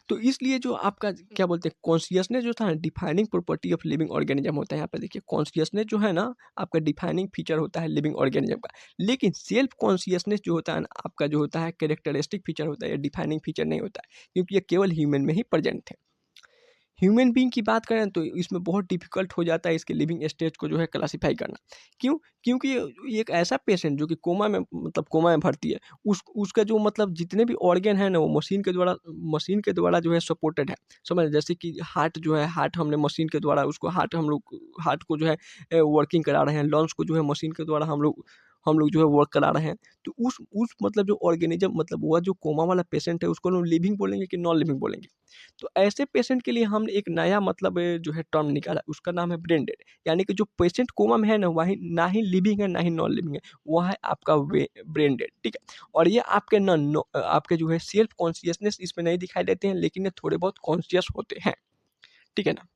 तो इसलिए जो आपका क्या बोलते हैं कॉन्शियसनेस जो था ना, defining property of living organism होता है। यहाँ पे देखिए कॉन्शियसनेस जो है ना आपका डिफाइनिंग फीचर होता है लिविंग ऑर्गेनिज्म का। लेकिन सेल्फ कॉन्शियसनेस जो होता है ना आपका जो होता है कैरेक्टरिस्टिक फीचर होता है, डिफाइनिंग फीचर नहीं होता है, क्योंकि ये केवल ह्यूमन में ही प्रेजेंट है। ह्यूमन बीइंग की बात करें तो इसमें बहुत डिफिकल्ट हो जाता है इसके लिविंग स्टेज को जो है क्लासीफाई करना। क्यों? क्योंकि ये एक ऐसा पेशेंट जो कि कोमा में मतलब कोमा में भर्ती है, उसका जो मतलब जितने भी ऑर्गन है ना वो मशीन के द्वारा जो है सपोर्टेड है। समझ रहे? जैसे कि हार्ट जो है, हार्ट हमने मशीन के द्वारा उसको हार्ट को जो है वर्किंग करा रहे हैं, लंग्स को जो है मशीन के द्वारा हम लोग जो है वर्क करा रहे हैं। तो उस मतलब जो ऑर्गेनिज्म मतलब वह जो कोमा वाला पेशेंट है उसको हम लिविंग बोलेंगे कि नॉन लिविंग बोलेंगे? तो ऐसे पेशेंट के लिए हमने एक नया मतलब जो है टर्म निकाला, उसका नाम है ब्रेन डेड। यानी कि जो पेशेंट कोमा में है ना, वही ना ही लिविंग है ना ही नॉन लिविंग है, वह है आपका वे ब्रेन डेड, ठीक है। और ये आपके आपके जो है सेल्फ कॉन्शियसनेस इसमें नहीं दिखाई देते हैं, लेकिन ये थोड़े बहुत कॉन्शियस होते हैं, ठीक है ना।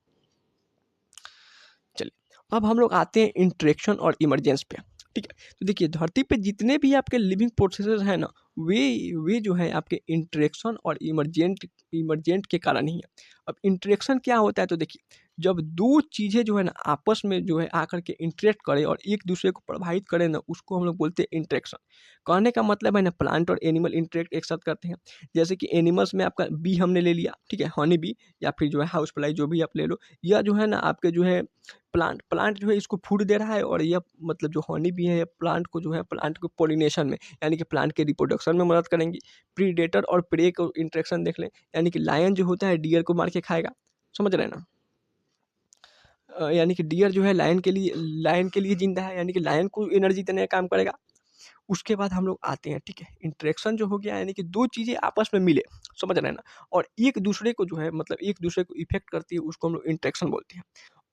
चलिए, अब हम लोग आते हैं इंटरेक्शन और इमरजेंस पे, ठीक है। तो देखिए, धरती पे जितने भी आपके लिविंग प्रोसेसेस हैं ना, वे जो है आपके इंटरेक्शन और इमरजेंट के कारण ही है। अब इंटरेक्शन क्या होता है? तो देखिए, जब दो चीज़ें जो है ना आपस में जो है आकर के इंटरेक्ट करें और एक दूसरे को प्रभावित करें ना, उसको हम लोग बोलते हैं इंटरेक्शन। कहने का मतलब है ना, प्लांट और एनिमल इंटरेक्ट एक साथ करते हैं। जैसे कि एनिमल्स में आपका बी हमने ले लिया, ठीक है, हनी बी, या फिर जो है हाउस फ्लाई, जो भी आप ले लो। या जो है ना आपके जो है प्लांट जो है इसको फूड दे रहा है, और यह मतलब जो हनी बी है प्लांट को जो है प्लांट को पॉलिनेशन में, यानी कि प्लांट के रिप्रोडक्शन में मदद करेंगी। प्रीडेटर और प्रे को इंटरेक्शन देख लें, यानी कि लायन जो होता है डियर को मार के खाएगा, समझ रहे हैं ना। यानी कि डियर जो है लायन के लिए जिंदा है, यानी कि लायन को एनर्जी देने का काम करेगा। उसके बाद हम लोग आते हैं, ठीक है, इंटरेक्शन जो हो गया, यानी कि दो चीज़ें आपस में मिले, समझ रहे हैं ना, और एक दूसरे को जो है मतलब एक दूसरे को इफेक्ट करती है, उसको हम लोग इंटरेक्शन बोलते हैं।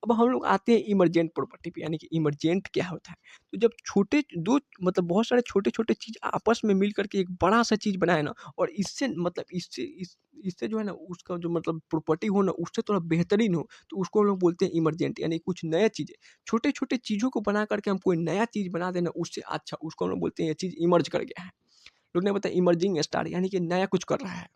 अब हम लोग आते हैं इमरजेंट प्रॉपर्टी पे, यानी कि इमरजेंट क्या होता है? तो जब छोटे दो मतलब बहुत सारे छोटे-छोटे चीज़ आपस में मिल कर के एक बड़ा-सा चीज़ बनाए ना, और इससे मतलब इससे जो है ना उसका जो मतलब प्रॉपर्टी हो ना उससे थोड़ा बेहतरीन हो, तो उसको हम लोग बोलते हैं इमरजेंट, यानी कुछ नया चीज़ें। छोटे-छोटे चीज़ों को बना कर के हम कोई नया चीज़ बना देना उससे अच्छा, उसको हम लोग बोलते हैं ये चीज़ इमर्ज कर गया है। लोग ने बताया इमर्जिंग स्टार, यानी कि नया कुछ कर रहा है।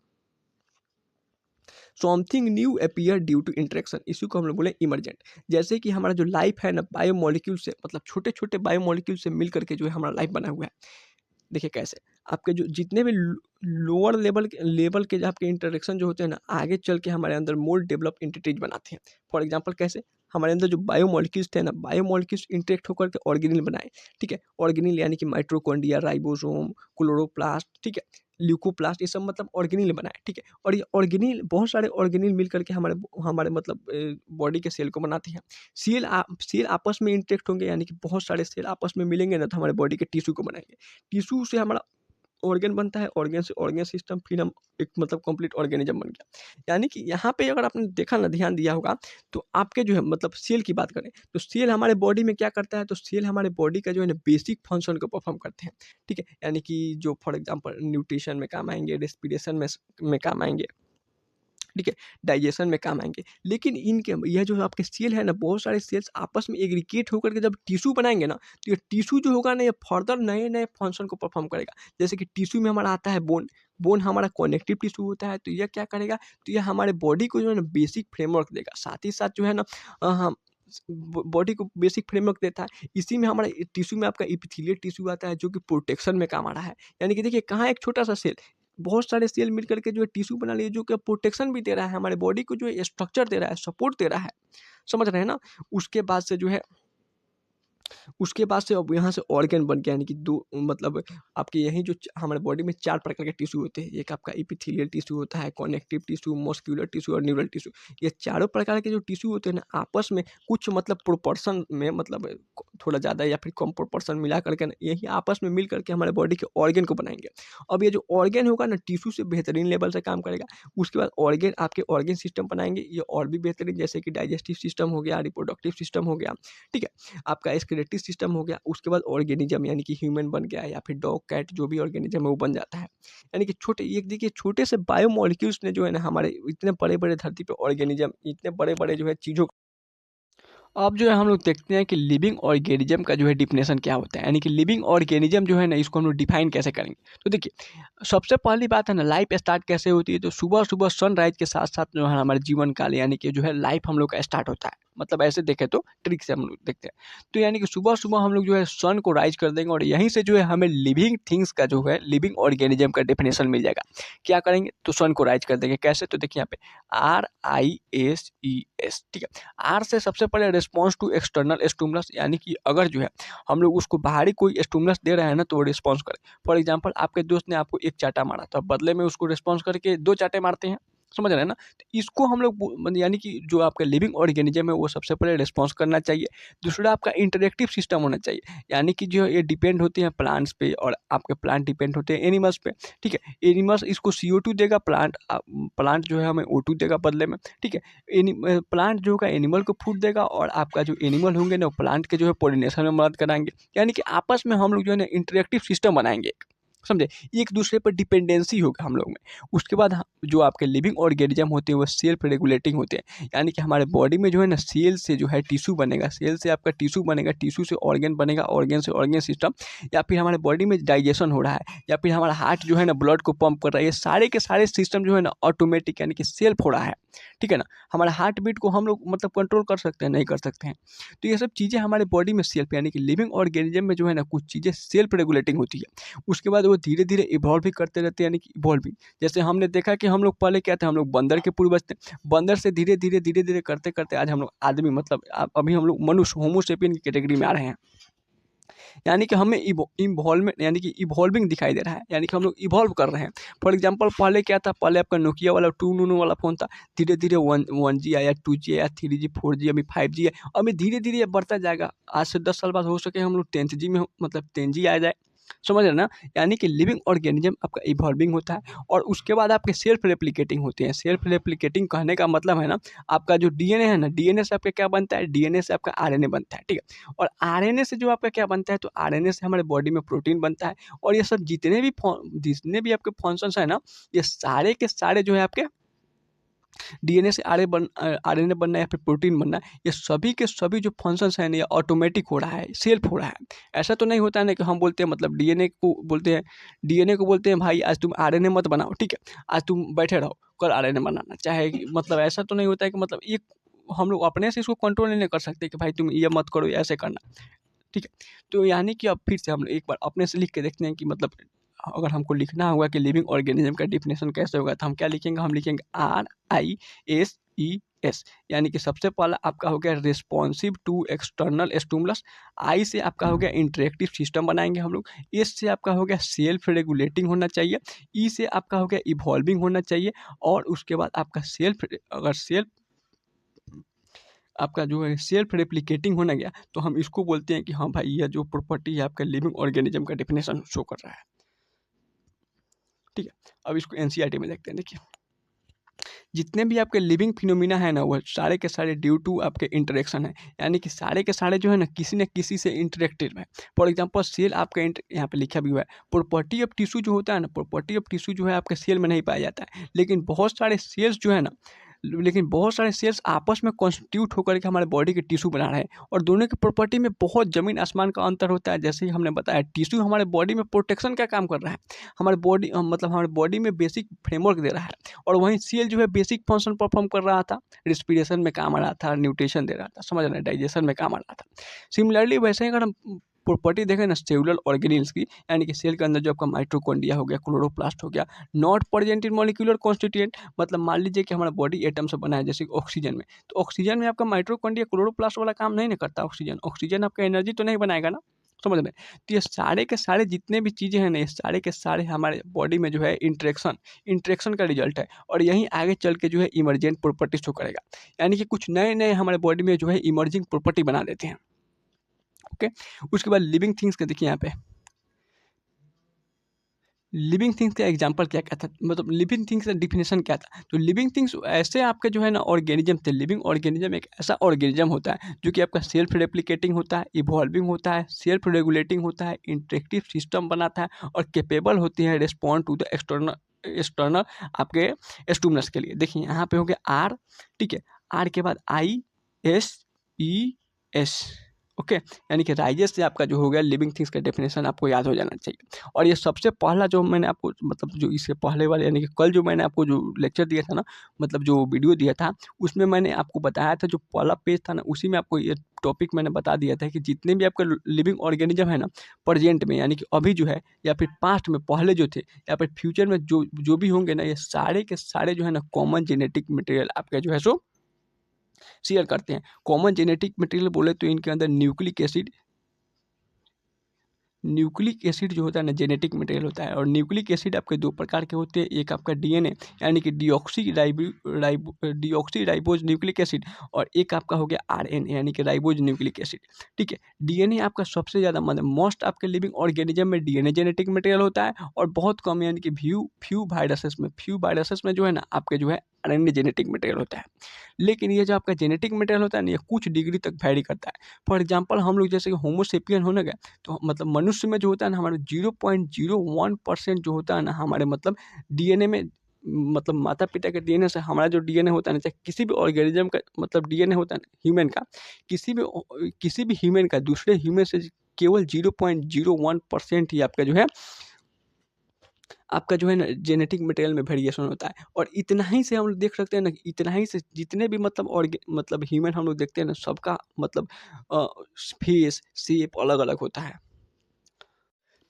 Something new appear due to interaction, इसी को हम लोग बोले इमरजेंट। जैसे कि हमारा जो लाइफ है ना बायोमोलिक्यूल से, मतलब छोटे-छोटे बायोमोलिक्यूल से मिल करके जो है हमारा लाइफ बना हुआ है। देखिए कैसे, आपके जो जितने भी लोअर लेवल के जो आपके इंटरेक्शन जो होते हैं ना, आगे चल के हमारे अंदर मोर डेवलप एंटिटीज बनाते हैं। फॉर एग्जांपल कैसे, हमारे अंदर जो बायोमोलिक्यूल्स थे ना, बायोमोलिक्यूल्स इंटरेक्ट होकर के ऑर्गेनिल बनाए, ठीक है। ऑर्गेनिल यानी कि माइटोकॉन्ड्रिया, राइबोसोम, क्लोरोप्लास्ट, ठीक है, ल्यूकोप्लास्ट, ये सब मतलब ऑर्गेनिल बनाए, ठीक है। और ये ऑर्गेनिल बहुत सारे ऑर्गेनिल मिल करके हमारे हमारे मतलब बॉडी के सेल को बनाते हैं। सेल आपस में इंटरेक्ट होंगे, यानी कि बहुत सारे सेल आपस में मिलेंगे ना, तो हमारे बॉडी के टिश्यू को बनाएंगे। टिश्यू से हमारा ऑर्गन बनता है, ऑर्गन से ऑर्गन सिस्टम, फिर हम एक मतलब कंप्लीट ऑर्गेनिज्म बन गया। यानी कि यहाँ पे अगर आपने देखा ना, ध्यान दिया होगा, तो आपके जो है मतलब सेल की बात करें, तो सेल हमारे बॉडी में क्या करता है? तो सेल हमारे बॉडी का जो है ना बेसिक फंक्शन को परफॉर्म करते हैं, ठीक है। यानी कि जो फॉर एग्जांपल न्यूट्रिशन में काम आएंगे, रेस्पिरेशन में काम आएंगे, ठीक है, डाइजेशन में काम आएँगे। लेकिन इनके यह जो आपके सेल है ना, बहुत सारे सेल्स आपस में एग्रीगेट होकर के जब टिश्यू बनाएँगे ना, तो ये टिश्यू जो होगा ना, ये फर्दर नए-नए फंक्शन को परफॉर्म करेगा। जैसे कि टिश्यू में हमारा आता है बोन, बोन हमारा कनेक्टिव टिश्यू होता है, तो यह क्या करेगा? तो यह हमारे बॉडी को जो है ना बेसिक फ्रेमवर्क देगा। साथ ही साथ जो है ना हम बॉडी को बेसिक फ्रेमवर्क देता है। इसी में हमारा टिश्यू में आपका एपिथेलियल टिश्यू आता है, जो कि प्रोटेक्शन में काम आ रहा है। यानी कि देखिए कहाँ एक छोटा-सा सेल, बहुत सारे सेल मिल करके जो है टिश्यू बना लिए, जो कि प्रोटेक्शन भी दे रहा है, हमारे बॉडी को जो है स्ट्रक्चर दे रहा है, सपोर्ट दे रहा है। समझ रहे हैं ना? उसके बाद से जो है उसके बाद से अब यहाँ से ऑर्गन बन गया, यानी कि दो मतलब आपके यही जो हमारे बॉडी में 4 प्रकार के टिश्यू होते हैं। एक आपका एपिथेलियल टिश्यू होता है, कनेक्टिव टिश्यू, मस्कुलर टिश्यू और न्यूरल टिश्यू। ये चारों प्रकार के जो टिश्यू होते हैं ना, आपस में कुछ मतलब प्रोपोर्शन में मतलब थोड़ा ज़्यादा या फिर कम प्रोपोर्शन मिला करके ना, यही आपस में मिल करके हमारे बॉडी के ऑर्गन को बनाएंगे। अब ये जो ऑर्गन होगा ना, टिश्यू से बेहतरीन लेवल से काम करेगा। उसके बाद ऑर्गन आपके ऑर्गन सिस्टम बनाएंगे, ये और भी बेहतरीन, जैसे कि डाइजेस्टिव सिस्टम हो गया, रिप्रोडक्टिव सिस्टम हो गया, ठीक है। आपका एक्सक्रीटरी सिस्टम हो गया, उसके बाद ऑर्गेनिज्म, यानी कि ह्यूमन बन गया, या फिर डॉग, कैट, जो भी ऑर्गेनिज्म है वो बन जाता है। यानी कि छोटे एक देखिए छोटे से बायोमोलिक्यूल्स ने जो है ना हमारे इतने बड़े-बड़े धरती पे ऑर्गेनिज्म, इतने बड़े-बड़े जो है चीज़ों। अब जो है हम लोग देखते हैं कि लिविंग ऑर्गेनिज्म का जो है डिफिनेशन क्या होता है, यानी कि लिविंग ऑर्गेनिज्म जो है ना, इसको हम लोग डिफाइन कैसे करेंगे। तो देखिए, सबसे पहली बात है ना, लाइफ स्टार्ट कैसे होती है? तो सुबह-सुबह सनराइज़ के साथ-साथ जो है हमारे जीवन काल, यानी कि जो है लाइफ हम लोग का स्टार्ट होता है। मतलब ऐसे देखें तो ट्रिक से हम लोग देखते हैं। तो यानी कि सुबह सुबह हम लोग जो है सन को राइज कर देंगे और यहीं से जो है हमें लिविंग थिंग्स का जो है लिविंग ऑर्गेनिज्म का डेफिनेशन मिल जाएगा। क्या करेंगे तो सन को राइज कर देंगे। कैसे तो देखिए यहाँ पे RISES, ठीक है। आर से सबसे पहले रिस्पॉन्स टू एक्सटर्नल स्टिमुलस, यानी कि अगर जो है हम लोग उसको बाहरी कोई स्टिमुलस दे रहे हैं ना तो वो रिस्पॉन्स करे। फॉर एग्जाम्पल आपके दोस्त ने आपको एक चाटा मारा तो बदले में उसको रिस्पॉन्स करके 2 चाटे मारते हैं, समझ रहे हैं ना। तो इसको हम लोग यानी कि जो आपका लिविंग ऑर्गेनिज्म है वो सबसे पहले रिस्पॉन्स करना चाहिए। दूसरा आपका इंटरेक्टिव सिस्टम होना चाहिए, यानी कि जो ये डिपेंड होते हैं प्लांट्स पे और आपके प्लांट डिपेंड होते हैं एनिमल्स पे, ठीक है। एनिमल्स इसको CO2 देगा, प्लांट जो है हमें O2 देगा बदले में, ठीक है। प्लांट जो होगा एनिमल को फूड देगा और आपका जो एनिमल होंगे ना प्लांट के जो है पोलिनेशन में मदद कराएंगे। यानी कि आपस में हम लोग जो है ना इंटरेक्टिव सिस्टम बनाएंगे, समझे। एक दूसरे पर डिपेंडेंसी होगा हम लोग में। उसके बाद जो आपके लिविंग ऑर्गेनिज्म होते हैं वो सेल्फ रेगुलेटिंग होते हैं, यानी कि हमारे बॉडी में जो है ना सेल से जो है टिश्यू बनेगा, सेल से आपका टिश्यू बनेगा, टिश्यू से ऑर्गन बनेगा, ऑर्गन से ऑर्गन सिस्टम, या फिर हमारे बॉडी में डाइजेशन हो रहा है, या फिर हमारा हार्ट जो है ना ब्लड को पंप कर रहा है। ये सारे के सारे सिस्टम जो है ना ऑटोमेटिक यानी कि सेल्फ हो रहा है, ठीक है ना। हमारा हार्ट बीट को हम लोग मतलब कंट्रोल कर सकते हैं, नहीं कर सकते हैं। तो ये सब चीज़ें हमारे बॉडी में सेल्फ यानी कि लिविंग ऑर्गेनिज्म में जो है ना कुछ चीज़ें सेल्फ रेगुलेटिंग होती है। उसके बाद वो धीरे धीरे इवॉल्व भी करते रहते हैं, यानी कि इवॉल्विंग। जैसे हमने देखा कि हम लोग पहले क्या थे, हम लोग बंदर के पूर्वज थे। बंदर से धीरे धीरे करते करते आज हम लोग आदमी मतलब अभी हम लोग मनुष्य होमोसेपियन की कैटेगरी में आ रहे हैं। यानी कि हमें इवॉल्वमेंट यानी कि इवॉल्विंग दिखाई दे रहा है, यानी कि हम लोग इवॉल्व कर रहे हैं। फॉर एग्जांपल पहले क्या था, पहले आपका नोकिया वाला 2 वाला फ़ोन था, धीरे धीरे 1G आया, 2G आया, 3G 4G, अभी 5G है। अभी धीरे धीरे ये बढ़ता जाएगा। आज से 10 साल बाद हो सके हम लोग 10th G में मतलब 10G आ जाए, समझ रहे ना। यानी कि लिविंग ऑर्गेनिज्म आपका इवॉल्विंग होता है और उसके बाद आपके सेल्फ रेप्लिकेटिंग होते हैं। सेल्फ रेप्लिकेटिंग कहने का मतलब है ना, आपका जो DNA है ना, DNA से आपका क्या बनता है, DNA से आपका RNA बनता है, ठीक है। और RNA से जो आपका क्या बनता है, तो RNA से हमारे बॉडी में प्रोटीन बनता है। और ये सब जितने भी आपके फंक्शंस हैं ना, ये सारे के सारे जो है आपके DNA से RNA बनना या फिर प्रोटीन बनना, ये सभी के सभी जो फंक्शंस हैं ना ये ऑटोमेटिक हो रहा है, सेल्फ हो रहा है। ऐसा तो नहीं होता है ना कि हम बोलते हैं मतलब DNA को बोलते हैं भाई आज तुम RNA मत बनाओ, ठीक है, आज तुम बैठे रहो, कल RNA बनाना चाहे मतलब ऐसा तो नहीं होता है कि मतलब ये हम लोग अपने से इसको कंट्रोल नहीं कर सकते कि भाई तुम ये मत करो ऐसे करना, ठीक है। तो यानी कि अब फिर से हम लोग एक बार अपने से लिख के देखते हैं कि मतलब अगर हमको लिखना होगा कि लिविंग ऑर्गेनिज्म का डिफिनेशन कैसे होगा तो हम क्या लिखेंगे, हम लिखेंगे RISES, यानी कि सबसे पहला आपका हो गया रिस्पॉन्सिव टू एक्सटर्नल स्टिमुलस। आई से आपका हो गया इंटरेक्टिव सिस्टम बनाएंगे हम लोग। एस से आपका हो गया सेल्फ रेगुलेटिंग होना चाहिए। ई से आपका हो गया इवॉल्विंग होना चाहिए। और उसके बाद आपका आपका जो है सेल्फ रेप्लिकेटिंग होना गया तो हम इसको बोलते हैं कि हाँ भाई यह जो प्रॉपर्टी है आपका लिविंग ऑर्गेनिज्म का डेफिनेशन शो कर रहा है, ठीक है। अब इसको NCERT में देखते हैं। देखिए जितने भी आपके लिविंग फिनोमिना है ना, वह सारे के सारे ड्यू टू आपके इंटरेक्शन है, यानी कि सारे के सारे जो है ना किसी से इंटरेक्टेड है। फॉर एग्जांपल सेल आपका यहाँ पे लिखा भी हुआ है, प्रॉपर्टी ऑफ टिश्यू जो होता है ना, प्रॉपर्टी ऑफ टिश्यू जो है आपके सेल में नहीं पाया जाता है, लेकिन बहुत सारे सेल्स आपस में कॉन्स्टिट्यूट होकर के हमारे बॉडी के टिश्यू बना रहे हैं और दोनों की प्रॉपर्टी में बहुत ज़मीन आसमान का अंतर होता है। जैसे ही हमने बताया टिश्यू हमारे बॉडी में प्रोटेक्शन का काम कर रहा है, हमारे बॉडी में बेसिक फ्रेमवर्क दे रहा है, और वहीं सेल जो है बेसिक फंक्शन परफॉर्म कर रहा था, रिस्पिरेशन में काम आ रहा था, न्यूट्रिशन दे रहा था, समझ रहे हैं, डाइजेशन में काम आ रहा था। सिमिलरली वैसे ही अगर हम प्रॉपर्टी देखें ना सेलुलर ऑर्गेनिल्स की, यानी कि सेल के अंदर जो आपका माइटोकॉन्ड्रिया हो गया, क्लोरोप्लास्ट हो गया, not present in molecular constituent, मतलब मान लीजिए कि हमारा बॉडी एटम से बना है जैसे ऑक्सीजन में, तो ऑक्सीजन में आपका माइटोकॉन्ड्रिया क्लोरोप्लास्ट वाला काम नहीं ना करता। ऑक्सीजन आपका एनर्जी तो नहीं बनाएगा ना, समझ रहे हैं। तो ये सारे के सारे जितने भी चीज़ें हैं ना, ये सारे के सारे हमारे बॉडी में जो है इंट्रैक्शन का रिजल्ट है, और यहीं आगे चल के जो है इमरजेंट प्रॉपर्टी शो करेगा, यानी कि कुछ नए नए हमारे बॉडी में जो है इमर्जिंग प्रॉपर्टी बना देते हैं। ओके, उसके बाद लिविंग थिंग्स का देखिए यहाँ पे लिविंग थिंग्स का एग्जांपल क्या क्या था, मतलब लिविंग थिंग्स का डिफिनेशन क्या था। तो लिविंग थिंग्स ऐसे आपके जो है ना ऑर्गेनिज्म थे। लिविंग ऑर्गेनिज्म एक ऐसा ऑर्गेनिज्म होता है जो कि आपका सेल्फ रेप्लिकेटिंग होता है, इवॉल्विंग होता है, सेल्फ रेगुलेटिंग होता है, इंटरेक्टिव सिस्टम बनाता है और कैपेबल होती है रिस्पॉन्ड टू द एक्सटर्नल आपके स्टिमुलस के लिए। देखिए यहाँ पे हो गया आर, ठीक है, आर के बाद ISES, ओके, यानी कि राइजेस से आपका जो हो गया लिविंग थिंग्स का डेफिनेशन आपको याद हो जाना चाहिए। और ये सबसे पहला जो मैंने आपको मतलब जो इससे पहले वाले यानी कि कल जो मैंने आपको जो लेक्चर दिया था ना, मतलब जो वीडियो दिया था, उसमें मैंने आपको बताया था जो पहला पेज था ना, उसी में आपको ये टॉपिक मैंने बता दिया था कि जितने भी आपके लिविंग ऑर्गेनिज्म है ना प्रेजेंट में, यानी कि अभी जो है या फिर पास्ट में पहले जो थे या फिर फ्यूचर में जो जो भी होंगे ना, ये सारे के सारे जो है ना कॉमन जेनेटिक मटेरियल आपके जो है सो शेयर करते हैं। कॉमन जेनेटिक मटेरियल बोले तो इनके अंदर न्यूक्लिक एसिड जो होता है ना जेनेटिक मटेरियल होता है। और न्यूक्लिक एसिड आपके दो प्रकार के होते हैं, एक आपका डीएनए यानी कि डीऑक्सी राइबोज न्यूक्लिक एसिड, और एक आपका हो गया आरएनए यानी कि राइबोज न्यूक्लिक एसिड। ठीक है, डीएनए आपका सबसे ज़्यादा मतलब मोस्ट आपके लिविंग ऑर्गेनिज्म में डीएनए जेनेटिक मटेरियल होता है, और बहुत कम यानी कि फ्यू वायरसेस में जो है ना आपके जो है आरएनए जेनेटिक मटेरियल होता है। लेकिन ये जो आपका जेनेटिक मटेरियल होता है ना, ये कुछ डिग्री तक वैरी करता है। फॉर एग्जाम्पल हम लोग जैसे कि होमोसेपियन होने गए, तो मतलब मनुष्य में जो होता है ना हमारे 0.01% जो होता है ना हमारे मतलब डीएनए में, मतलब माता पिता के डीएनए से हमारा जो डीएनए होता है ना, चाहे किसी भी ऑर्गेनिज्म का मतलब डीएनए होता है ना ह्यूमन का, किसी भी ह्यूमन का दूसरे ह्यूमन से केवल 0.01% ही आपका जो है ना जेनेटिक मटेरियल में वेरिएशन होता है। और इतना ही से हम लोग देख सकते हैं ना कि इतना ही से जितने भी मतलब ह्यूमन हम लोग देखते हैं ना, सबका मतलब फेस शेप अलग अलग होता है।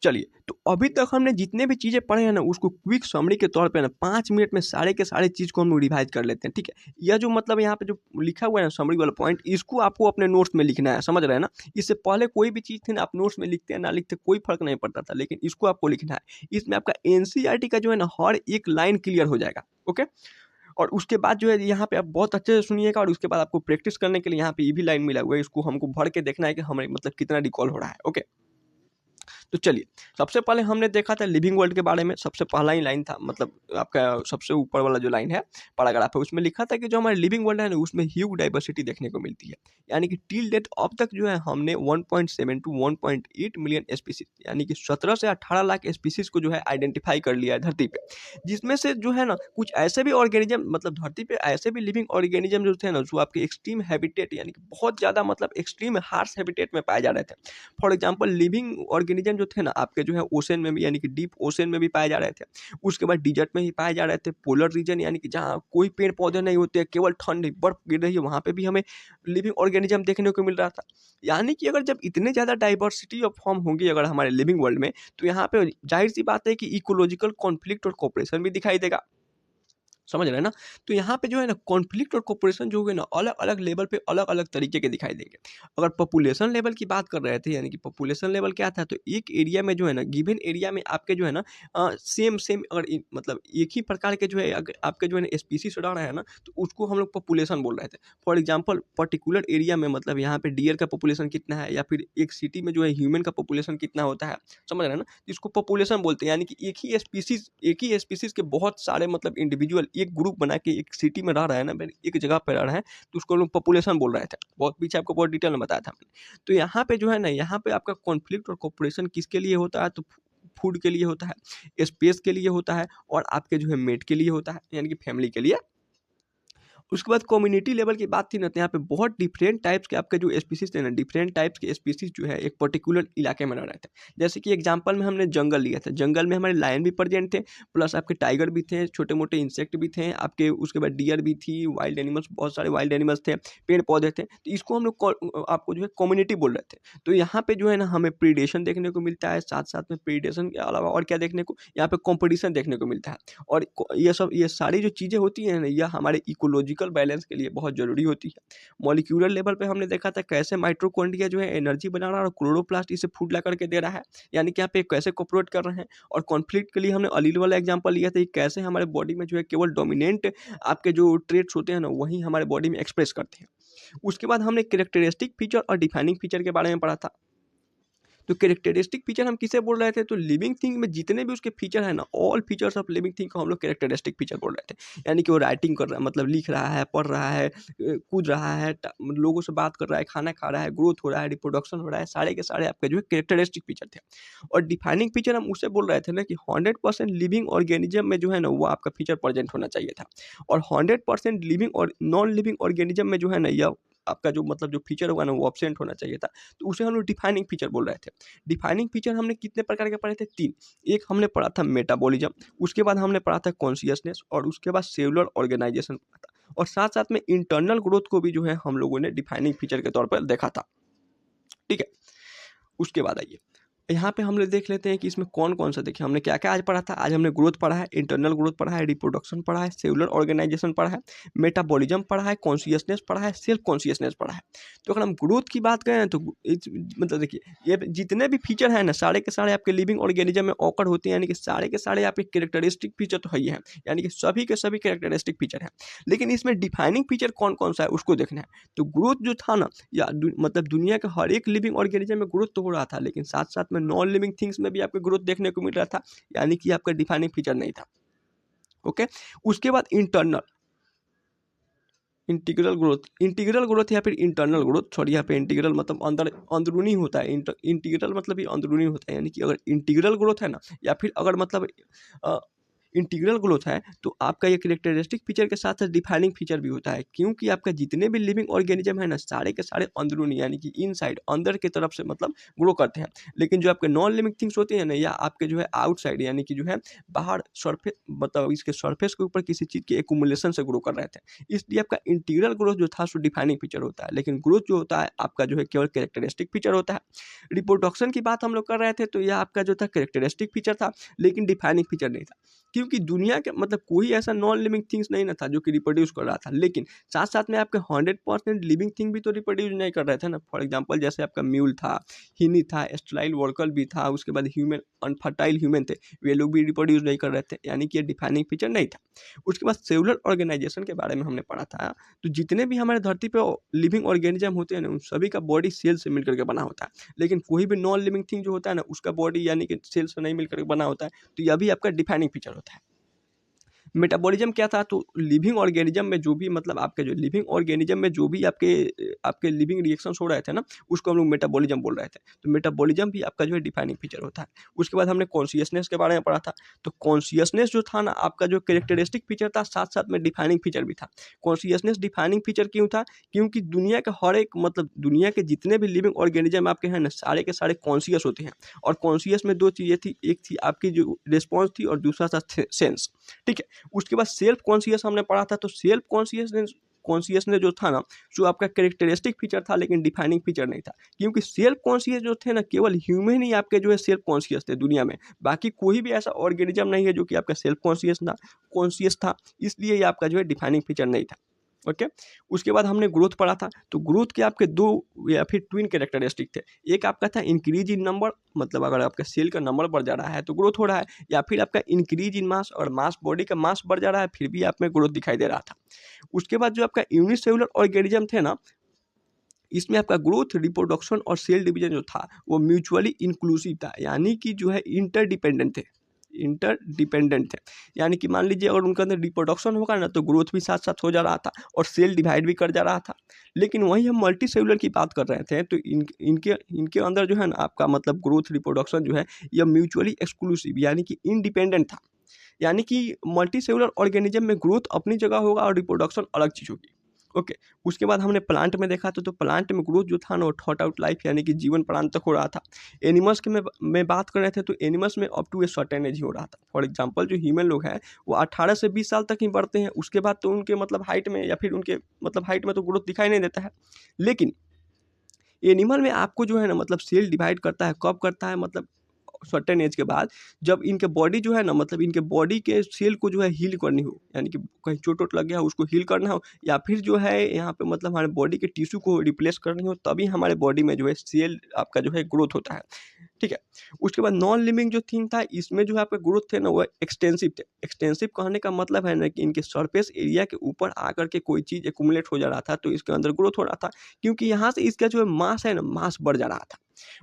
चलिए, तो अभी तक हमने जितने भी चीज़ें पढ़े हैं ना, उसको क्विक समरी के तौर पे ना 5 मिनट में सारे के सारे चीज़ को हम लोग रिवाइज कर लेते हैं, ठीक है। यह जो मतलब यहाँ पे जो लिखा हुआ है ना समरी वाला पॉइंट, इसको आपको अपने नोट्स में लिखना है, समझ रहे हैं ना। इससे पहले कोई भी चीज़ थी ना, आप नोट्स में लिखते हैं ना लिखते, कोई फर्क नहीं पड़ता था, लेकिन इसको आपको लिखना है। इसमें आपका एनसीईआरटी का जो है ना हर एक लाइन क्लियर हो जाएगा। ओके, और उसके बाद जो है यहाँ पे आप बहुत अच्छे से सुनिएगा, और उसके बाद आपको प्रैक्टिस करने के लिए यहाँ पे ये भी लाइन मिला हुआ है, इसको हमको भर के देखना है कि हमें मतलब कितना रिकॉल हो रहा है। ओके, तो चलिए, सबसे पहले हमने देखा था लिविंग वर्ल्ड के बारे में। सबसे पहला ही लाइन था, मतलब आपका सबसे ऊपर वाला जो लाइन है पैराग्राफ है, उसमें लिखा था कि जो हमारे लिविंग वर्ल्ड है ना, उसमें ह्यूज डाइवर्सिटी देखने को मिलती है। यानी कि टिल डेट अब तक जो है हमने 1.7 टू 1.8 मिलियन स्पीसीज, यानी कि 17 से 18 लाख स्पीसीज को जो है आइडेंटिफाई कर लिया है धरती पे। जिसमें से जो है ना कुछ ऐसे भी ऑर्गेनिज्म, मतलब धरती पे ऐसे भी लिविंग ऑर्गेनिज्म जो थे ना, जो आपके एक्सट्रीम हैबिटेट यानी कि बहुत ज़्यादा मतलब एक्सट्रीम हार्श हैबिटेट में पाए जा रहे थे। फॉर एग्जाम्पल लिविंग ऑर्गेनिज्म जो थे ना आपके जो है ओशन में भी, यानी कि डीप ओशन में भी पाए जा रहे थे। उसके बाद डिजर्ट में ही पाए जा रहे थे। पोलर रीजन यानी कि जहाँ कोई पेड़ पौधे नहीं होते, केवल ठंड बर्फ गिर रही है, वहाँ पे भी हमें लिविंग ऑर्गेनिज्म देखने को मिल रहा था। यानी कि अगर जब इतने ज़्यादा डाइवर्सिटी ऑफ फॉर्म होंगी अगर हमारे लिविंग वर्ल्ड में, तो यहाँ पे जाहिर सी बात है कि इकोलॉजिकल कॉन्फ्लिक्ट और कोऑपरेशन भी दिखाई देगा। समझ रहे हैं ना। तो यहाँ पे जो है ना कॉन्फ्लिक्ट और कोऑपरेशन जो होंगे ना, अलग अलग लेवल पे अलग अलग तरीके के दिखाई देंगे। अगर पॉपुलेशन लेवल की बात कर रहे थे, यानी कि पॉपुलेशन लेवल क्या था, तो एक एरिया में जो है ना, गिवन एरिया में आपके जो है ना सेम सेम अगर मतलब एक ही प्रकार के जो है अगर आपके जो है ना स्पीसीज रह रहे हैं ना, तो उसको हम लोग पॉपुलेशन बोल रहे थे। फॉर एग्जाम्पल पर्टिकुलर एरिया में मतलब यहाँ पे डियर का पॉपुलेशन कितना है, या फिर एक सिटी में जो है ह्यूमन का पॉपुलेशन कितना होता है, समझ रहे हैं ना। इसको पॉपुलेशन बोलते हैं, यानी कि एक ही स्पीसीज के बहुत सारे मतलब इंडिविजुअल एक ग्रुप बना के एक सिटी में रह रहा है ना, एक जगह पे रह रहे हैं, तो उसको लोग पॉपुलेशन बोल रहे थे। बहुत पीछे आपको बहुत डिटेल में बताया था हमने। तो यहाँ पे जो है ना, यहाँ पे आपका कॉन्फ्लिक्ट और कोऑपरेशन किसके लिए होता है, तो फूड के लिए होता है, स्पेस के लिए होता है, और आपके जो है मेट के लिए होता है, यानी कि फैमिली के लिए। उसके बाद कम्युनिटी लेवल की बात थी ना, तो यहाँ पे बहुत डिफरेंट टाइप्स के आपके जो स्पीसीज थे ना, डिफरेंट टाइप्स के स्पीसीज जो है एक पर्टिकुलर इलाके में रह रहे थे। जैसे कि एग्जांपल में हमने जंगल लिया था, जंगल में हमारे लायन भी प्रेजेंट थे, प्लस आपके टाइगर भी थे, छोटे मोटे इंसेक्ट भी थे आपके, उसके बाद डियर भी थी, वाइल्ड एनिमल्स, बहुत सारे वाइल्ड एनिमल्स थे, पेड़ पौधे थे। तो इसको हम लोग आपको जो है कम्युनिटी बोल रहे थे। तो यहाँ पे जो है ना हमें प्रीडेशन देखने को मिलता है, साथ साथ में प्रीडेशन के अलावा और क्या देखने को, यहाँ पे कॉम्पिटिशन देखने को मिलता है। और ये सारी जो चीज़ें होती हैं ना, यह हमारे इकोलॉजिकल बैलेंस के लिए बहुत ज़रूरी होती है। मॉलिक्यूलर लेवल पे हमने देखा था कैसे माइटोकॉन्ड्रिया जो है एनर्जी बना रहा है, और क्लोरोप्लास्ट इसे फूड ला करके दे रहा है, यानी कि यहाँ पे कैसे कोऑपरेट कर रहे हैं। और कॉन्फ्लिक्ट के लिए हमने अलील वाला एग्जांपल लिया था कि कैसे हमारे बॉडी में जो है केवल डोमिनेंट आपके जो ट्रेट्स होते हैं ना, वही हमारे बॉडी में एक्सप्रेस करते हैं। उसके बाद हमने कैरेक्टरिस्टिक फीचर और डिफाइनिंग फीचर के बारे में पढ़ा था। तो कैरेक्टरिस्टिक फीचर हम किसे बोल रहे थे, तो लिविंग थिंग में जितने भी उसके फीचर है ना, all features of living thing को हम लोग कैरेक्टरिस्टिक फीचर बोल रहे थे। यानी कि वो राइटिंग कर रहा है, मतलब लिख रहा है, पढ़ रहा है, कूद रहा है, लोगों से बात कर रहा है, खाना खा रहा है, ग्रोथ हो रहा है, रिप्रोडक्शन हो रहा है, सारे के सारे आपके जो है कैरेक्टरिस्टिक फीचर थे। और डिफाइनिंग फीचर हम उसे बोल रहे थे ना कि 100% लिविंग ऑर्गेनिज्म में जो है ना वो आपका फीचर प्रेजेंट होना चाहिए था। और 100% लिविंग और नॉन लिविंग ऑर्गेनिज्म में जो है ना, यह आपका जो मतलब जो फीचर होगा ना वो एब्सेंट होना चाहिए था, तो उसे हम लोग डिफाइनिंग फीचर बोल रहे थे। डिफाइनिंग फीचर हमने कितने प्रकार के पढ़े थे? 3। एक हमने पढ़ा था मेटाबॉलिज्म, उसके बाद हमने पढ़ा था कॉन्शियसनेस, और उसके बाद सेलुलर ऑर्गेनाइजेशन पढ़ा था, और साथ साथ में इंटरनल ग्रोथ को भी जो है हम लोगों ने डिफाइनिंग फीचर के तौर पर देखा था। ठीक है, उसके बाद आइए यहाँ पे हम लोग देख लेते हैं कि इसमें कौन कौन सा, देखिए हमने क्या क्या आज पढ़ा था। आज हमने ग्रोथ पढ़ा है, इंटरनल ग्रोथ पढ़ा है, रिप्रोडक्शन पढ़ा है, सेलुलर ऑर्गेनाइजेशन पढ़ा है, मेटाबॉलिज्म पढ़ा है, कॉन्शियसनेस पढ़ा है, सेल्फ कॉन्शियसनेस पढ़ा है। तो अगर हम ग्रोथ की बात करें तो मतलब देखिए ये जितने भी फीचर हैं ना सारे के सारे आपके लिविंग ऑर्गेनिज्म में ऑकर होते हैं, यानी कि सारे के सारे आपके कैरेक्टरिस्टिक फीचर तो है ही हैं, यानी कि सभी के सभी कैरेक्टरिस्टिक फीचर हैं। लेकिन इसमें डिफाइनिंग फीचर कौन कौन सा है उसको देखना है। तो ग्रोथ जो था ना, या मतलब दुनिया के हर एक लिविंग ऑर्गेनिज्म में ग्रोथ तो हो रहा था, लेकिन साथ साथ में नॉन लिविंग थिंग्स में भी आपको ग्रोथ देखने को मिल रहा था, यानी कि आपका डिफाइनिंग फीचर नहीं था। ओके, उसके बाद इंटीग्रल ग्रोथ या फिर इंटरनल ग्रोथ, सॉरी यहाँ पे इंटीग्रल मतलब अंदरूनी होता है, इंटीग्रल मतलब ये अंदरूनी होता है, यानी कि अगर इंटीग्रल ग्रोथ है ना, या फिर अगर मतलब इंटीग्रल ग्रोथ है तो आपका ये कैरेक्टरिस्टिक फीचर के साथ साथ डिफाइनिंग फीचर भी होता है, क्योंकि आपका जितने भी लिविंग ऑर्गेनिज्म है ना सारे के सारे अंदरूनी यानी कि इनसाइड अंदर की तरफ से मतलब ग्रो करते हैं। लेकिन जो आपके नॉन लिविंग थिंग्स होते हैं ना, या आपके जो है आउटसाइड यानी कि जो है बाहर सरफेस मतलब इसके सरफेस के ऊपर किसी चीज़ के एक्यूमुलेशन से ग्रो कर रहे थे, इसलिए आपका इंटीग्रल ग्रोथ जो था सो डिफाइनिंग फीचर होता है। लेकिन ग्रोथ जो होता है आपका जो है केवल कैरेक्टरिस्टिक फीचर होता है। रिप्रोडक्शन की बात हम लोग कर रहे थे तो यह आपका जो था कैरेक्टरिस्टिक फीचर था, लेकिन डिफाइनिंग फीचर नहीं था, क्योंकि दुनिया के मतलब कोई ऐसा नॉन लिविंग थिंग्स नहीं ना था जो कि रिप्रोड्यूस कर रहा था। लेकिन साथ साथ में आपके 100% लिविंग थिंग भी तो रिप्रोड्यूस नहीं कर रहे थे ना। फॉर एग्जांपल जैसे आपका म्यूल था, हिनी था, स्टेराइल वर्कल भी था, उसके बाद ह्यूमन अनफर्टाइल ह्यूमन थे, वे लोग भी रिप्रोड्यूस नहीं कर रहे थे, यानी कि ये डिफाइनिंग फीचर नहीं था। उसके बाद सेलुलर ऑर्गेनाइजेशन के बारे में हमने पढ़ा था। तो जितने भी हमारे धरती पे लिविंग ऑर्गेनिज्म होते हैं ना, उन सभी का बॉडी सेल से मिलकर के बना होता है। लेकिन कोई भी नॉन लिविंग थिंग जो होता है ना, उसका बॉडी यानी कि सेल से नहीं मिलकर के बना होता है, तो यह भी आपका डिफाइनिंग फीचर होता है। मेटाबॉलिज्म क्या था? तो लिविंग ऑर्गेनिज्म में जो भी मतलब आपके जो लिविंग ऑर्गेनिज्म में जो भी आपके लिविंग रिएक्शंस हो रहे थे ना, उसको हम लोग मेटाबॉलिज्म बोल रहे थे। तो मेटाबॉलिज्म भी आपका जो है डिफाइनिंग फीचर होता है। उसके बाद हमने कॉन्शियसनेस के बारे में पढ़ा था। तो कॉन्शियसनेस जो था ना, आपका जो कैरेक्टरिस्टिक फीचर था, साथ साथ में डिफाइनिंग फीचर भी था। कॉन्शियसनेस डिफाइनिंग फीचर क्यों था? क्योंकि दुनिया के हर एक मतलब दुनिया के जितने भी लिविंग ऑर्गेनिज्म आपके हैं ना, सारे के सारे कॉन्शियस होते हैं। और कॉन्शियस में दो चीज़ें थी, एक थी आपकी जो रिस्पॉन्स थी और दूसरा था सेंस। ठीक है, उसके बाद सेल्फ कॉन्शियस हमने पढ़ा था। तो सेल्फ कॉन्शियसनेस जो था ना, जो आपका कैरेक्टरिस्टिक फीचर था, लेकिन डिफाइनिंग फीचर नहीं था, क्योंकि सेल्फ कॉन्शियस जो थे ना, केवल ह्यूमन ही आपके जो है सेल्फ कॉन्शियस थे दुनिया में। बाकी कोई भी ऐसा ऑर्गेनिज्म नहीं है जो कि आपका सेल्फ कॉन्शियस था, इसलिए ये आपका जो है डिफाइनिंग फीचर नहीं था। ओके, उसके बाद हमने ग्रोथ पढ़ा था। तो ग्रोथ के आपके दो या फिर ट्विन कैरेक्टरिस्टिक थे। एक आपका था इंक्रीज इन नंबर, मतलब अगर आपका सेल का नंबर बढ़ जा रहा है तो ग्रोथ हो रहा है, या फिर आपका इंक्रीज इन मास, और मास बॉडी का मास बढ़ जा रहा है फिर भी आप में ग्रोथ दिखाई दे रहा था। उसके बाद जो आपका यूनिसेलुलर ऑर्गेनिज्म थे ना, इसमें आपका ग्रोथ, रिप्रोडक्शन और सेल डिवीजन जो था वो म्यूचुअली इंक्लूसिव था, यानी कि जो है इंटरडिपेंडेंट थे। यानी कि मान लीजिए अगर उनके अंदर रिप्रोडक्शन होगा ना, तो ग्रोथ भी साथ साथ हो जा रहा था और सेल डिवाइड भी कर जा रहा था। लेकिन वहीं हम मल्टी सेलुलर की बात कर रहे थे, तो इनके अंदर जो है ना, आपका मतलब ग्रोथ रिप्रोडक्शन जो है यह म्यूचुअली एक्सक्लूसिव यानी कि इंडिपेंडेंट था। यानी कि मल्टी सेलुलर ऑर्गेनिज्म में ग्रोथ अपनी जगह होगा और रिप्रोडक्शन अलग चीज़ होगी। ओके, उसके बाद हमने प्लांट में देखा तो प्लांट में ग्रोथ जो था ना, वो थॉट आउट लाइफ यानी कि जीवन प्रांत तक हो रहा था। एनिमल्स के में बात कर रहे थे, तो एनिमल्स में up to a certain age ही हो रहा था। फॉर एग्जांपल जो ह्यूमन लोग हैं वो 18 से 20 साल तक ही बढ़ते हैं, उसके बाद तो उनके मतलब हाइट में या फिर उनके मतलब हाइट में तो ग्रोथ दिखाई नहीं देता है। लेकिन एनिमल में आपको जो है ना, मतलब सेल डिवाइड करता है, कब करता है? मतलब सर्टेन एज के बाद, जब इनके बॉडी जो है ना, मतलब इनके बॉडी के सेल को जो है हील करनी हो, यानी कि कहीं चोट वोट लग गया हो उसको हील करना हो, या फिर जो है यहाँ पे मतलब हमारे बॉडी के टिश्यू को रिप्लेस करनी हो, तभी हमारे बॉडी में जो है सेल आपका जो है ग्रोथ होता है। ठीक है, उसके बाद नॉन लिविंग जो थिंग था, इसमें जो है आपका ग्रोथ थे ना, वो एक्सटेंसिव थे। एक्सटेंसिव कहने का मतलब है ना कि इनके सरफेस एरिया के ऊपर आकर के कोई चीज़ एक्यूमुलेट हो जा रहा था, तो इसके अंदर ग्रोथ हो रहा था, क्योंकि यहाँ से इसका जो है मास है ना, मास बढ़ जा रहा था।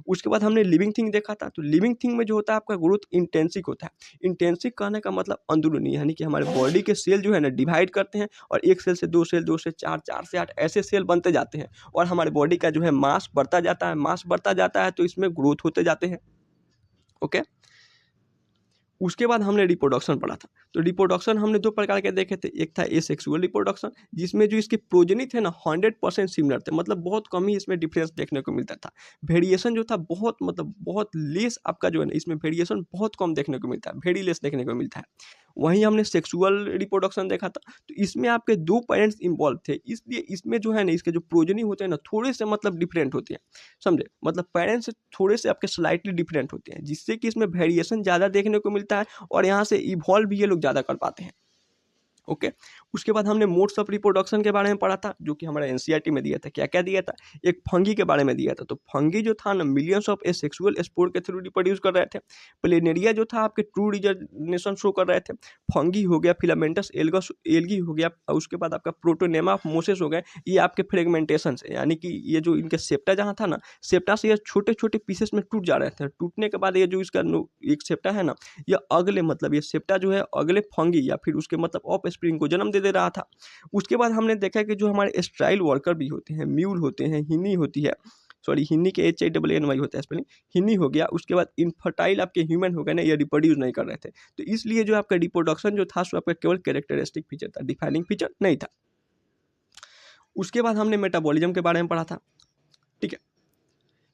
उसके बाद हमने लिविंग थिंग देखा था। तो लिविंग थिंग में जो होता है आपका ग्रोथ इंटेंसिक होता है। इंटेंसिक कहने का मतलब अंदरूनी, यानी कि हमारे बॉडी के सेल जो है ना डिवाइड करते हैं, और एक सेल से दो सेल, दो से चार, चार से आठ ऐसे सेल बनते जाते हैं, और हमारे बॉडी का जो है मास बढ़ता जाता है। मास बढ़ता जाता है तो इसमें ग्रोथ होते जाते हैं। ओके, उसके बाद हमने रिप्रोडक्शन पढ़ा था। तो रिप्रोडक्शन हमने 2 प्रकार के देखे थे, एक था एसेक्सुअल रिप्रोडक्शन जिसमें जो इसके प्रोजेनी थे ना 100% सिमिलर थे, मतलब बहुत कम ही इसमें डिफरेंस देखने को मिलता था। वेरिएशन जो था बहुत मतलब बहुत लेस आपका जो है ना इसमें वेरिएशन बहुत कम देखने को मिलता है, वेरी लेस देखने को मिलता है। वहीं हमने सेक्सुअल रिप्रोडक्शन देखा था, तो इसमें आपके 2 पेरेंट्स इन्वॉल्व थे, इसलिए इसमें जो है ना इसके जो प्रोजेनी होते हैं ना थोड़े से मतलब डिफरेंट होते हैं, समझे, मतलब पेरेंट्स थोड़े से आपके स्लाइटली डिफरेंट होते हैं, जिससे कि इसमें वेरिएशन ज़्यादा देखने को मिलता है और यहाँ से इवॉल्व भी ये लोग ज़्यादा कर पाते हैं। ओके। उसके बाद हमने मोड्स ऑफ रिप्रोडक्शन के बारे में पढ़ा था, जो कि हमारा एनसीईआरटी में दिया था। क्या क्या दिया था? एक फंगी के बारे में दिया था। तो फंगी जो था ना मिलियंस ऑफ एसेक्सुअल स्पोर के थ्रू रिप्रोड्यूस कर रहे थे। प्लेनेरिया जो था आपके ट्रू रिजर्नेशन शो कर रहे थे। फंगी हो गया, फिलामेंटस एल्गस एल्गी हो गया, और उसके बाद आपका प्रोटोनेमा ऑफ मोसेस हो गए, ये आपके फ्रेगमेंटेशन से, यानी कि ये जो इनके सेप्टा जहाँ था ना, सेप्टा से ये छोटे छोटे पीसेस में टूट जा रहे थे। टूटने के बाद ये जो इसका एक सेप्टा है ना, ये अगले मतलब ये सेप्टा जो है अगले फंगी या फिर उसके मतलब ऑफ स्प्रिंग को जन्म दे रहा था। उसके बाद हमने देखा कि जो हमारे स्ट्राइल वर्कर भी होते हैं, म्यूल होते हैं, हिन्नी होती है, सॉरी हिन्नी के HINNY होता है स्पेलिंग, हिन्नी हो गया। उसके बाद इनफर्टाइल आपके ह्यूमन हो गए ना, ये रिप्रोड्यूस नहीं कर रहे थे, तो इसलिए जो आपका रिप्रोडक्शन जो था सो आपका केवल कैरेक्टरिस्टिक फीचर था, डिफाइनिंग फीचर नहीं था। उसके बाद हमने मेटाबॉलिज्म के बारे में पढ़ा था, ठीक है।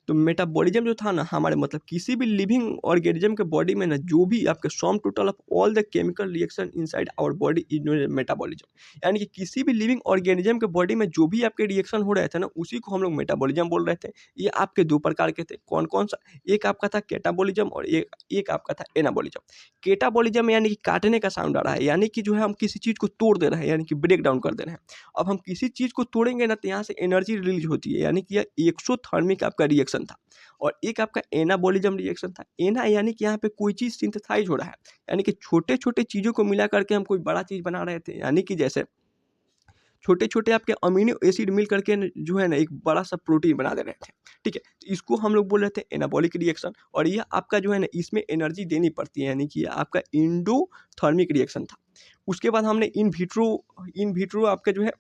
तो मेटाबॉलिज्म जो था ना हमारे मतलब किसी भी लिविंग ऑर्गेनिज्म के बॉडी में ना जो भी आपके sum total of all the chemical reaction inside our body is known as metabolism, यानी कि किसी भी लिविंग ऑर्गेनिज्म के बॉडी में जो भी आपके रिएक्शन हो रहे थे ना उसी को हम लोग मेटाबॉलिज्म बोल रहे थे। ये आपके 2 प्रकार के थे, कौन कौन सा? एक आपका था कैटाबॉलिज्म और एक आपका था एनाबॉलिज्म। कैटाबॉलिज्म यानी कि काटने का साउंड आ रहा है, यानी कि जो है हम किसी चीज़ को तोड़ दे रहे हैं, यानी कि ब्रेक डाउन कर दे रहे हैं। अब हम किसी चीज़ को तोड़ेंगे ना तो यहाँ से एनर्जी रिलीज होती है, यानी कि यह एक्सोथर्मिक आपका रिएक्शन था। और एक आपका एनाबॉलिज्म रिएक्शन था। एना यानी कि यहाँ पे कोई चीज़ सिंथेसाइज हो रहा है, यानी कि छोटे छोटे चीज़ों को मिला करके हम कोई बड़ा चीज़ बना रहे थे, यानी कि जैसे छोटे छोटे आपके अमीनो एसिड मिल करके जो है ना एक बड़ा सा प्रोटीन बना दे रहे थे, ठीक है। तो इसको हम लोग बोल रहे थे एनाबॉलिक रिएक्शन, और यह आपका जो है ना इसमें एनर्जी देनी पड़ती है, यानी कि यह आपका इंडोथर्मिक रिएक्शन था। उसके बाद हमने इन विट्रो आपका जो है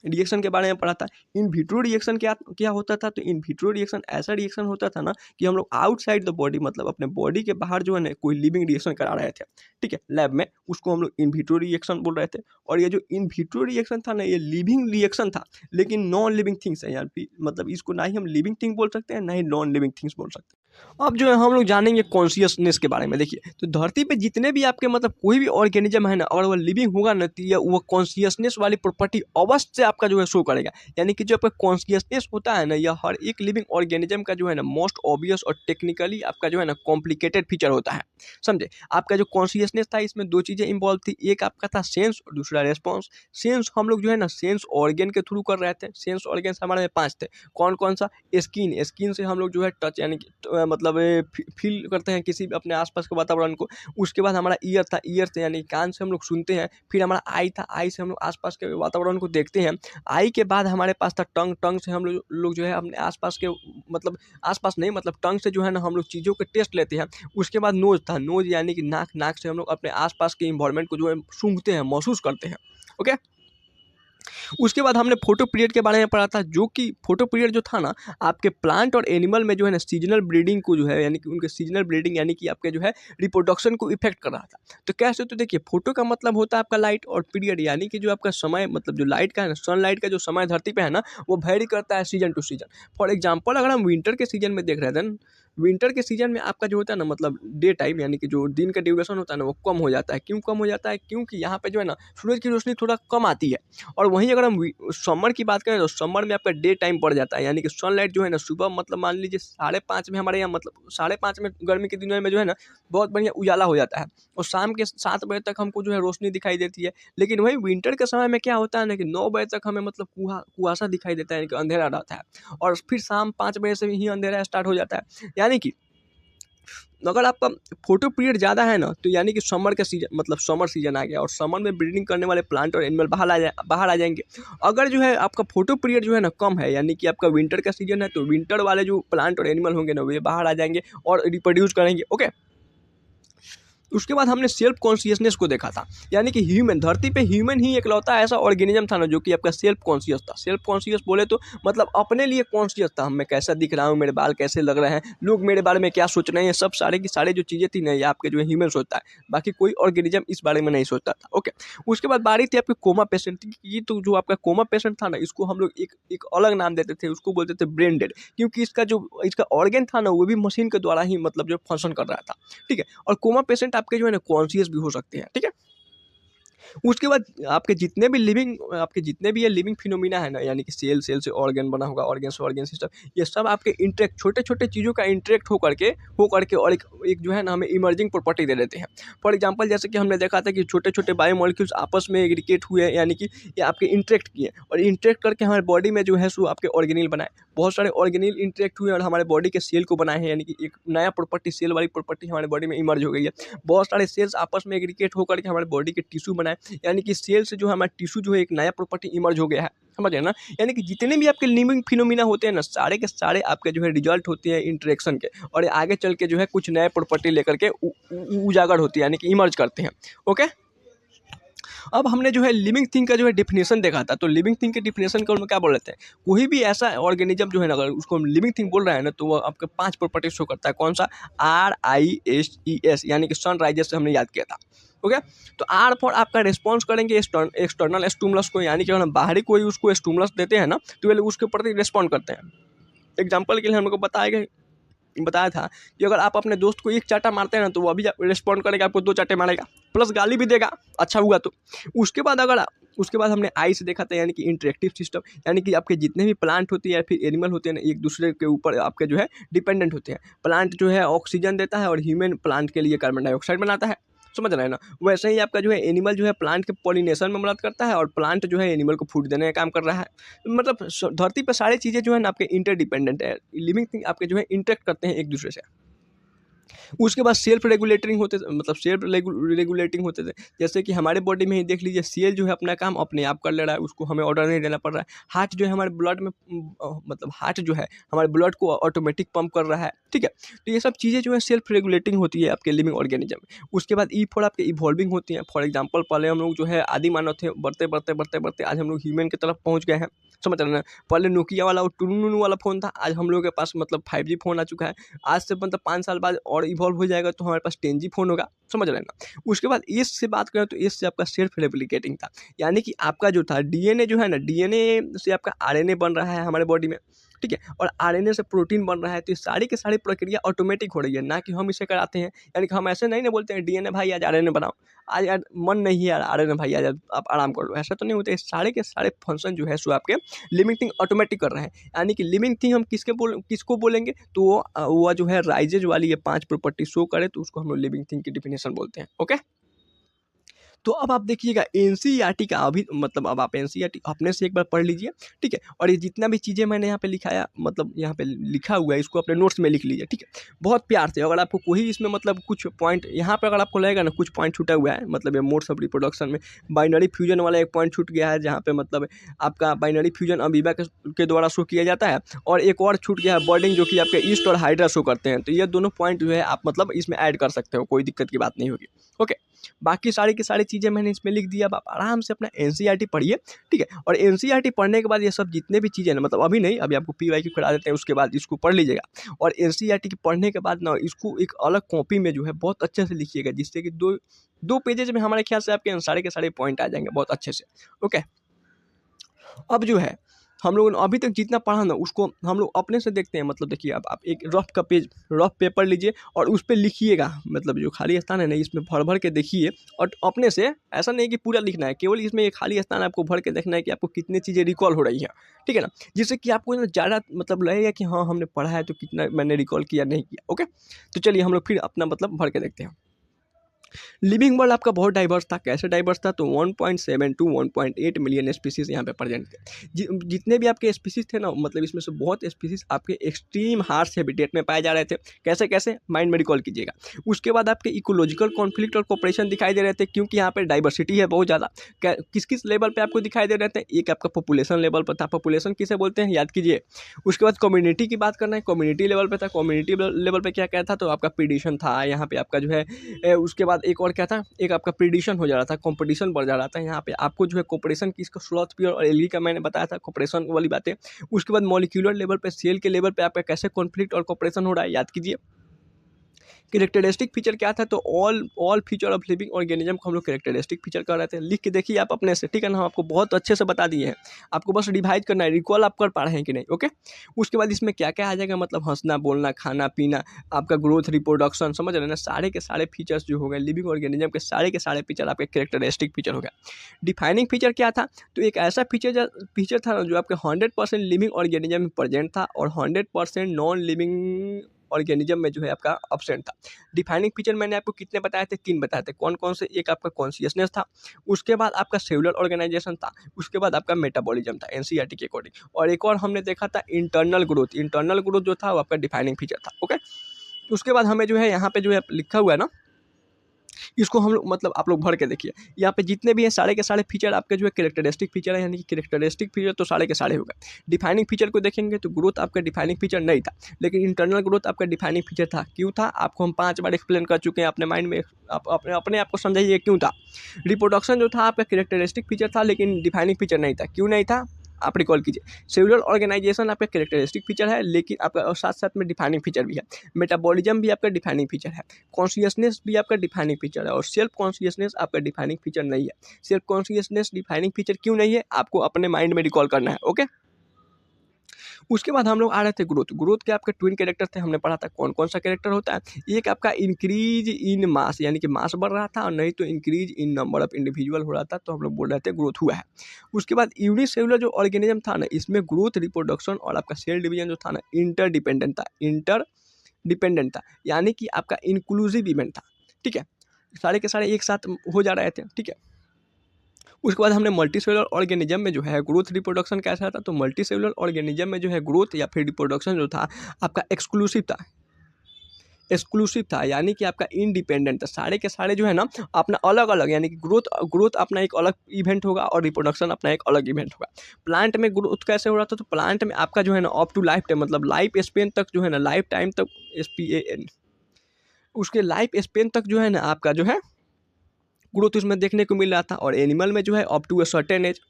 रिएक्शन के बारे में पढ़ा था। इन विट्रो रिएक्शन क्या क्या होता था? तो इन विट्रो रिएक्शन ऐसा रिएक्शन होता था ना कि हम लोग आउटसाइड द बॉडी मतलब अपने बॉडी के बाहर जो है ना कोई लिविंग रिएक्शन करा रहे थे, ठीक है, लैब में, उसको हम लोग इन विट्रो रिएक्शन बोल रहे थे। और ये जो इन विट्रो रिएक्शन था ना ये लिविंग रिएक्शन था, लेकिन नॉन लिविंग थिंग्स है यार, मतलब इसको ना ही हम लिविंग थिंग बोल सकते हैं ना ही नॉन लिविंग थिंग्स बोल सकते हैं। अब जो है हम लोग जानेंगे कॉन्शियसनेस के बारे में। देखिए, तो धरती पे जितने भी आपके मतलब कोई भी ऑर्गेनिज्म है ना, अगर वो लिविंग होगा ना तो वो कॉन्शियसनेस वाली प्रॉपर्टी अवश्य से आपका जो है शो करेगा। यानी कि जो आपका कॉन्शियसनेस होता है ना, यह हर एक लिविंग ऑर्गेनिज्म का जो है ना मोस्ट ऑब्वियस और टेक्निकली आपका जो है ना कॉम्प्लिकेटेड फीचर होता है, समझे। आपका जो कॉन्शियसनेस था इसमें 2 चीज़ें इंवॉल्व थी, एक आपका था सेंस और दूसरा रेस्पॉन्स। सेंस हम लोग जो है ना सेंस ऑर्गेन के थ्रू कर रहे थे। सेंस ऑर्गेन्स हमारे में 5 थे, कौन कौन सा? स्किन से हम लोग जो है टच यानी कि मतलब फील करते हैं किसी भी अपने आसपास के वातावरण को। उसके बाद हमारा ईयर था, ईयर से यानी कान से हम लोग सुनते हैं। फिर हमारा आई था, आई से हम लोग आसपास के वातावरण को देखते हैं। आई के बाद हमारे पास था टंग, टंग से हम लोग जो है अपने आसपास के मतलब आसपास नहीं मतलब टंग से जो है ना हम लोग चीज़ों के टेस्ट लेते हैं। उसके बाद नोज था, नोज यानी कि नाक, नाक से हम लोग अपने आसपास के इन्वायरमेंट को जो है सूंघते हैं, महसूस करते हैं। ओके। उसके बाद हमने फोटो पीरियड के बारे में पढ़ा था, जो कि फोटो पीरियड जो था ना आपके प्लांट और एनिमल में जो है ना सीजनल ब्रीडिंग को जो है यानी कि उनके सीजनल ब्रीडिंग यानी कि आपके जो है रिप्रोडक्शन को इफेक्ट कर रहा था। तो कैसे? तो देखिए, फोटो का मतलब होता है आपका लाइट, और पीरियड यानी कि जो आपका समय मतलब जो लाइट का है ना, सनलाइट का जो समय धरती पे है ना वो वेरी करता है season two season. For example अगर हम विंटर के सीजन में देख रहे थे, विंटर के सीजन में आपका जो होता है ना मतलब डे टाइम यानी कि जो दिन का ड्यूरेशन होता है ना वो कम हो जाता है। क्यों कम हो जाता है? क्योंकि यहाँ पे जो है ना सूरज की रोशनी थोड़ा कम आती है। और वहीं अगर हम समर की बात करें तो समर में आपका डे टाइम बढ़ जाता है, यानी कि सनलाइट जो है ना सुबह मतलब मान लीजिए 5:30 में हमारे यहाँ मतलब 5:30 में गर्मी के दिनों में जो है ना बहुत बढ़िया उजाला हो जाता है, और शाम के 7 बजे तक हमको जो है रोशनी दिखाई देती है। लेकिन वहीं विंटर के समय में क्या होता है ना कि 9 बजे तक हमें मतलब कुहासा दिखाई देता है, यानी कि अंधेरा रहता है, और फिर शाम 5 बजे से ही अंधेरा स्टार्ट हो जाता है। यानी कि अगर आपका फोटो पीरियड ज़्यादा है ना तो यानी कि समर का सीजन मतलब समर सीजन आ गया, और समर में ब्रीडिंग करने वाले प्लांट और एनिमल बाहर आ जाएंगे। अगर जो है आपका फोटो पीरियड जो है ना कम है, यानी कि आपका विंटर का सीजन है, तो विंटर वाले जो प्लांट और एनिमल होंगे ना वे बाहर आ जाएंगे और रिप्रोड्यूस करेंगे। ओके। उसके बाद हमने सेल्फ कॉन्शियसनेस को देखा था, यानी कि ह्यूमन, धरती पे ह्यूमन ही इकलौता ऐसा ऑर्गेनिज्म था ना जो कि आपका सेल्फ कॉन्शियस था। सेल्फ कॉन्शियस बोले तो मतलब अपने लिए कॉन्शियस था, मैं कैसा दिख रहा हूँ, मेरे बाल कैसे लग रहे हैं, लोग मेरे बारे में क्या सोच रहे हैं, सब सारे की सारे जो चीज़ें थी ना ये आपके जो है ह्यूमन सोचता है, बाकी कोई ऑर्गेनिज्म इस बारे में नहीं सोचता था। ओके, उसके बाद बारी थी आपके कोमा पेशेंट की। तो जो आपका कोमा पेशेंट था ना इसको हम लोग एक अलग नाम देते थे, उसको बोलते थे ब्रेन डेड, क्योंकि इसका ऑर्गन था ना वो भी मशीन के द्वारा ही मतलब जो फंक्शन कर रहा था। ठीक है, और कोमा पेशेंट आपके जो है ना कॉन्शियस भी हो सकते हैं। ठीक है, उसके बाद आपके जितने भी ये लिविंग फिनोमिना है ना, यानी कि सेल से ऑर्गन बना होगा, ऑर्गन से ऑर्गन सिस्टम, ये सब आपके इंटरेक्ट छोटे छोटे चीज़ों का इंटरेक्ट हो करके और एक जो है ना हमें इमर्जिंग प्रॉपर्टी दे देते हैं। फॉर एग्जांपल जैसे कि हमने देखा था कि छोटे छोटे बायोमोलिक्यूल्स आपस में एग्रीगेट हुए, यानी कि ये आपके इंटरेक्ट किए और इंटरेक्ट करके हमारे बॉडी में जो है सो आपके ऑर्गेनिल बनाए, बहुत सारे ऑर्गेनिल इंटरेक्ट हुए और हमारे बॉडी के सेल को बनाए हैं, यानी कि एक नया प्रॉपर्टी, सेल वाली प्रॉपर्टी हमारे बॉडी में इमर्ज हो गई है। बहुत सारे सेल्स आपस में एग्रीगेट होकर के हमारे बॉडी के टिश्यू बनाए, यानी कि सेल से जो है हमारा टिश्यू जो है एक नया प्रॉपर्टी इमर्ज हो गया है। समझ रहे हैं ना, यानी कि जितने भी आपके लिविंग फिनोमिना होते हैं ना सारे के सारे आपके जो है रिजल्ट होते हैं इंटरेक्शन के, और ये आगे चल के जो है कुछ नए प्रॉपर्टी लेकर के उजागर होती है, यानी कि इमर्ज करते हैं। ओके, अब हमने जो है लिविंग थिंग का जो है डेफिनेशन देखा था। तो लिविंग थिंग के डेफिनेशन को हम क्या बोल रहे थे, कोई भी ऐसा ऑर्गेनिज्म जो है ना अगर उसको हम लिविंग थिंग बोल रहे हैं ना तो वो आपके 5 प्रॉपर्टी शो करता है। कौन सा, RISES, यानी कि सनराइजेस से हमने याद किया था। ओके, तो आर फॉर आपका रिस्पॉन्स करेंगे एक्सटर्नल स्टिमुलस को, यानी कि अगर हम बाहरी कोई उसको स्टिमुलस देते हैं ना तो वो उसके प्रति रिस्पॉन्ड करते हैं। एग्जाम्पल के लिए हम लोग को बताया था कि अगर आप अपने दोस्त को एक चाटा मारते हैं ना तो वो अभी रिस्पॉन्ड करेगा, आपको 2 चाटे मारेगा, प्लस गाली भी देगा अच्छा हुआ तो। उसके बाद हमने आई से देखा था, यानी कि इंटरेक्टिव सिस्टम, यानी कि आपके जितने भी प्लांट होते हैं या फिर एनिमल होते हैं ना एक दूसरे के ऊपर आपके जो है डिपेंडेंट होते हैं। प्लांट जो है ऑक्सीजन देता है और ह्यूमन प्लांट के लिए कार्बन डाइऑक्साइड बनाता है। समझ रहे हैं ना, वैसे ही आपका जो है एनिमल जो है प्लांट के पॉलिनेशन में मदद करता है और प्लांट जो है एनिमल को फूड देने का काम कर रहा है। मतलब धरती पर सारी चीज़ें जो है ना आपके इंटरडिपेंडेंट है, लिविंग थिंग आपके जो है इंटरेक्ट करते हैं एक दूसरे से। उसके बाद सेल्फ रेगुलेटिंग होते थे, मतलब सेल्फ रेगुलेटिंग होते थे, जैसे कि हमारे बॉडी में ही देख लीजिए सेल जो है अपना काम अपने आप कर ले रहा है, उसको हमें ऑर्डर नहीं देना पड़ रहा है। हार्ट जो है हमारे ब्लड में मतलब हार्ट जो है हमारे ब्लड को ऑटोमेटिक पंप कर रहा है। ठीक है, तो ये सब चीज़ें जो है सेल्फ रेगुलेटिंग होती है आपके लिविंग ऑर्गेनिज्म में। उसके बाद ई फॉर आपके इवॉल्विंग होती हैं। फॉर एग्जाम्पल पहले हम लोग जो है आदि मानव थे, बढ़ते बढ़ते बढ़ते बढ़ते आज हम लोग ह्यूमन की तरफ पहुँच गए हैं। समझ रहे हैं ना, पहले नोकिया वाला टुनटुन वाला फ़ोन था, आज हम लोगों के पास मतलब 5G फ़ोन आ चुका है। आज से मतलब 5 साल बाद और इवॉल्व हो जाएगा तो हमारे पास 10G फ़ोन होगा। समझ रहे हैं ना, उसके बाद एज से बात करें तो एज से आपका सेल्फ रेप्लिकेटिंग था, यानी कि आपका जो था डीएनए जो है ना, डीएनए से आपका आरएनए बन रहा है हमारे बॉडी में। ठीक है, और आरएनए से प्रोटीन बन रहा है, तो ये सारी की सारी प्रक्रिया ऑटोमेटिक हो रही है, ना कि हम इसे कराते हैं। यानी कि हम ऐसे नहीं ना बोलते हैं डीएनए भाई आज आरएनए बनाओ, आज यार मन नहीं है यार आरएनए भाई आज आप आराम कर लो, ऐसा तो नहीं होता है। सारे के सारे फंक्शन जो है सो आपके लिविंग थिंग ऑटोमेटिक कर रहे हैं। यानी कि लिविंग थिंग हम किसको बोलेंगे, तो वो जो है राइजेज वाली ये 5 प्रॉपर्टी शो करे तो उसको हम लोग लिविंग थिंग की डेफिनेशन बोलते हैं। ओके, तो अब आप देखिएगा एनसीईआरटी का अभी मतलब अब आप एनसीईआरटी अपने से एक बार पढ़ लीजिए। ठीक है, और ये जितना भी चीज़ें मैंने यहाँ पे लिखाया मतलब यहाँ पे लिखा हुआ है इसको अपने नोट्स में लिख लीजिए। ठीक है, बहुत प्यार से। अगर आपको कोई इसमें मतलब कुछ पॉइंट यहाँ पे अगर आपको लगेगा ना कुछ पॉइंट छूटा हुआ है, मतलब ये मोड्स ऑफ रिप्रोडक्शन में बाइनरी फ्यूजन वाला एक पॉइंट छूट गया है, जहाँ पे मतलब आपका बाइनरी फ्यूजन अमीबा के द्वारा शो किया जाता है, और एक और छूट गया है बॉर्डिंग जो कि आपके ईस्ट और हाइड्रा शो करते हैं। तो ये दोनों पॉइंट जो है आप मतलब इसमें ऐड कर सकते हो, कोई दिक्कत की बात नहीं होगी। ओके, बाकी सारी की सारी चीज़ें मैंने इसमें लिख दिया। अब आप आराम से अपना एनसीईआरटी पढ़िए। ठीक है, और एनसीईआरटी पढ़ने के बाद ये सब जितने भी चीज़ें ना, मतलब अभी नहीं, अभी आपको पीवाईक्यू करा देते हैं, उसके बाद इसको पढ़ लीजिएगा। और एनसीईआरटी की पढ़ने के बाद ना इसको एक अलग कॉपी में जो है बहुत अच्छे से लिखिएगा, जिससे कि दो पेजेज में हमारे ख्याल से आपके सारे के सारे पॉइंट आ जाएंगे बहुत अच्छे से। ओके, अब जो है हम लोगों ने अभी तक जितना पढ़ा ना उसको हम लोग अपने से देखते हैं। मतलब देखिए आप एक रफ पेपर लीजिए और उस पर लिखिएगा, मतलब जो खाली स्थान है ना इसमें भर भर के देखिए, और अपने से ऐसा नहीं कि पूरा लिखना है, केवल इसमें एक खाली स्थान आपको भर के देखना है कि आपको कितनी चीज़ें रिकॉल हो रही है। ठीक है ना, जिससे कि आपको ज़्यादा मतलब लगेगा कि हाँ हमने पढ़ा है तो कितना मैंने रिकॉल किया नहीं किया। ओके, तो चलिए हम लोग फिर अपना मतलब भर के देखते हैं। लिविंग वर्ल्ड आपका बहुत डाइवर्स था। कैसे डाइवर्स था? तो 1.7 टू 1.8 मिलियन स्पीसीज यहाँ पे प्रेजेंट थे। जितने भी आपके स्पीसीज थे ना, मतलब इसमें से बहुत स्पीसीज आपके एक्सट्रीम हार्श हैबिटेट में पाए जा रहे थे। कैसे कैसे माइंड में रिकॉल कीजिएगा। उसके बाद आपके इकोलॉजिकल कॉन्फ्लिक्ट और कोऑपरेशन दिखाई दे रहे थे, क्योंकि यहाँ पे डाइवर्सिटी है बहुत ज़्यादा। किस किस लेवल पे आपको दिखाई दे रहे थे? एक आपका पॉपुलेशन लेवल पर था। पॉपुलेशन किसे बोलते हैं याद कीजिए। उसके बाद कम्युनिटी की बात करना है, कम्युनिटी लेवल पे था। कम्युनिटी लेवल पे क्या क्या था? तो आपका प्रीडिशन था यहाँ पे, आपका जो है उसके बाद एक और क्या था, एक आपका प्रीडिशन हो जा रहा था, कंपटीशन बढ़ जा रहा था। यहाँ पे आपको जो है कोऑपरेशन की, इसको स्लॉथ पीरियड और एलगी का मैंने बताया था, कोऑपरेशन वाली बातें। उसके बाद मॉलिक्यूलर लेवल पे, सेल के लेवल पे आपका कैसे कॉन्फ्लिक्ट और कोऑपरेशन हो रहा है याद कीजिए। कैरेक्टरिस्टिक फीचर क्या था? तो all feature of living organism को हम लोग कैरेक्टरिस्टिक फीचर कर रहे थे। लिख के देखिए आप अपने से, ठीक है ना। हम आपको बहुत अच्छे से बता दिए हैं, आपको बस रिवाइज करना है, रिकॉल आप कर पा रहे हैं कि नहीं। ओके, उसके बाद इसमें क्या क्या आ जाएगा, मतलब हंसना, बोलना, खाना पीना, आपका ग्रोथ, रिप्रोडक्शन, समझ रहे ना। सारे के सारे फीचर्स जो हो गए लिविंग ऑर्गेनिज्म के सारे फीचर आपके कैरेक्टरिस्टिक फीचर हो गया। डिफाइनिंग फीचर क्या था? तो एक ऐसा फीचर था जो आपके 100% लिविंग ऑर्गेनिज्म में प्रेजेंट था और 100% नॉन लिविंग ऑर्गेनिज्म में जो है आपका एब्सेंट था। डिफाइनिंग फीचर मैंने आपको कितने बताए थे? 3 बताए थे। कौन कौन से? एक आपका कॉन्शियसनेस था, उसके बाद आपका सेलुलर ऑर्गेनाइजेशन था, उसके बाद आपका मेटाबॉलिज्म था एनसीईआरटी के अकॉर्डिंग, और एक और हमने देखा था इंटरनल ग्रोथ। इंटरनल ग्रोथ जो था वो आपका डिफाइनिंग फीचर था। ओके, उसके बाद हमें जो है यहाँ पे जो है लिखा हुआ है ना, इसको हम लोग मतलब आप लोग भर के देखिए। यहाँ पे जितने भी हैं सारे के सारे फीचर आपके जो है कैरेक्टरिस्टिक फीचर है, यानी कि कैरेक्टरिस्टिक फीचर तो सारे के सारे होगा। डिफाइनिंग फीचर को देखेंगे तो ग्रोथ आपका डिफाइनिंग फीचर नहीं था, लेकिन इंटरनल ग्रोथ आपका डिफाइनिंग फीचर था। क्यों था? आपको हम 5 बार एक्सप्लेन कर चुके हैं, अपने माइंड में आप अपने आप को समझाइए क्यों था। रिप्रोडक्शन जो था आपका कैरेक्टरिस्टिक फीचर था, लेकिन डिफाइनिंग फीचर नहीं था। क्यों नहीं था? आप रिकॉल कीजिए। सेलुलर ऑर्गेनाइजेशन आपका कैरेक्टरिस्टिक फीचर है, लेकिन आपका साथ साथ में डिफाइनिंग फीचर भी है। मेटाबॉलिज्म भी आपका डिफाइनिंग फीचर है। कॉन्शियसनेस भी आपका डिफाइनिंग फीचर है, और सेल्फ कॉन्शियसनेस आपका डिफाइनिंग फीचर नहीं है। सेल्फ कॉन्शियसनेस डिफाइनिंग फीचर क्यों नहीं है? आपको अपने माइंड में रिकॉल करना है। ओके, उसके बाद हम लोग आ रहे थे ग्रोथ। ग्रोथ के आपके ट्विन कैरेक्टर थे, हमने पढ़ा था कौन कौन सा कैरेक्टर होता है। एक आपका इंक्रीज इन मास, यानी कि मास बढ़ रहा था, और नहीं तो increase in number of individual हो रहा था, तो हम लोग बोल रहे थे ग्रोथ हुआ है। उसके बाद यूनिसेलुलर जो ऑर्गेनिज्म था ना, इसमें ग्रोथ, रिप्रोडक्शन और आपका सेल डिवीजन जो था ना, इंटर डिपेंडेंट था, यानी कि आपका इंक्लूसिव इवेंट था। ठीक है, सारे के सारे एक साथ हो जा रहे थे। ठीक है, उसके बाद हमने मल्टी सेलुलर ऑर्गेनिज्म में जो है ग्रोथ, रिप्रोडक्शन कैसा था? तो मल्टी सेलुलर ऑर्गेनिज्म में जो है ग्रोथ या फिर रिप्रोडक्शन जो था आपका एक्सक्लूसिव था, यानी कि आपका इंडिपेंडेंट था। सारे के सारे जो है ना अपना अलग अलग, यानी कि ग्रोथ अपना एक अलग इवेंट होगा और रिप्रोडक्शन अपना एक अलग इवेंट होगा। प्लांट में ग्रोथ कैसे हो रहा था? तो प्लांट में आपका जो है ना अप टू लाइफ टाइम, मतलब लाइफ स्पेन तक जो है ना, लाइफ टाइम तक SPAN, उसके लाइफ स्पेन तक जो है ना आपका जो है ग्रोथ उसमें देखने को मिल रहा था। और एनिमल में जो है up to a certain age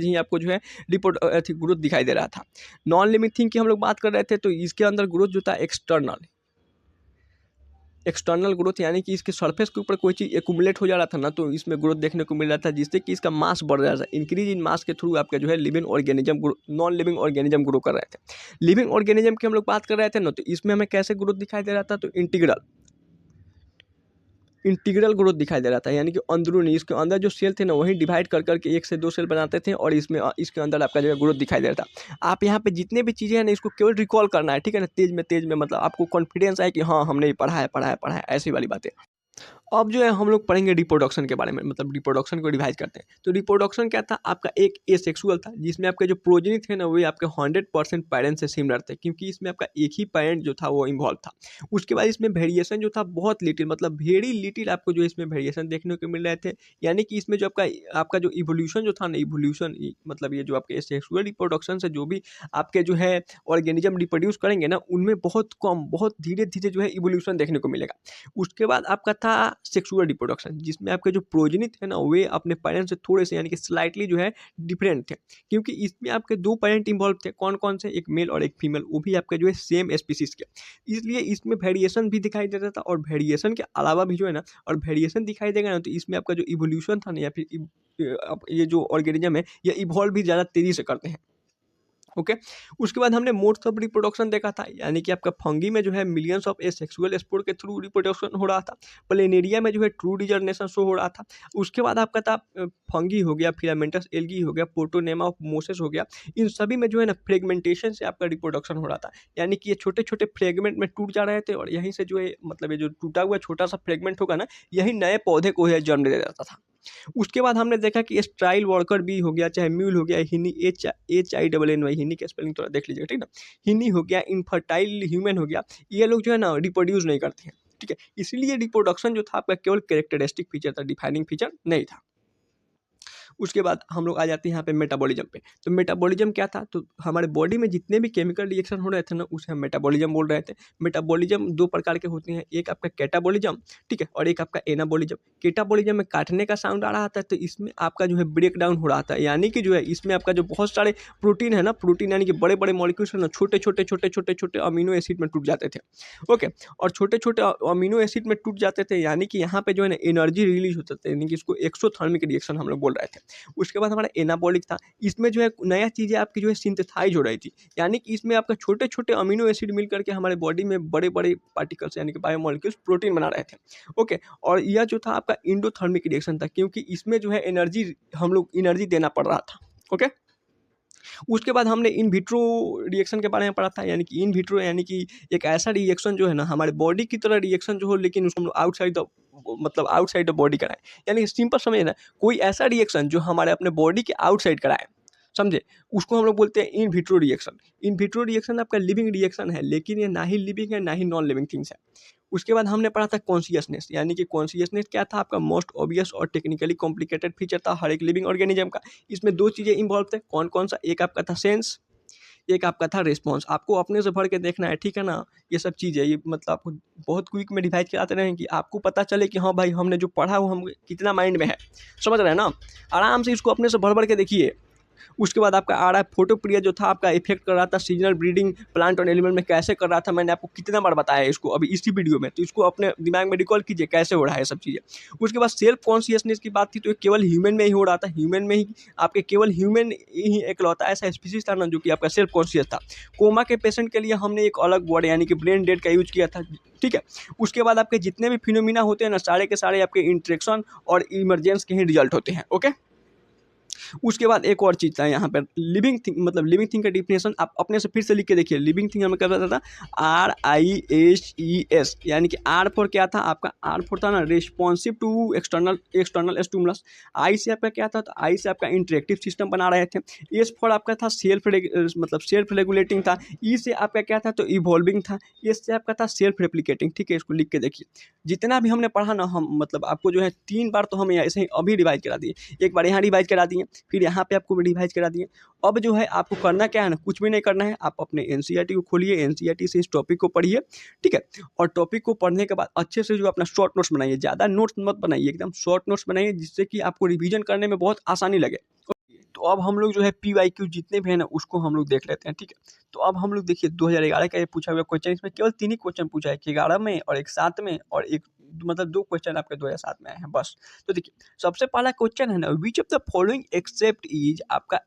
ही आपको जो है ग्रोथ दिखाई दे रहा था। नॉन लिविंग थिंग की हम लोग बात कर रहे थे, तो इसके अंदर ग्रोथ जो था एक्सटर्नल ग्रोथ, यानी कि इसके सरफेस के ऊपर कोई चीज़ एक्यूमुलेट हो जा रहा था ना, तो इसमें ग्रोथ देखने को मिल रहा था, जिससे कि इसका मास बढ़ रहा था। इंक्रीज इन मास के थ्रू आपका जो है living organism, non living organism grow कर रहे थे। लिविंग ऑर्गेनिज्म की हम लोग बात कर रहे थे ना, तो इसमें हमें कैसे ग्रोथ दिखाई दे रहा था? तो इंटीग्रल ग्रोथ दिखाई दे रहा था, यानी कि अंदरूनी, इसके अंदर जो सेल थे ना वही डिवाइड कर करके 1 से 2 सेल बनाते थे, और इसके अंदर आपका जो है ग्रोथ दिखाई दे रहा था। आप यहाँ पे जितने भी चीज़ें हैं ना, इसको केवल रिकॉल करना है, ठीक है ना। तेज में मतलब आपको कॉन्फिडेंस आए कि हाँ हमने ये पढ़ा है, ऐसी वाली बातें। अब जो है हम लोग पढ़ेंगे रिप्रोडक्शन के बारे में, मतलब रिप्रोडक्शन को रिवाइज करते हैं। तो रिप्रोडक्शन क्या था? आपका एक एसेक्सुअल था, जिसमें आपके जो प्रोजेनी थे ना, वो आपके 100% पेरेंट्स से सिमिलर थे, क्योंकि इसमें आपका एक ही पेरेंट जो था वो इन्वॉल्व था। उसके बाद इसमें वेरिएशन जो था बहुत लिटिल, मतलब वेरी लिटिल आपको जो इसमें वेरिएशन देखने को मिल रहे थे। यानी कि इसमें जो आपका जो इवोल्यूशन जो था ना, मतलब ये जो आपके एसेक्सुअल रिप्रोडक्शन से जो भी आपके जो है ऑर्गेनिज्म रिप्रोड्यूस करेंगे ना, उनमें बहुत कम, बहुत धीरे धीरे जो है इवोल्यूशन देखने को मिलेगा। उसके बाद आपका था सेक्सुअल रिप्रोडक्शन, जिसमें आपके जो प्रोजेनी थे ना, वे अपने पेरेंट्स से थोड़े से, यानी कि स्लाइटली जो है डिफरेंट थे, क्योंकि इसमें आपके 2 पेरेंट इन्वॉल्व थे। कौन कौन से? एक मेल और एक फीमेल, वो भी आपके जो है सेम स्पीसीज के। इसलिए इसमें वेरिएशन भी दिखाई देता था, और वेरिएशन के अलावा भी जो है ना, और वेरिएशन दिखाई देगा ना, तो इसमें आपका जो इवोल्यूशन था ना, या फिर ये जो ऑर्गेनिज्म है, ये इवॉल्व भी ज़्यादा तेज़ी से करते हैं। ओके। उसके बाद हमने मोड्स ऑफ रिप्रोडक्शन देखा था, यानी कि आपका फंगी में जो है मिलियंस ऑफ एसेक्सुअल स्पोर के थ्रू रिप्रोडक्शन हो रहा था। प्लेनेरिया में जो है ट्रू डिजर्नेशन शो हो रहा था। उसके बाद आपका था फंगी हो गया, फिलामेंटस एल्गी हो गया, पोर्टोनेमा ऑफ मोसेस हो गया। इन सभी में जो है ना फ्रेगमेंटेशन से आपका रिप्रोडक्शन हो रहा था, यानी कि ये छोटे छोटे फ्रेगमेंट में टूट जा रहे थे और यहीं से जो है मतलब ये जो टूटा हुआ छोटा सा फ्रेगमेंट होगा ना, यही नए पौधे को है जन्म दे देता था। उसके बाद हमने देखा कि स्ट्राइल वर्कर बी हो गया, चाहे म्यूल हो गया, हिनी HINNY, हिनी का स्पेलिंग थोड़ा देख लीजिएगा, ठीक ना। हिनी हो गया, इनफर्टाइल ह्यूमन हो गया, ये लोग जो है ना रिप्रोड्यूस नहीं करते हैं, ठीक है। इसलिए रिप्रोडक्शन जो था आपका केवल कैरेक्टरिस्टिक फीचर था, डिफाइनिंग फीचर नहीं था। उसके बाद हम लोग आ जाते हैं यहाँ पे मेटाबॉलिज्म पे। तो मेटाबॉलिज्म क्या था, तो हमारे बॉडी में जितने भी केमिकल रिएक्शन हो रहे थे ना, उसे हम मेटाबॉलिज्म बोल रहे थे। मेटाबॉलिज्म दो प्रकार के होते हैं, एक आपका कैटाबॉलिज्म, ठीक है, और एक आपका एनाबॉलिज्म। कैटाबॉलिज्म में काटने का साउंड आ रहा था, तो इसमें आपका जो है ब्रेक डाउन हो रहा था, यानी कि जो है इसमें आपका जो बहुत सारे प्रोटीन है ना, प्रोटीन यानी कि बड़े बड़े मॉलिक्यूल्स है ना, छोटे छोटे छोटे छोटे छोटे अमीनो एसिड में टूट जाते थे। ओके, और छोटे छोटे अमीनो एसिड में टूट जाते थे, यानी कि यहाँ पे जो है ना एनर्जी रिलीज होता था, यानी कि इसको एक्सोथर्मिक रिएक्शन हम लोग बोल रहे थे। उसके बाद हमारा एनाबॉलिक था, इसमें जो है नया चीज़ें आपकी जो है सिंथेसाइज हो रही थी, यानी कि इसमें आपका छोटे छोटे अमीनो एसिड मिल करके हमारे बॉडी में बड़े बड़े पार्टिकल्स यानी कि बायोमोलिक्यूल्स प्रोटीन बना रहे थे। ओके, और यह जो था आपका इंडोथर्मिक रिएक्शन था, क्योंकि इसमें जो है एनर्जी हम लोग एनर्जी देना पड़ रहा था। ओके, उसके बाद हमने इन विट्रो रिएक्शन के बारे में पढ़ा था, यानी कि इन विट्रो यानी कि एक ऐसा रिएक्शन जो है ना हमारे बॉडी की तरह रिएक्शन जो हो, लेकिन उसको हम लोग आउटसाइड द मतलब आउटसाइड द बॉडी कराएं, यानी सिंपल समझे ना, कोई ऐसा रिएक्शन जो हमारे अपने बॉडी के आउटसाइड कराए, समझे, उसको हम लोग बोलते हैं in vitro reaction. In vitro reaction आपका लिविंग रिएक्शन है, लेकिन ये ना ही लिविंग है ना ही नॉन लिविंग थिंग्स है। उसके बाद हमने पढ़ा था कॉन्शियसनेस, यानी कि कॉन्शियसनेस क्या था, आपका मोस्ट ऑब्वियस और टेक्निकली कॉम्प्लिकेटेड फीचर था हर एक लिविंग ऑर्गेनिज्म का। इसमें दो चीज़ें इंवॉल्व थे, कौन कौन सा, एक आपका था सेंस, एक आपका था रिस्पॉन्स। आपको अपने से भर के देखना है, ठीक है ना। ये सब चीज़ें ये मतलब आपको बहुत क्विक में डिवाइड कराते रहें कि आपको पता चले कि हाँ भाई हमने जो पढ़ा वो हम कितना माइंड में है, समझ रहे हैं ना। आराम से इसको अपने से भर भर के देखिए। उसके बाद आपका आ रहा है फोटोप्रिया, जो था आपका इफेक्ट कर रहा था सीजनल ब्रीडिंग प्लांट और एलिमेंट में कैसे कर रहा था, मैंने आपको कितना बार बताया है इसको अभी इसी वीडियो में, तो इसको अपने दिमाग में रिकॉल कीजिए कैसे हो रहा है सब चीज़ें। उसके बाद सेल्फ कॉन्शियसनेस की बात थी, तो ये केवल ह्यूमन में ही हो रहा था, ह्यूमन में ही आपके केवल ह्यूमन ही एकलौता ऐसा स्पीसीज था ना जो कि आपका सेल्फ कॉन्शियस था। कोमा के पेशेंट के लिए हमने एक अलग वर्ड यानी कि ब्रेन डेड का यूज किया था, ठीक है। उसके बाद आपके जितने भी फिनोमिना होते हैं ना, सारे के सारे आपके इंट्रेक्शन और इमरजेंस के ही रिजल्ट होते हैं। ओके, उसके बाद एक और चीज़ था यहाँ पर लिविंग थिंग, मतलब लिविंग थिंग का डिफिनेशन आप अपने से फिर से लिख के देखिए। लिविंग थिंग हमें क्या बताता था, RISES, यानी कि आर फॉर क्या था आपका, आर फॉर था ना रिस्पॉन्सिव टू एक्सटर्नल स्टिमुलस। आई से आपका क्या था, तो आई से आपका इंटरेक्टिव सिस्टम बना रहे थे। एस फॉर आपका था मतलब सेल्फ रेगुलेटिंग था। ई से आपका क्या था, तो इवॉल्विंग था। एस से आपका था सेल्फ रेप्लिकेटिंग, ठीक है। इसको लिख के देखिए, जितना भी हमने पढ़ा ना, हम मतलब आपको जो है 3 बार तो हमें ऐसे ही अभी रिवाइज करा दिए, एक बार यहाँ रिवाइज करा दिए, फिर यहाँ पे आपको रिवाइज करा दिए। अब जो है आपको करना क्या है ना, कुछ भी नहीं करना है, आप अपने एनसीईआरटी को खोलिए, एनसीईआरटी से इस टॉपिक को पढ़िए, ठीक है। और टॉपिक को पढ़ने के बाद अच्छे से जो अपना शॉर्ट नोट्स बनाइए, ज़्यादा नोट्स मत बनाइए, एकदम शॉर्ट नोट्स बनाइए, जिससे कि आपको रिवीजन करने में बहुत आसानी लगे। तो अब हम लोग जो है PYQ जितने भी है ना उसको हम लोग देख लेते हैं, ठीक है। तो अब हम लोग देखिए 2011 का ये पूछा हुआ क्वेश्चन, इसमें केवल 3 ही क्वेश्चन पूछा है, 11 में और एक 7 में और एक मतलब 2 क्वेश्चन आपके 2007 में आए हैं बस। तो देखिए सबसे पहला क्वेश्चन है ना, which of the following except is आपका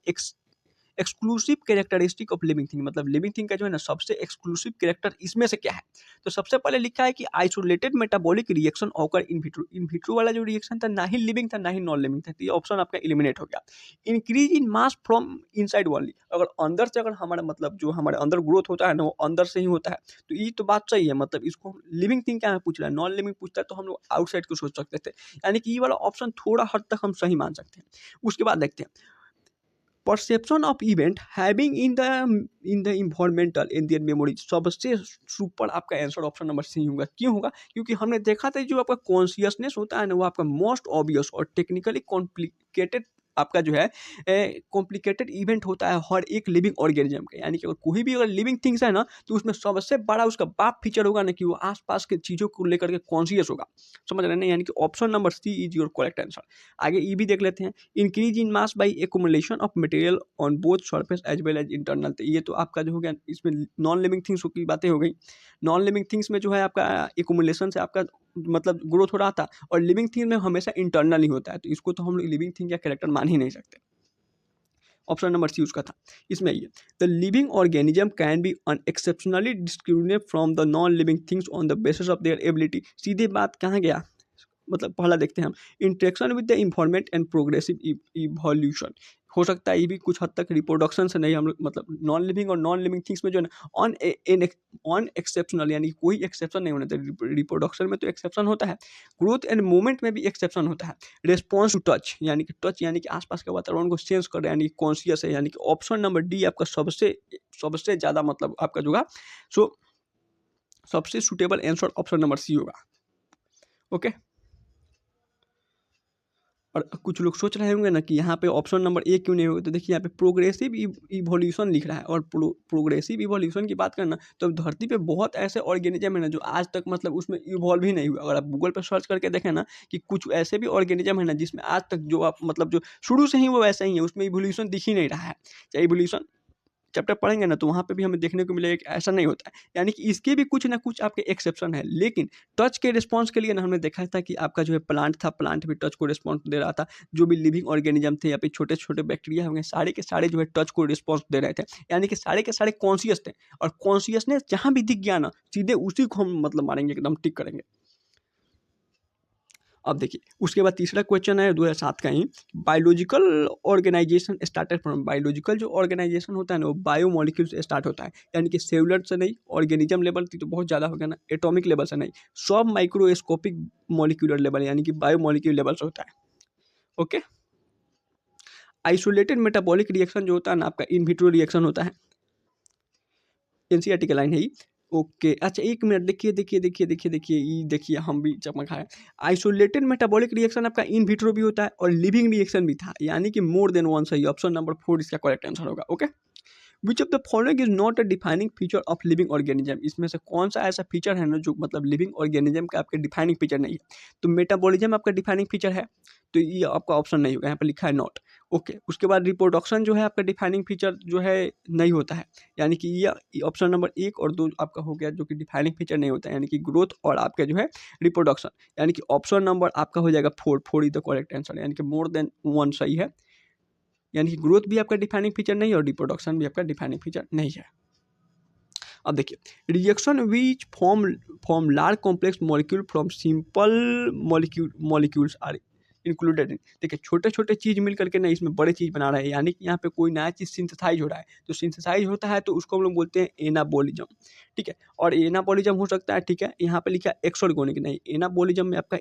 exclusive characteristic of living thing, मतलब लिविंग थिंग का जो है ना सबसे एक्सक्लूसिव कैरेक्टर इसमें से क्या है। तो सबसे पहले लिखा है कि isolated metabolic reaction occur in vitro. In vitro वाला जो रिएक्शन था ना ही लिविंग था ना ही नॉन लिविंग था, तो ये ऑप्शन आपका एलिमिनेट हो गया। Increase in mass from inside only, अगर अंदर से अगर हमारा मतलब जो हमारे अंदर ग्रोथ होता है ना वो अंदर से ही होता है, तो ये तो बात सही है। मतलब इसको लिविंग थिंग क्या पूछ रहा है, नॉन लिविंग पूछता है, तो हम लोग आउटसाइड को सोच सकते थे, यानी कि ये वाला ऑप्शन थोड़ा हद तक हम सही मान सकते हैं। उसके बाद देखते हैं perception of event having in the environmental Indian memory, सबसे सुपर आपका आंसर ऑप्शन नंबर सी होगा। क्यों होगा, क्योंकि हमने देखा था जो आपका कॉन्शियसनेस होता है ना वो आपका मोस्ट ऑब्वियस और टेक्निकली कॉम्प्लिकेटेड आपका जो है कॉम्प्लिकेटेड इवेंट होता है हर एक लिविंग ऑर्गेनिज्म का, यानी कि अगर कोई भी अगर लिविंग थिंग्स है ना तो उसमें सबसे बड़ा उसका बाप फीचर होगा ना कि वो आसपास के चीज़ों को लेकर के कॉन्शियस होगा, समझ रहे हैं ना। यानी कि option number C is your correct answer. आगे ये भी देख लेते हैं, increase in mass by accumulation of material on both surface as well as internal. तो ये तो आपका जो हो गया, इसमें नॉन लिविंग थिंग्स की बातें हो गई। नॉन लिविंग थिंग्स में जो है आपका एक्यूमुलेशन से आपका मतलब ग्रोथ हो रहा था, और लिविंग थिंग में हमेशा इंटरनल ही होता है, तो इसको तो हम लोग लिविंग थिंग या कैरेक्टर मान ही नहीं सकते। ऑप्शन नंबर सी उसका था। इसमें आइए, the living organism can be unexceptionally discriminate from the non living things on the basis of their ability. सीधे बात कहाँ गया, मतलब पहला देखते हैं हम, interaction with the environment and progressive evolution. हो सकता है ये भी कुछ हद तक रिप्रोडक्शन से नहीं, हम लोग मतलब नॉन लिविंग और नॉन लिविंग थिंग्स में जो है ना ऑन एक्सेप्शनल यानी कोई एक्सेप्शन नहीं होना चाहिए। रिप्रोडक्शन में तो एक्सेप्शन होता है, ग्रोथ एंड मूवमेंट में भी एक्सेप्शन होता है। रिस्पॉन्स टू टच यानी कि आसपास के वातावरण को सेंस कर रहे हैं, यानी कि कॉन्शियस है, यानी कि ऑप्शन नंबर डी आपका सबसे ज़्यादा मतलब आपका जो होगा सो सबसे suitable answer option number C होगा। ओके, और कुछ लोग सोच रहे होंगे ना कि यहाँ पे ऑप्शन नंबर ए क्यों नहीं होगा, तो देखिए यहाँ पे प्रोग्रेसिव इवोल्यूशन लिख रहा है, और प्रोग्रेसिव इवोल्यूशन की बात करना तो धरती पे बहुत ऐसे ऑर्गेनिज्म है ना जो आज तक मतलब उसमें इवॉल्व ही नहीं हुआ। अगर आप गूगल पर सर्च करके देखें ना कि कुछ ऐसे भी ऑर्गेनिज्म है ना जिसमें आज तक जो आप मतलब जो शुरू से ही वो वैसा ही है, उसमें इवोल्यूशन दिख ही नहीं रहा है। चाहे इवोल्यूशन चैप्टर पढ़ेंगे ना तो वहाँ पे भी हमें देखने को मिलेगा कि ऐसा नहीं होता है, यानी कि इसके भी कुछ ना कुछ आपके एक्सेप्शन है। लेकिन टच के रिस्पांस के लिए ना हमने देखा था कि आपका जो है प्लांट था, प्लांट भी टच को रिस्पांस दे रहा था। जो भी लिविंग ऑर्गेनिज्म थे या फिर छोटे छोटे बैक्टीरिया होंगे, सारे के सारे जो है टच को रिस्पांस दे रहे थे, यानी कि सारे के सारे कॉन्शियस थे। और कॉन्शियसनेस जहाँ भी दिख गया ना, सीधे उसी को हम मतलब मारेंगे, एकदम टिक करेंगे। अब देखिए उसके बाद तीसरा क्वेश्चन है 2007 का ही, biological organisation started from. Biological जो ऑर्गेनाइजेशन होता है ना वो बायोमोलिक्यूल से स्टार्ट होता है, यानी कि सेलुलर से नहीं, ऑर्गेनिज्म लेवल तो बहुत ज़्यादा हो गया ना, एटॉमिक लेवल से नहीं, सब माइक्रोस्कोपिक मॉलिक्यूलर लेवल यानी कि बायोमोलिक्यूल लेवल से होता है। ओके, आइसोलेटेड मेटाबॉलिक रिएक्शन जो होता है ना आपका इन विट्रो रिएक्शन होता है, एनसीईआरटी की लाइन है ही। ओके, अच्छा एक मिनट, देखिए हम भी चमक है। आइसोलेटेड मेटाबॉलिक रिएक्शन आपका इन विट्रो भी होता है और लिविंग रिएक्शन भी था, यानी कि मोर देन वन सही, ऑप्शन नंबर 4 इसका करेक्ट आंसर होगा। Okay, which of the following is not a defining feature of living organism. इसमें से कौन सा ऐसा फीचर है ना जो मतलब लिविंग ऑर्गेनिज्म का आपके डिफाइनिंग फीचर नहीं है। तो मेटाबॉलिज्म आपका डिफाइनिंग फीचर है, तो ये आपका ऑप्शन नहीं होगा, यहाँ पर लिखा है नॉट। ओके, उसके बाद रिप्रोडक्शन जो है आपका डिफाइनिंग फीचर जो है नहीं होता है, यानी कि ये ऑप्शन नंबर 1 और 2 आपका हो गया जो कि डिफाइनिंग फीचर नहीं होता है, यानी कि ग्रोथ और आपका जो है रिप्रोडक्शन, यानी कि ऑप्शन नंबर आपका हो जाएगा 4 इज द करेक्ट आंसर, यानी कि मोर देन वन सही है, यानी कि ग्रोथ भी आपका डिफाइनिंग फीचर नहीं है और रिप्रोडक्शन भी आपका डिफाइनिंग फीचर नहीं है। अब देखिए, reaction which form large complex molecule from simple molecules are included in. देखिए छोटे छोटे चीज़ मिल करके ना इसमें बड़े चीज़ बना रहे हैं, यानी कि यहाँ पे कोई नया चीज़ सिंथेसाइज हो रहा है, तो सिंथेसाइज होता है तो उसको हम लोग बोलते हैं एनाबॉलिज्म। ठीक है, और एनाबॉलिज्म हो सकता है, ठीक है, यहाँ पे लिखा है एक्सोर्गोनिक नहीं, एनाबॉलिज्म में आपका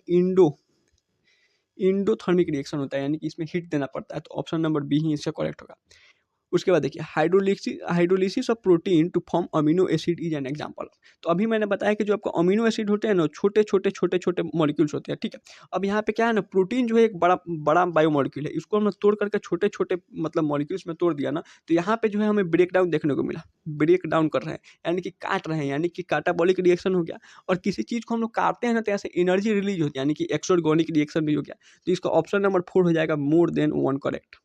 इंडोथर्मिक रिएक्शन होता है, यानी कि इसमें हीट देना पड़ता है, तो ऑप्शन नंबर बी ही इसका करेक्ट होगा। उसके बाद देखिए, hydrolysis of protein to form amino acid is an example. तो अभी मैंने बताया कि जो आपका अमीनो एसिड होते हैं ना छोटे छोटे मॉलिक्यूल्स होते हैं। ठीक है, अब यहाँ पे क्या है ना, प्रोटीन जो है एक बड़ा बायोमॉलिक्यूल है, इसको हमने तोड़ करके छोटे छोटे मतलब मॉलिक्यूल्स में तोड़ दिया ना, तो यहाँ पे जो है हमें ब्रेक डाउन देखने को मिला, ब्रेक डाउन कर रहे हैं, यानी कि काट रहे हैं, यानी कि काटाबॉलिक रिएक्शन हो गया। और किसी चीज़ को हम लोग काटते हैं ना तो ऐसे एनर्जी रिलीज होती है, यानी कि एक्सोर्गोनिक रिएक्शन भी हो गया। तो इसका ऑप्शन नंबर 4 हो जाएगा, मोर देन वन करेक्ट।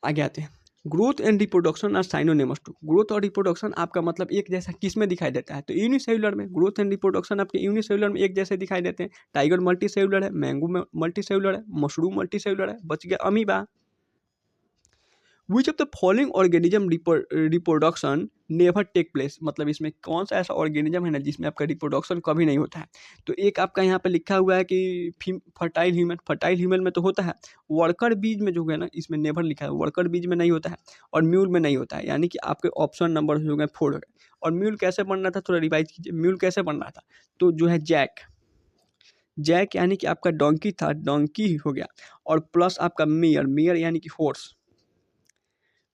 आगे आते हैं, growth and reproduction are synonymous to. Growth और रिप्रोडक्शन आपका मतलब एक जैसा किस में दिखाई देता है, तो यूनिसेलुलर में। ग्रोथ एंड रिप्रोडक्शन आपके यूनिसेलुलर में एक जैसे दिखाई देते हैं। टाइगर मल्टी सेलुलर है, मैंगो में मल्टी सेलुलर है, मशरूम मल्टी सेलुलर है, बच गया amoeba. Which of the following organism reproduction never take place. मतलब इसमें कौन सा ऐसा ऑर्गेनिज्म है ना जिसमें आपका रिप्रोडक्शन कभी नहीं होता है। तो एक आपका यहाँ पे लिखा हुआ है कि फर्टाइल ह्यूमन में तो होता है, वर्कर बीज में जो है ना इसमें नेवर लिखा है, वर्कर बीज में नहीं होता है, और म्यूल में नहीं होता है, यानी कि आपके ऑप्शन नंबर हो गए 4 हो गए। और म्यूल कैसे बन रहा था, थोड़ा रिवाइज कीजिए, म्यूल कैसे बन रहा था, तो जो है जैक यानी कि आपका डोंकी था, डोंकी हो गया, और प्लस आपका मियर यानी कि हॉर्स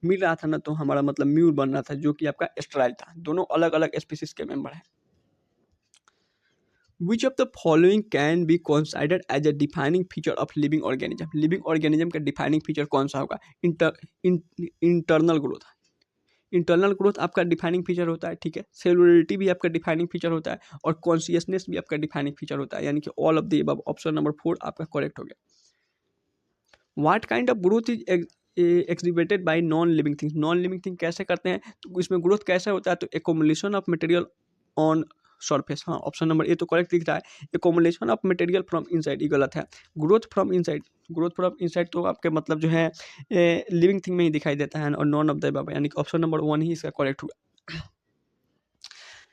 मिल रहा था ना, तो हमारा मतलब म्यूल बन रहा था जो कि आपका स्ट्राइल था। दोनों अलग अलग स्पीसीज के मेंबर हैं। Which of the following can be considered as a defining feature of living organism. Living organism का डिफाइनिंग फीचर कौन सा होगा, इंटरनल ग्रोथ। इंटरनल ग्रोथ आपका डिफाइनिंग फीचर होता है। ठीक है, सेलुलरिटी भी आपका डिफाइनिंग फीचर होता है, और कॉन्शियसनेस भी आपका डिफाइनिंग फीचर होता है, यानी कि all of the above, option number 4 आपका करेक्ट हो गया। What kind of growth is exhibited by non living things. Non living thing कैसे करते हैं, तो इसमें ग्रोथ कैसे होता है, तो accumulation of material on surface. हाँ, ऑप्शन नंबर ए तो करेक्ट दिख रहा है। Accommodation of material from inside, ये गलत है। Growth from inside, growth from inside तो आपके मतलब जो है लिविंग थिंग में ही दिखाई देता है, और नॉन ऑफ द अबव, यानी कि ऑप्शन नंबर 1 ही इसका करेक्ट हुआ।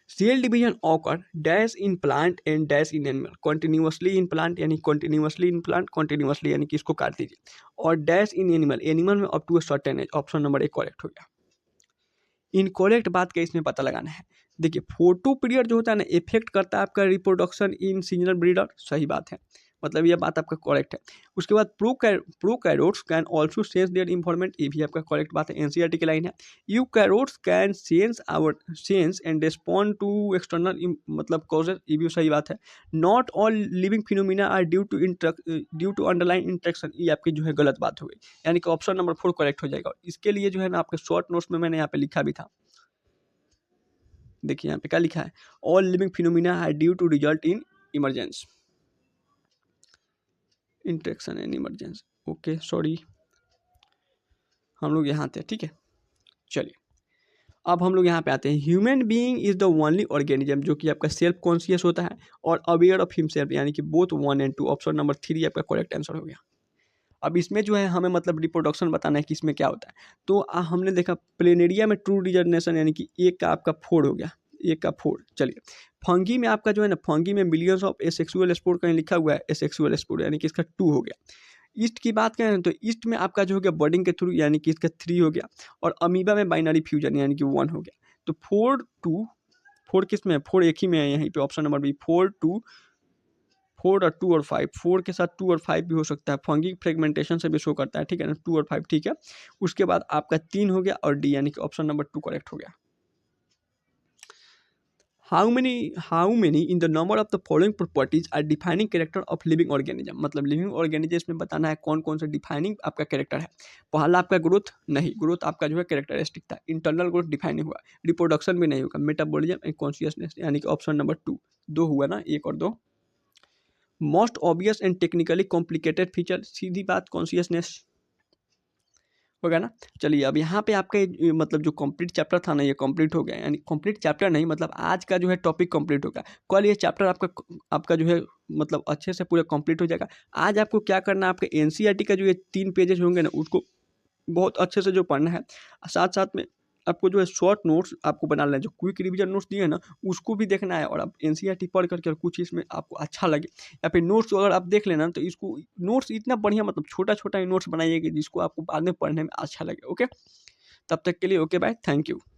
Cell division occur dash in plant and dash in animal, continuously in plant यानी कॉन्टिन्यूसली इन प्लांट, कॉन्टिन्यूसली यानी कि इसको काट दीजिए, और डैश इन एनिमल, एनिमल में up to a certain age, option number A correct हो गया। इनकरेक्ट बात का इसमें पता लगाना है। देखिए फोटो पीरियड जो होता है ना, इफेक्ट करता है आपका रिप्रोडक्शन इन सीजनल ब्रीडर, सही बात है, मतलब यह बात आपका करेक्ट है। उसके बाद prokaryotes can also sense their environment, ये भी आपका करेक्ट बात है, एनसीईआरटी की लाइन है। Eukaryotes can sense and respond to external मतलब कॉजेज, ये भी सही बात है। Not all living phenomena are due to underlying interaction, ये आपकी जो है गलत बात हो गई, यानी कि ऑप्शन नंबर 4 करेक्ट हो जाएगा। इसके लिए जो है ना आपके शॉर्ट नोट्स में मैंने यहाँ पे लिखा भी था, देखिए यहाँ पे क्या लिखा है, all living phenomena are due to result in emergence interaction and emergence. Okay sorry, हम लोग यहाँ थे, ठीक है। चलिए अब हम लोग यहाँ पे आते हैं। Human being is the only organism जो कि आपका सेल्फ कॉन्शियस होता है और अवेयर ऑफ हिमसेल्फ, यानी कि बोथ 1 और 2, ऑप्शन नंबर 3 आपका करेक्ट आंसर हो गया। अब इसमें जो है हमें मतलब रिप्रोडक्शन बताना है कि इसमें क्या होता है। तो हमने देखा प्लेनेरिया में ट्रू रिजर्नेशन, यानी कि एक का आपका 4 हो गया, एक का 4। चलिए फंगी में आपका जो है ना, फंगी में मिलियंस ऑफ एसेक्सुअल स्पोर कहीं लिखा हुआ है, एसेक्सुअल स्पोर, यानी कि इसका 2 हो गया। ईस्ट की बात करें तो ईस्ट में आपका जो हो गया बर्डिंग के थ्रू, यानी कि इसका 3 हो गया, और अमीबा में बाइनरी फ्यूजन यानी कि 1 हो गया। तो 4 किस में है, 4 एक ही में है यहीं पे, ऑप्शन नंबर बी 4 और 2 और 5, 4 के साथ 2 और 5 भी हो सकता है, फंगी फ्रेगमेंटेशन से भी शो करता है, ठीक है ना, 2 और 5 ठीक है। उसके बाद आपका 3 हो गया और डी, यानी कि ऑप्शन नंबर 2 करेक्ट हो गया। How many in the number of the following properties are defining character of living organism, मतलब लिविंग ऑर्गेनिज्म में बताना है कौन कौन सा डिफाइनिंग आपका कैरेक्टर है। पहला आपका ग्रोथ नहीं, ग्रोथ आपका जो है कैरेक्टरिस्टिक था, इंटरनल ग्रोथ डिफाइन हुआ, रिप्रोडक्शन भी नहीं होगा, मेटाबॉलिज्म एंड कॉन्शियसनेस, यानी कि ऑप्शन नंबर 2, 2 हुआ ना, 1 और 2। Most obvious and technically complicated feature, सीधी बात कॉन्शियसनेस होगा ना। चलिए अब यहाँ पे आपका मतलब जो कंप्लीट चैप्टर था ना, ये कंप्लीट हो गया, यानी कंप्लीट चैप्टर नहीं, मतलब आज का जो है टॉपिक कंप्लीट होगा। कल ये चैप्टर आपका जो है मतलब अच्छे से पूरा कंप्लीट हो जाएगा। आज आपको क्या करना है, आपके एनसीईआरटी का जो ये 3 पेजेस होंगे ना, उसको बहुत अच्छे से जो पढ़ना है, साथ साथ में आपको जो है शॉर्ट नोट्स आपको बना लेना है, जो क्विक रिवीजन नोट्स दिए हैं ना उसको भी देखना है, और आप एनसीईआरटी पढ़ करके और कुछ इसमें आपको अच्छा लगे या फिर नोट्स अगर आप देख लेना तो इसको नोट्स इतना बढ़िया, मतलब छोटा छोटा नोट्स बनाइए कि जिसको आपको बाद में पढ़ने में अच्छा लगे। ओके, तब तक के लिए ओके बाय, थैंक यू।